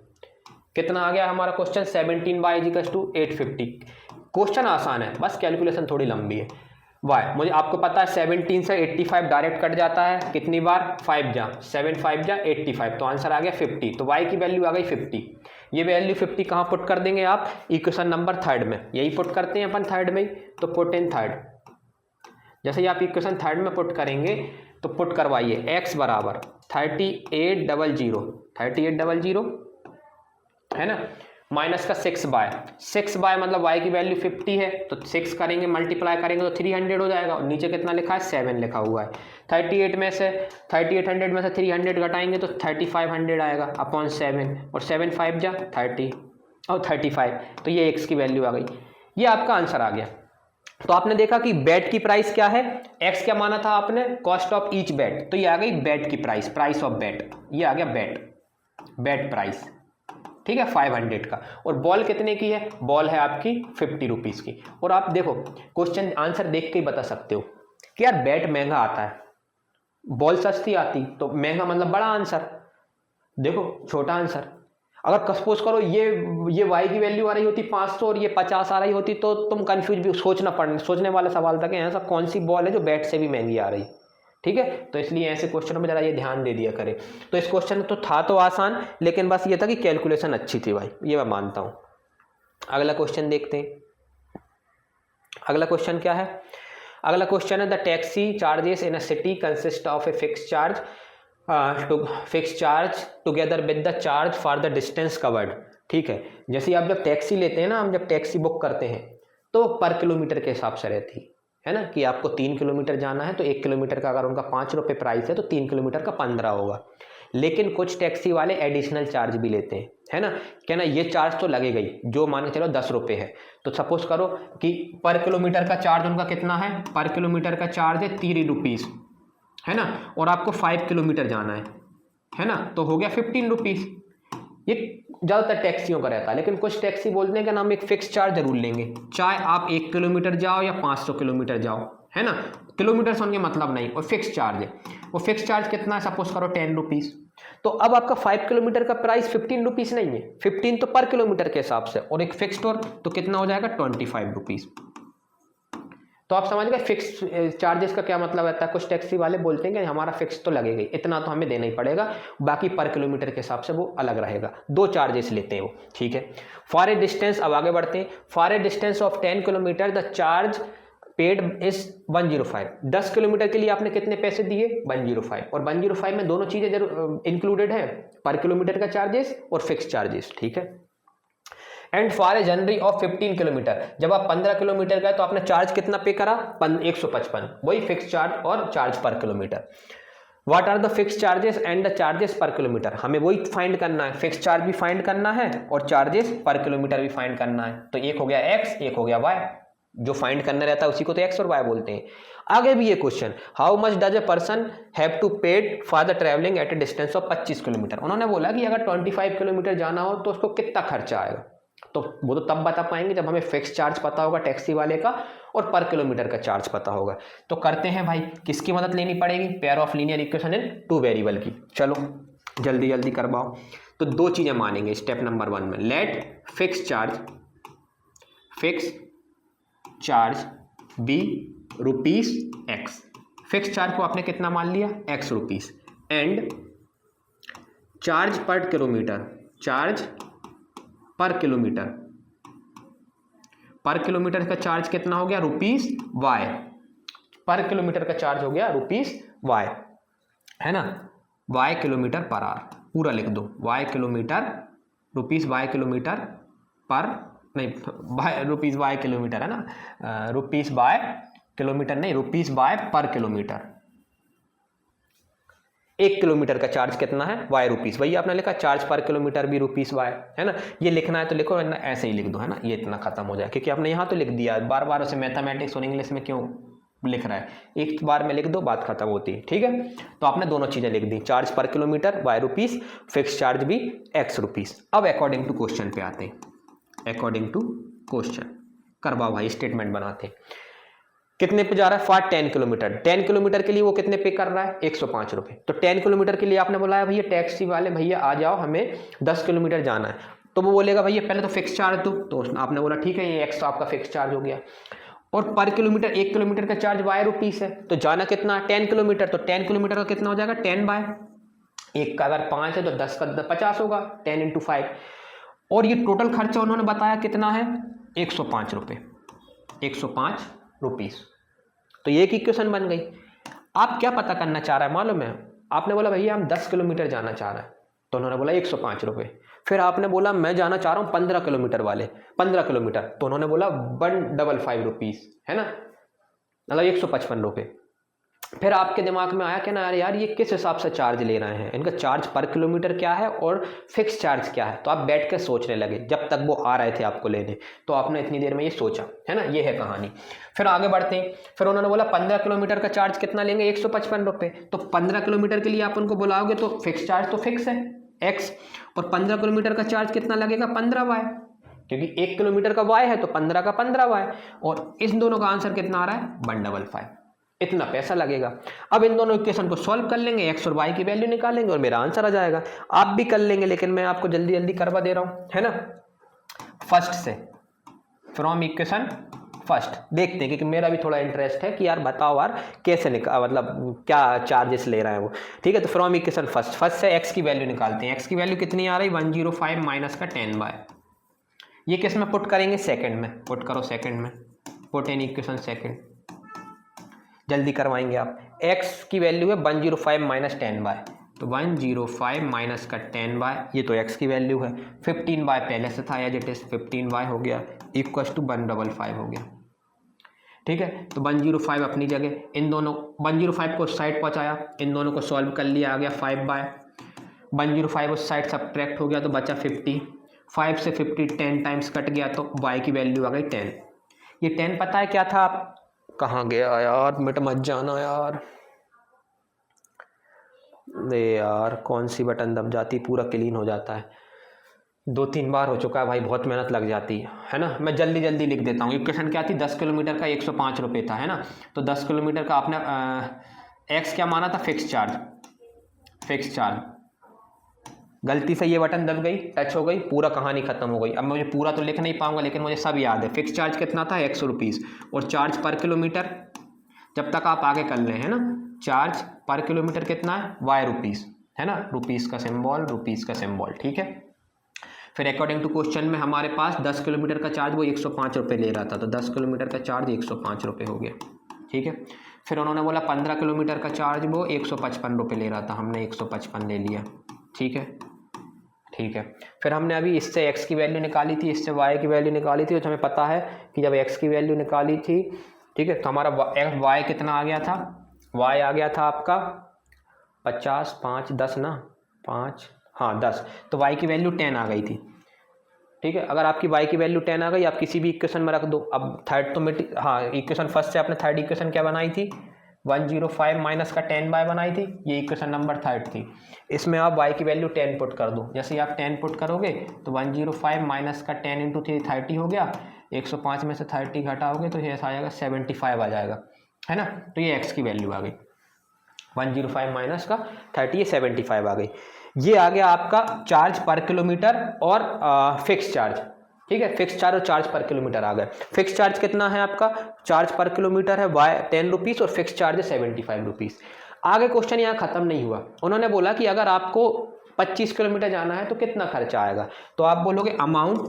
[SPEAKER 2] कितना आ गया हमारा क्वेश्चन, 17y = 850। क्वेश्चन आसान है, बस कैलकुलेशन थोड़ी लंबी है। वाई, मुझे आपको पता है 17 से 85 डायरेक्ट कट जाता है, कितनी बार 5 जा 7 5 जा 85, तो आंसर आ गया 50। तो y की वैल्यू आ गई 50। ये वैल्यू 50 कहाँ पुट कर देंगे आप, इक्वेशन नंबर थर्ड में, यही पुट करते हैं अपन थर्ड में, तो पुट इन थर्ड। जैसे ही आप इक्वेशन थर्ड में पुट करेंगे तो पुट करवाइए, x बराबर 3800 है ना, माइनस का 6y मतलब y की वैल्यू 50 है, तो 6 करेंगे मल्टीप्लाई करेंगे तो 300 हो जाएगा, और नीचे कितना लिखा है 7 लिखा हुआ है। 3800 में से 300 घटाएंगे तो 3500 आएगा, अपॉन 7, और 7 5 जा 30 और 35, तो ये x की वैल्यू आ गई। ये आपका आंसर आ गया। तो आपने देखा कि बैट की प्राइस क्या है, x क्या माना था आपने, कॉस्ट ऑफ ईच बैट, तो ये आ गई बैट की प्राइस, प्राइस ऑफ बैट, ये आ गया बैट प्राइस। ठीक है, 500 का। और बॉल कितने की है, बॉल है आपकी 50 रुपीज़ की। और आप देखो क्वेश्चन आंसर देख के ही बता सकते हो कि यार बैट महंगा आता है, बॉल सस्ती आती, तो महंगा मतलब बड़ा आंसर, देखो छोटा आंसर। अगर सपोज करो ये y की वैल्यू आ रही होती 500 और ये 50 आ रही होती, तो तुम कंफ्यूज भी, सोचने वाला सवाल था कि ऐसा कौन सी बॉल है जो बैट से भी महंगी आ रही। ठीक है, तो इसलिए ऐसे क्वेश्चनों में ज़रा ये ध्यान दे दिया करें। तो इस क्वेश्चन तो था तो आसान, लेकिन बस ये था कि कैलकुलेशन अच्छी थी भाई, ये मैं मानता हूँ। अगला क्वेश्चन देखते हैं। अगला क्वेश्चन क्या है, अगला क्वेश्चन है the taxi charges in a city consist of a fix charge together with the charge for the distance covered. ठीक है, जैसे आप जब टैक्सी लेते हैं ना, हम जब टैक्सी बुक करते हैं तो पर किलोमीटर के हिसाब से रहती है ना, कि आपको 3 किलोमीटर जाना है तो 1 किलोमीटर का अगर उनका 5 रुपये प्राइस है तो 3 किलोमीटर का 15 होगा। लेकिन कुछ टैक्सी वाले एडिशनल चार्ज भी लेते हैं, है ना, क्या ना, ये चार्ज तो लगेगा ही, जो मान के चलो 10 रुपये है, तो सपोज करो कि पर किलोमीटर का चार्ज उनका कितना है, पर किलोमीटर का चार्ज है 3 रुपीज़, है ना, और आपको 5 किलोमीटर जाना है ना, तो हो गया 15 रुपीज़। ये ज़्यादातर टैक्सियों का रहता है, लेकिन कुछ टैक्सी बोलते हैं कि हम एक फिक्स चार्ज जरूर लेंगे, चाहे आप 1 किलोमीटर जाओ या 500 किलोमीटर जाओ, है ना, किलोमीटर से उनके मतलब नहीं, और फिक्स चार्ज है। वो फिक्स चार्ज कितना है, सपोज करो 10 रुपीज़। तो अब आपका 5 किलोमीटर का प्राइस 15 रुपीज़ नहीं है, 15 तो पर किलोमीटर के हिसाब से, और एक फिक्स्ड और तो कितना हो जाएगा 25 रुपीज़। तो आप समझ गए फिक्स चार्जेस का क्या मतलब रहता है। कुछ टैक्सी वाले बोलते हैं कि हमारा फिक्स तो लगेगा ही, इतना तो हमें देना ही पड़ेगा, बाकी पर किलोमीटर के हिसाब से वो अलग रहेगा, 2 चार्जेस लेते हैं वो, ठीक है। फॉर ए डिस्टेंस, अब आगे बढ़ते हैं, for a distance of 10 kilometre the charge paid is 105। 10 kilometre के लिए आपने कितने पैसे दिए, 105, और 105 में दोनों चीज़ें जरूर इंक्लूडेड है, पर किलोमीटर का चार्जेस और फिक्स चार्जेस, ठीक है। And for a journey of 15 kilometre, जब आप 15 किलोमीटर गए तो आपने चार्ज कितना पे करा, 155, वही फिक्स चार्ज और charge per kilometre. What are the fix charges and the charges per kilometre, हमें वही फाइंड करना है, फिक्स चार्ज भी फाइंड करना है और चार्जेस पर किलोमीटर भी फाइंड करना है। तो एक हो गया एक्स, एक हो गया वाई, जो फाइंड करना रहता है उसी को तो एक्स और वाई बोलते हैं। आगे भी ये question, how much does a person have to paid for the travelling at a distance of 25 kilometre. उन्होंने बोला कि अगर 25 किलोमीटर जाना हो तो उसको कितना खर्चा आएगा, तो वो तो तब बता पाएंगे जब हमें फिक्स चार्ज पता होगा टैक्सी वाले का और पर किलोमीटर का चार्ज पता होगा। तो करते हैं भाई, किसकी मदद लेनी पड़ेगी, pair of linear equation in 2 variable की। चलो जल्दी जल्दी करवाओ। तो 2 चीजें मानेंगे स्टेप नंबर 1 में, let fix charge be rupees X. Fix charge को आपने कितना मान लिया, X rupees, and charge per kilometre, charge per kilometre का चार्ज कितना हो गया, रुपीस वाई, पर किलोमीटर का चार्ज हो गया रुपीस वाई, है ना, वाई किलोमीटर पर आवर, पूरा लिख दो, Y kilometre, rupees Y kilometre per, नहीं रुपीस वाई किलोमीटर है ना, रुपीस बाय किलोमीटर नहीं, rupees by per kilometre. 1 kilometre का चार्ज कितना है, वाई रुपीस, वही आपने लिखा, चार्ज पर किलोमीटर भी रुपीस वाई, है ना। ये लिखना है तो लिखो, वरना ऐसे ही लिख दो, है ना, ये इतना खत्म हो जाए, क्योंकि आपने यहाँ तो लिख दिया, बार बार उसे मैथमेटिक्स और इंग्लिश में क्यों लिख रहा है, एक बार में लिख दो, बात खत्म होती है, ठीक है। तो आपने दोनों चीजें लिख दी, charge per kilometre Y rupees, fix charge भी एक्स रुपीस। अब अकॉर्डिंग टू क्वेश्चन पे आते हैं, अकॉर्डिंग टू क्वेश्चन करवाओ भाई, स्टेटमेंट बनाते हैं। कितने पे जा रहा है, फॉर 10 किलोमीटर, 10 किलोमीटर के लिए वो कितने पे कर रहा है, 105 रुपये। तो 10 किलोमीटर के लिए आपने बोला है भैया टैक्सी वाले भैया आ जाओ, हमें 10 किलोमीटर जाना है, तो वो बोलेगा भैया पहले तो फिक्स चार्ज दो, तो आपने बोला ठीक है, ये एक्स तो आपका फिक्स चार्ज हो गया, और पर किलोमीटर 1 किलोमीटर का चार्ज वाई रुपीस है, तो जाना कितना, 10 किलोमीटर, तो 10 किलोमीटर का कितना हो जाएगा, 10 बाय 1 का अगर 5 है तो 10 का 50 होगा, 10 × 5, और ये टोटल खर्चा उन्होंने बताया कितना है, 105 रुपये, 105 रुपीस। तो ये एक इक्वेशन बन गई। आप क्या पता करना चाह रहा है मालूम है, आपने बोला भैया हम 10 किलोमीटर जाना चाह रहे हैं, तो उन्होंने बोला 105 रुपये। फिर आपने बोला मैं जाना चाह रहा हूँ 15 किलोमीटर वाले, 15 किलोमीटर, तो उन्होंने बोला 155 रुपीस, है ना, मतलब 155 रुपये। फिर आपके दिमाग में आया कि ना यार ये किस हिसाब से चार्ज ले रहे हैं, इनका चार्ज पर किलोमीटर क्या है और फिक्स चार्ज क्या है। तो आप बैठ कर सोचने लगे, जब तक वो आ रहे थे आपको लेने, तो आपने इतनी देर में ये सोचा, है ना, ये है कहानी। फिर आगे बढ़ते हैं, फिर उन्होंने बोला 15 किलोमीटर का चार्ज कितना लेंगे, 155 रुपये। तो 15 किलोमीटर के लिए आप उनको बुलाओगे तो फिक्स चार्ज तो फिक्स है एक्स, और 15 किलोमीटर का चार्ज कितना लगेगा, 15 वाई, क्योंकि 1 किलोमीटर का वाई है तो 15 का 15 वाई, और इस दोनों का आंसर कितना आ रहा है, 155, इतना पैसा लगेगा। अब इन दोनों इक्वेशन को सॉल्व कर लेंगे, एक्स और वाई की वैल्यू निकालेंगे और मेरा आंसर आ जाएगा। आप भी कर लेंगे, लेकिन मैं आपको जल्दी जल्दी करवा दे रहा हूं, है ना। फर्स्ट से, फ्रॉम इक्वेशन फर्स्ट देखते हैं, क्योंकि मेरा भी थोड़ा इंटरेस्ट है कि यार बताओ यार कैसे मतलब क्या चार्जेस ले रहे हैं वो, ठीक है। तो फ्रॉम इक्वेशन फर्स्ट से एक्स की वैल्यू निकालते हैं। एक्स की वैल्यू कितनी आ रही, 105 माइनस का 10 बाय, ये किस में पुट करेंगे, सेकंड में पुट करो, सेकंड में पुट इन इक्वेशन सेकंड, जल्दी करवाएंगे आप। x की वैल्यू है 105 माइनस 10 बाय, तो 105 माइनस का 10 बाय, ये तो x की वैल्यू है, 15 बाय पहले से था एज इट इज, 15 बाय हो गया इक्वल टू 155 हो गया, ठीक है। तो 105 अपनी जगह, इन दोनों 105 को साइड पहुंचाया, इन दोनों को सॉल्व कर लिया, आ गया 5 बाय, 105 उस साइड सब्ट्रैक्ट हो गया तो बचा 50, 5 से 50 10 टाइम्स कट गया तो y की वैल्यू आ गई 10। ये 10 पता है क्या था, आप कहाँ गया यार, मिट मत जाना यार, यार कौन सी बटन दब जाती पूरा क्लीन हो जाता है, 2-3 बार हो चुका है भाई, बहुत मेहनत लग जाती है ना। मैं जल्दी जल्दी लिख देता हूँ। इक्वेशन क्या थी, 10 किलोमीटर का 105 रुपये था, है ना। तो 10 किलोमीटर का आपने एक्स क्या माना था, फिक्स चार्ज। गलती से ये बटन दब गई, टच हो गई, पूरा कहानी खत्म हो गई। अब मुझे पूरा तो लिख नहीं पाऊंगा लेकिन मुझे सब याद है। फिक्स चार्ज कितना था, 100 रुपीज़, और चार्ज पर किलोमीटर, जब तक आप आगे कर रहे हैं ना, चार्ज पर किलोमीटर कितना है, वाई रुपीज़, है ना, रुपीज़ का सिंबल, ठीक है। फिर अकॉर्डिंग टू क्वेश्चन में हमारे पास 10 किलोमीटर का चार्ज वो 105 रुपये ले रहा था, तो 10 किलोमीटर का चार्ज 105 रुपये हो गया, ठीक है। फिर उन्होंने बोला 15 किलोमीटर का चार्ज वो 155 रुपये ले रहा था, हमने 155 ले लिया, ठीक है। फिर हमने अभी इससे x की वैल्यू निकाली थी, इससे y की वैल्यू निकाली थी, तो हमें पता है कि जब x की वैल्यू निकाली थी, ठीक है, तो हमारा y कितना आ गया था, y आ गया था आपका 50, 5, 10 ना, 5, हाँ 10, तो y की वैल्यू 10 आ गई थी, ठीक है। अगर आपकी y की वैल्यू 10 आ गई, आप किसी भी इक्वेशन में रख दो। अब थर्ड तो हाँ, इक्वेशन फर्स्ट से आपने थर्ड इक्वेशन क्या बनाई थी, 105 माइनस का 10y बनाई थी, ये इक्वेशन नंबर थर्ड थी। इसमें आप y की वैल्यू 10 पुट कर दो, जैसे ही आप 10 पुट करोगे तो 105 माइनस का 10 इंटू 3 30 हो गया, 105 में से 30 घटाओगे तो ये आ जाएगा 75 आ जाएगा, है ना। तो ये x की वैल्यू आ गई, 105 माइनस का 30, ये 75 आ गई। ये आ गया आपका चार्ज पर किलोमीटर और फिक्स चार्ज, ठीक है। फिक्स चार्ज और चार्ज पर किलोमीटर आ गए। फिक्स चार्ज कितना है आपका, चार्ज पर किलोमीटर है 10 रुपीज़ और फिक्स चार्ज है 75 रुपीज़। आगे क्वेश्चन यहाँ खत्म नहीं हुआ, उन्होंने बोला कि अगर आपको 25 किलोमीटर जाना है तो कितना खर्चा आएगा, तो आप बोलोगे amount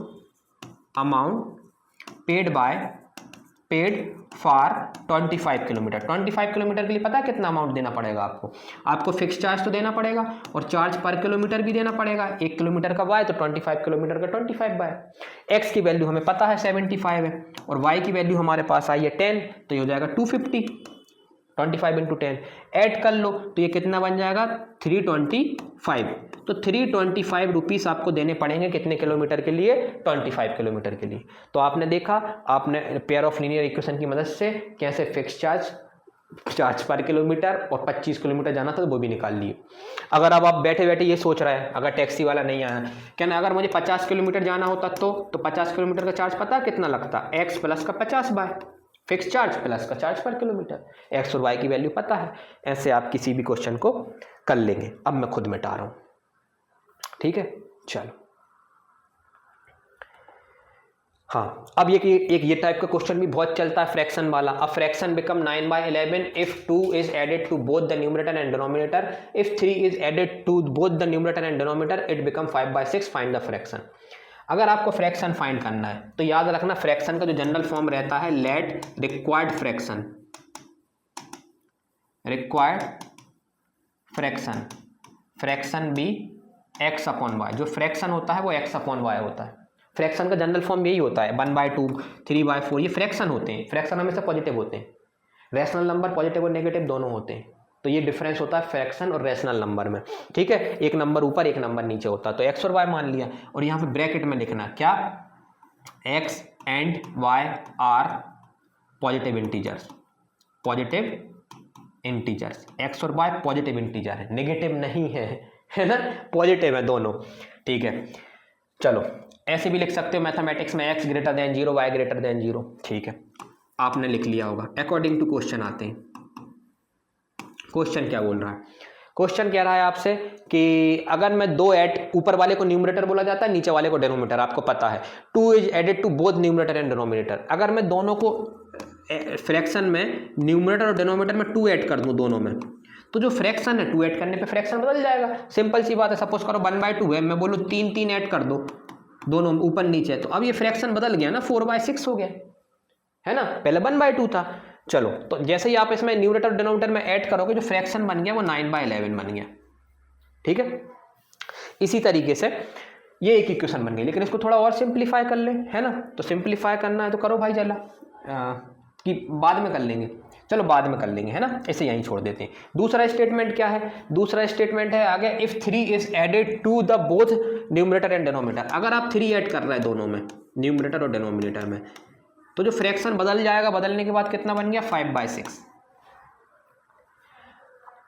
[SPEAKER 2] paid for 25 kilometre. 25 kilometre के लिए पता है कितना अमाउंट देना पड़ेगा आपको फिक्स चार्ज तो देना पड़ेगा और चार्ज पर किलोमीटर भी देना पड़ेगा। 1 किलोमीटर का y तो 25 किलोमीटर का 25 बाय, x की वैल्यू हमें पता है 75 है और y की वैल्यू हमारे पास आई है 10, तो ये हो जाएगा 250, 25 इंटू 10 ऐड कर लो तो ये कितना बन जाएगा 325। तो 325 रुपीज़ आपको देने पड़ेंगे कितने किलोमीटर के लिए, 25 किलोमीटर के लिए। तो आपने देखा, आपने पेयर ऑफ लीनियर इक्वेशन की मदद से कैसे फिक्स चार्ज पर किलोमीटर और 25 किलोमीटर जाना था तो वो भी निकाल लिए। अगर अब आप बैठे बैठे ये सोच रहे हैं, अगर टैक्सी वाला नहीं आया, कहना अगर मुझे 50 किलोमीटर जाना होता तो 50 किलोमीटर का चार्ज पता कितना लगता, x प्लस का 50 बाय फिक्स चार्ज प्लस का चार्ज पर किलोमीटर, x और y की वैल्यू पता है। ऐसे आप किसी भी क्वेश्चन को कर लेंगे। अब मैं खुद मिटा रहा हूं, ठीक है। चलो हाँ, अब ये टाइप का क्वेश्चन भी बहुत चलता है, फ्रैक्शन वाला। A fraction become 9/11 if 2 is added to both the numerator and denominator, if 3 is added to both the numerator and denominator it become 5/6, find the fraction. अगर आपको फ्रैक्शन फाइंड करना है तो याद रखना फ्रैक्शन का जो जनरल फॉर्म रहता है, let required fraction be x upon Y. जो फ्रैक्शन होता है वो x अपॉन वाई होता है। फ्रैक्शन का जनरल फॉर्म यही होता है, 1/2, 3/4, ये फ्रैक्शन होते हैं। फ्रैक्शन हमेशा पॉजिटिव होते हैं, रैशनल नंबर पॉजिटिव और नेगेटिव दोनों होते हैं। तो ये डिफरेंस होता है फ्रैक्शन और रैशनल नंबर में, ठीक है। एक नंबर ऊपर एक नंबर नीचे होता है। तो x और y मान लिया और यहाँ पे ब्रैकेट में लिखना क्या, x and y are positive integers, x और y पॉजिटिव इंटीजर है, नेगेटिव नहीं है ना, पॉजिटिव है दोनों, ठीक है। चलो ऐसे भी लिख सकते हो मैथमेटिक्स में, x greater than 0, y greater than 0, ठीक है, आपने लिख लिया होगा। अकॉर्डिंग टू क्वेश्चन आते हैं। क्वेश्चन क्या बोल रहा है, क्वेश्चन कह रहा है आपसे कि अगर मैं 2 ऐड, ऊपर वाले को न्यूमरेटर बोला जाता है, नीचे वाले को डिनोमिनेटर, आपको पता है। 2 is added to both numerator and denominator. अगर मैं दोनों को फ्रैक्शन में न्यूमरेटर और डिनोमिनेटर में 2 ऐड कर दूं दोनों में, तो जो फ्रैक्शन है 2 ऐड करने पे फ्रैक्शन बदल जाएगा। सिंपल सी बात है, सपोज करो 1/2 है, मैं बोलूँ 3 ऐड कर दो दोनों ऊपर नीचे, तो अब ये फ्रैक्शन बदल गया ना, 4/6 हो गया, है ना, पहले 1/2 था। चलो तो जैसे ही आप इसमें न्यूमरेटर और डिनोमिनेटर में ऐड करोगे, जो फ्रैक्शन बन गया वो 9/11 बन गया, ठीक है। इसी तरीके से ये एक इक्वेशन बन गई, लेकिन इसको थोड़ा और सिंप्लीफाई कर ले, है ना। तो सिंप्लीफाई करना है तो करो भाई, चला कि बाद में कर लेंगे। चलो बाद में कर लेंगे, है ना, इसे यहीं छोड़ देते हैं। दूसरा स्टेटमेंट क्या है, दूसरा स्टेटमेंट है आगे, if 3 is added to the both numerator and denominator. अगर आप 3 ऐड कर रहे हैं दोनों में, न्यूमरेटर और डिनोमिनेटर में, तो जो फ्रैक्शन बदल जाएगा, बदलने के बाद कितना बन गया 5/6,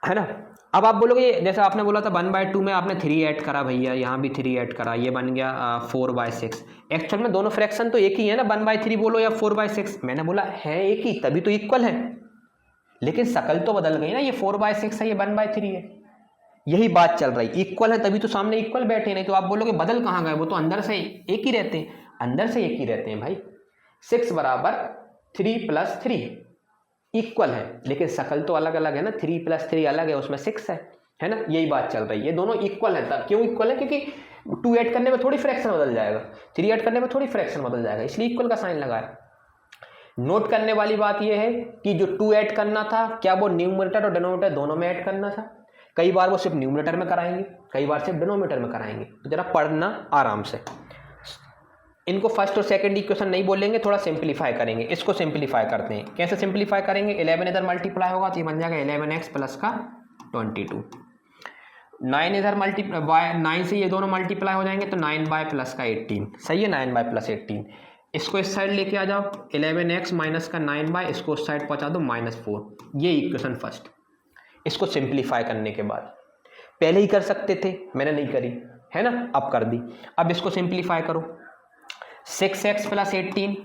[SPEAKER 2] है ना। अब आप बोलोगे जैसे आपने बोला था 1/2 में आपने 3 ऐड करा भैया, यहाँ भी 3 ऐड करा, ये बन गया 4/6। एक्चुअल में दोनों फ्रैक्शन तो एक ही है ना, 1/3 बोलो या 4/6। मैंने बोला है एक ही, तभी तो इक्वल है, लेकिन शकल तो बदल गई ना, ये 4/6 है, ये 1/3 है। यही बात चल रही, इक्वल है तभी तो सामने इक्वल बैठे, नहीं तो आप बोलोगे बदल कहाँ गए, वो तो अंदर से एक ही रहते हैं, अंदर से एक ही रहते हैं भाई। 6 बराबर 3 + 3 इक्वल है, लेकिन शकल तो अलग अलग है ना, 3 + 3 अलग है, उसमें 6 है ना, यही बात चल रही है। दोनों इक्वल है, तब क्यों इक्वल है, क्योंकि 2 ऐड करने में थोड़ी फ्रैक्शन बदल जाएगा, 3 ऐड करने में थोड़ी फ्रैक्शन बदल जाएगा, इसलिए इक्वल का साइन लगाया। नोट करने वाली बात यह है कि जो 2 ऐड करना था, क्या वो न्यूमरेटर और डिनोमिनेटर दोनों में ऐड करना था? कई बार वो सिर्फ न्यूमरेटर में कराएंगे, कई बार सिर्फ डिनोमिनेटर में कराएंगे, तो जरा पढ़ना आराम से। इनको फर्स्ट और सेकंड इक्वेशन नहीं बोलेंगे, थोड़ा सिंपलीफाई करेंगे। इसको सिंपलीफाई करते हैं, कैसे सिंपलीफाई करेंगे, 11 इधर मल्टीप्लाई होगा तो ये बन जाएगा 11x + का 22, 9 इधर मल्टीप्लाई, 9 से ये दोनों मल्टीप्लाई हो जाएंगे तो 9/+ का 18, सही है, 9/+ 18। इसको इस साइड लेके आ जाओ, 11x - का 9/, इसको उस साइड पहुंचा दो -4, ये इक्वेशन फर्स्ट। इसको सिंपलीफाई करने के बाद, पहले ही कर सकते थे, मैंने नहीं करी, है ना, अब कर दी। अब इसको सिंपलीफाई करो, 6x + 18,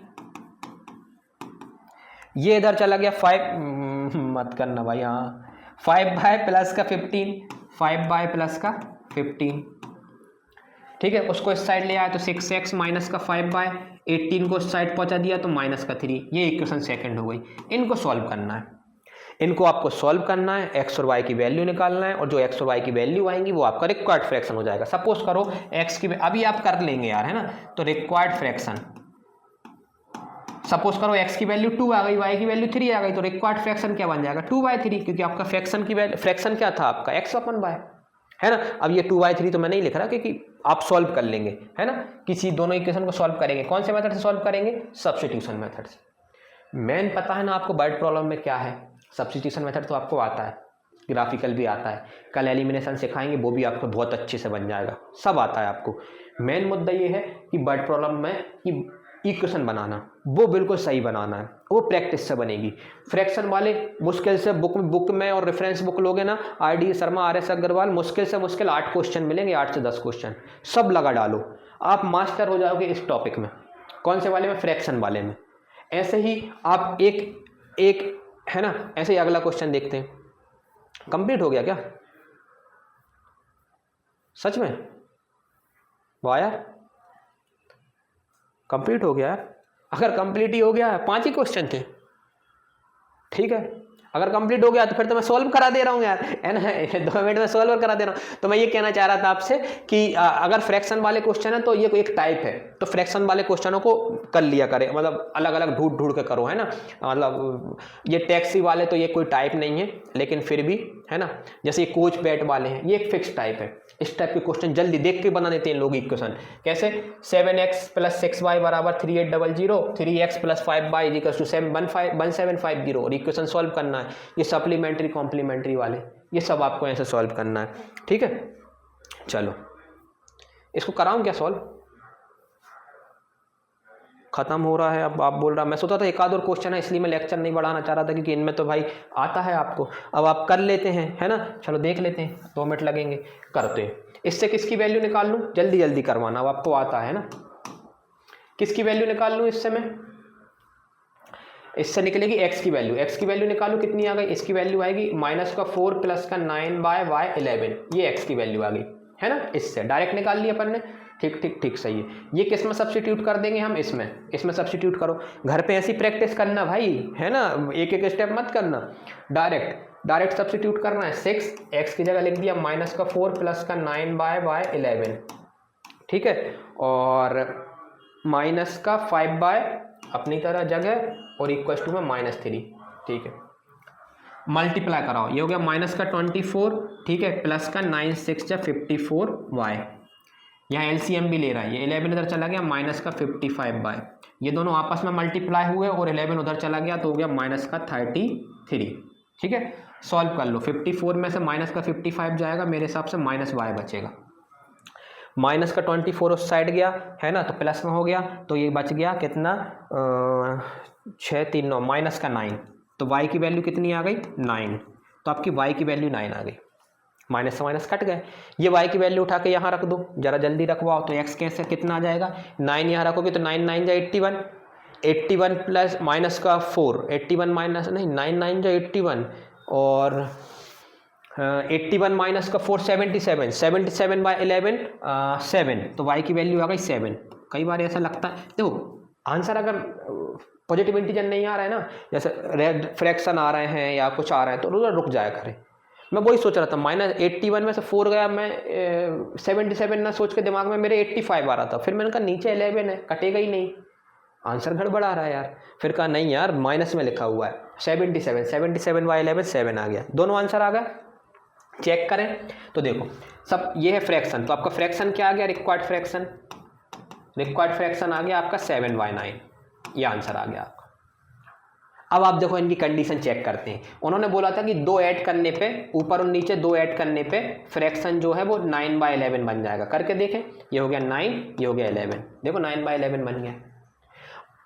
[SPEAKER 2] ये इधर चला गया 5 मत करना भाई, हाँ 5/+ का 15, 5/+ का 15, ठीक है। उसको इस साइड ले आया तो 6x - का 5/18 को इस साइड पहुंचा दिया तो -3, ये इक्वेशन सेकंड हो गई। इनको सॉल्व करना है, इनको आपको सॉल्व करना है, x और y की वैल्यू निकालना है, और जो x और y की वैल्यू आएंगी वो आपका रिक्वायर्ड फ्रैक्शन हो जाएगा। सपोज करो x की, अभी आप कर लेंगे यार, है ना, तो रिक्वायर्ड फ्रैक्शन, सपोज करो x की वैल्यू 2 आ गई, y की वैल्यू 3 आ गई, तो रिक्वायर्ड फ्रैक्शन क्या बन जाएगा 2/3, क्योंकि आपका फ्रैक्शन की वैल्यू, फ्रैक्शन क्या था आपका x/y, है ना। अब ये 2/3 तो मैं नहीं लिख रहा, क्योंकि आप सॉल्व कर लेंगे, है ना, किसी दोनों इक्वेशन को सॉल्व करेंगे। कौन से मेथड से सॉल्व करेंगे, सब्स्टिट्यूशन मेथड से। मेन पता है ना आपको वर्ड प्रॉब्लम में क्या है, सब्स्टिट्यूशन मेथड तो आपको आता है, ग्राफिकल भी आता है, कल एलिमिनेशन सिखाएंगे वो भी आपको बहुत अच्छे से बन जाएगा, सब आता है आपको। मेन मुद्दा ये है कि वर्ड प्रॉब्लम में कि इक्वेशन बनाना, वो बिल्कुल सही बनाना है, वो प्रैक्टिस से बनेगी। फ्रैक्शन वाले मुश्किल से बुक में और रेफरेंस बुक लोगे ना, RD शर्मा, RS अग्रवाल, मुश्किल से मुश्किल 8 क्वेश्चन मिलेंगे, 8 से 10 क्वेश्चन, सब लगा डालो, आप मास्टर हो जाओगे इस टॉपिक में। कौन से वाले में, फ्रैक्शन वाले में। ऐसे ही आप एक है ना, ऐसे ही अगला क्वेश्चन देखते हैं। कंप्लीट हो गया क्या सच में, वाह यार, कंप्लीट हो गया यार। अगर कंप्लीट ही हो गया, 5 ही क्वेश्चन थे, ठीक है। अगर कंप्लीट हो गया तो फिर तो मैं सॉल्व करा दे रहा हूँ यार, है ना, 2 मिनट में सॉल्व करा दे रहा हूँ। तो मैं ये कहना चाह रहा था आपसे कि अगर फ्रैक्शन वाले क्वेश्चन है तो ये एक टाइप है, तो फ्रैक्शन वाले क्वेश्चनों को कर लिया करें, मतलब अलग अलग ढूंढ के करो, है ना। मतलब ये टैक्सी वाले तो ये कोई टाइप नहीं है, लेकिन फिर भी, है ना, जैसे ये कोच बैट वाले हैं, ये एक फिक्स टाइप है। इस टाइप के क्वेश्चन जल्दी देख के बना देते हैं लोग इक्वेशन। कैसे, 7x + 6y = 3800, 3x + 5y = 1750, और इक्वेशन सॉल्व करना है। ये सप्लीमेंट्री कॉम्प्लीमेंट्री वाले, ये सब आपको ऐसे सॉल्व करना है, ठीक है। चलो इसको कराऊं क्या सॉल्व, खत्म हो रहा है अब, आप बोल रहा, मैं सोचा था एक आध और क्वेश्चन है इसलिए मैं लेक्चर नहीं बढ़ाना चाह रहा था, क्योंकि इनमें तो भाई आता है आपको, अब आप कर लेते हैं, है ना। चलो देख लेते हैं, 2 मिनट लगेंगे, करते हैं। इससे किसकी वैल्यू निकाल लूँ, जल्दी जल्दी करवाना, अब आपको आता है ना। किसकी वैल्यू निकाल लूँ इससे मैं, इससे निकलेगी x की वैल्यू, x की वैल्यू निकालूं, कितनी आ गई, इसकी वैल्यू आएगी -4 + का 9/y11, ये x की वैल्यू आ गई, है ना। इससे डायरेक्ट निकाल लिया अपन ने, ठीक सही है। ये किस में सब्स्टिट्यूट कर देंगे हम, इसमें सब्स्टिट्यूट करो। घर पे ऐसी प्रैक्टिस करना भाई, है ना, एक एक स्टेप मत करना, डायरेक्ट सब्स्टिट्यूट करना है। 6x की जगह लिख दिया -4 + का 9/y11, ठीक है, और -5 अपनी तरह जगह, और इक्वल टू में -3, ठीक है। मल्टीप्लाई कराओ, ये हो गया -24, ठीक है, + का 9 × 6 = 54y, यहाँ एलसीएम भी ले रहा है, ये 11 इधर चला गया माइनस का 55/, ये दोनों आपस में मल्टीप्लाई हुए और 11 उधर चला गया तो हो गया माइनस का 33। ठीक है, सॉल्व कर लो। 54 में से माइनस का 55 जाएगा, मेरे हिसाब से माइनस वाई बचेगा। माइनस का 24 उस साइड गया है ना, तो प्लस में हो गया, तो ये बच गया कितना 6 3 9 माइनस का 9, तो y की वैल्यू कितनी आ गई 9, तो आपकी y की वैल्यू 9 आ गई। माइनस से माइनस कट गए, ये y की वैल्यू उठा के यहाँ रख दो, जरा जल्दी रखवाओ। तो x कैसे कितना आ जाएगा 9 यहाँ रखोगे तो 9 9 जा 81, 81 प्लस माइनस का 4, 81 माइनस नहीं 9 9 जा 81 और 81 माइनस का 4 77, 77/11 7, तो y की वैल्यू आ गई 7। कई बार ऐसा लगता है, देखो आंसर अगर पॉजिटिव इंटीजर नहीं आ रहा है ना, जैसे रेड फ्रैक्शन आ रहे हैं या कुछ आ रहा है तो रुक जाया करें। मैं वही सोच रहा था, माइनस 81 में से 4 गया, मैं 77 ना सोच के दिमाग में मेरे 85 आ रहा था, फिर मैंने कहा नीचे 11 है, कटेगा ही नहीं, आंसर गड़बड़ आ रहा है यार। फिर कहा नहीं यार माइनस में लिखा हुआ है 77, 77/11 7 आ गया, दोनों आंसर आ गया। चेक करें तो देखो सब ये है फ्रैक्शन, तो आपका फ्रैक्शन क्या आ गया, रिक्वायर्ड फ्रैक्शन आ गया आपका 7/9, ये आंसर आ गया आपका। अब आप देखो इनकी कंडीशन चेक करते हैं। उन्होंने बोला था कि 2 ऐड करने पे, ऊपर और नीचे 2 ऐड करने पे फ्रैक्शन जो है वो 9/11 बन जाएगा। करके देखें, ये हो गया 9, ये हो गया 11, देखो 9/11 बन गया।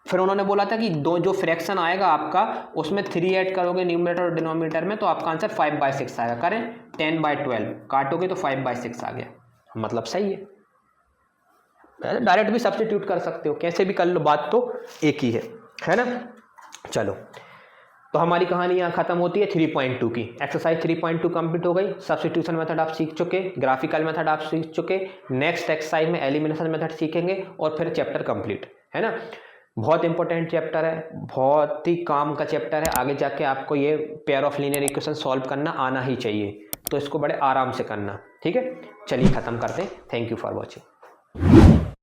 [SPEAKER 2] फिर उन्होंने बोला था कि दो जो फ्रैक्शन आएगा आपका उसमें 3 ऐड करोगे न्यूमरेटर और डिनोमिनेटर में, तो आपका आंसर 5/6 आएगा। करें 10/12 काटोगे तो 5/6 आ गया, मतलब सही है। डायरेक्ट भी सब्स्टिट्यूट कर सकते हो, कैसे भी कर लो, बात तो एक ही है ना। चलो, तो हमारी कहानी यहाँ खत्म होती है 3.2 की। एक्सरसाइज 3.2 कंप्लीट हो गई। सब्स्टिट्यूशन मेथड आप सीख चुके, ग्राफिकल मेथड आप सीख चुके। नेक्स्ट एक्सरसाइज में एलिमिनेशन मेथड सीखेंगे और फिर चैप्टर कंप्लीट, है ना। बहुत इंपॉर्टेंट चैप्टर है, बहुत ही काम का चैप्टर है। आगे जाके आपको ये pair of linear equation solve करना आना ही चाहिए, तो इसको बड़े आराम से करना, ठीक है। चलिए ख़त्म करते हैं। Thank you for watching.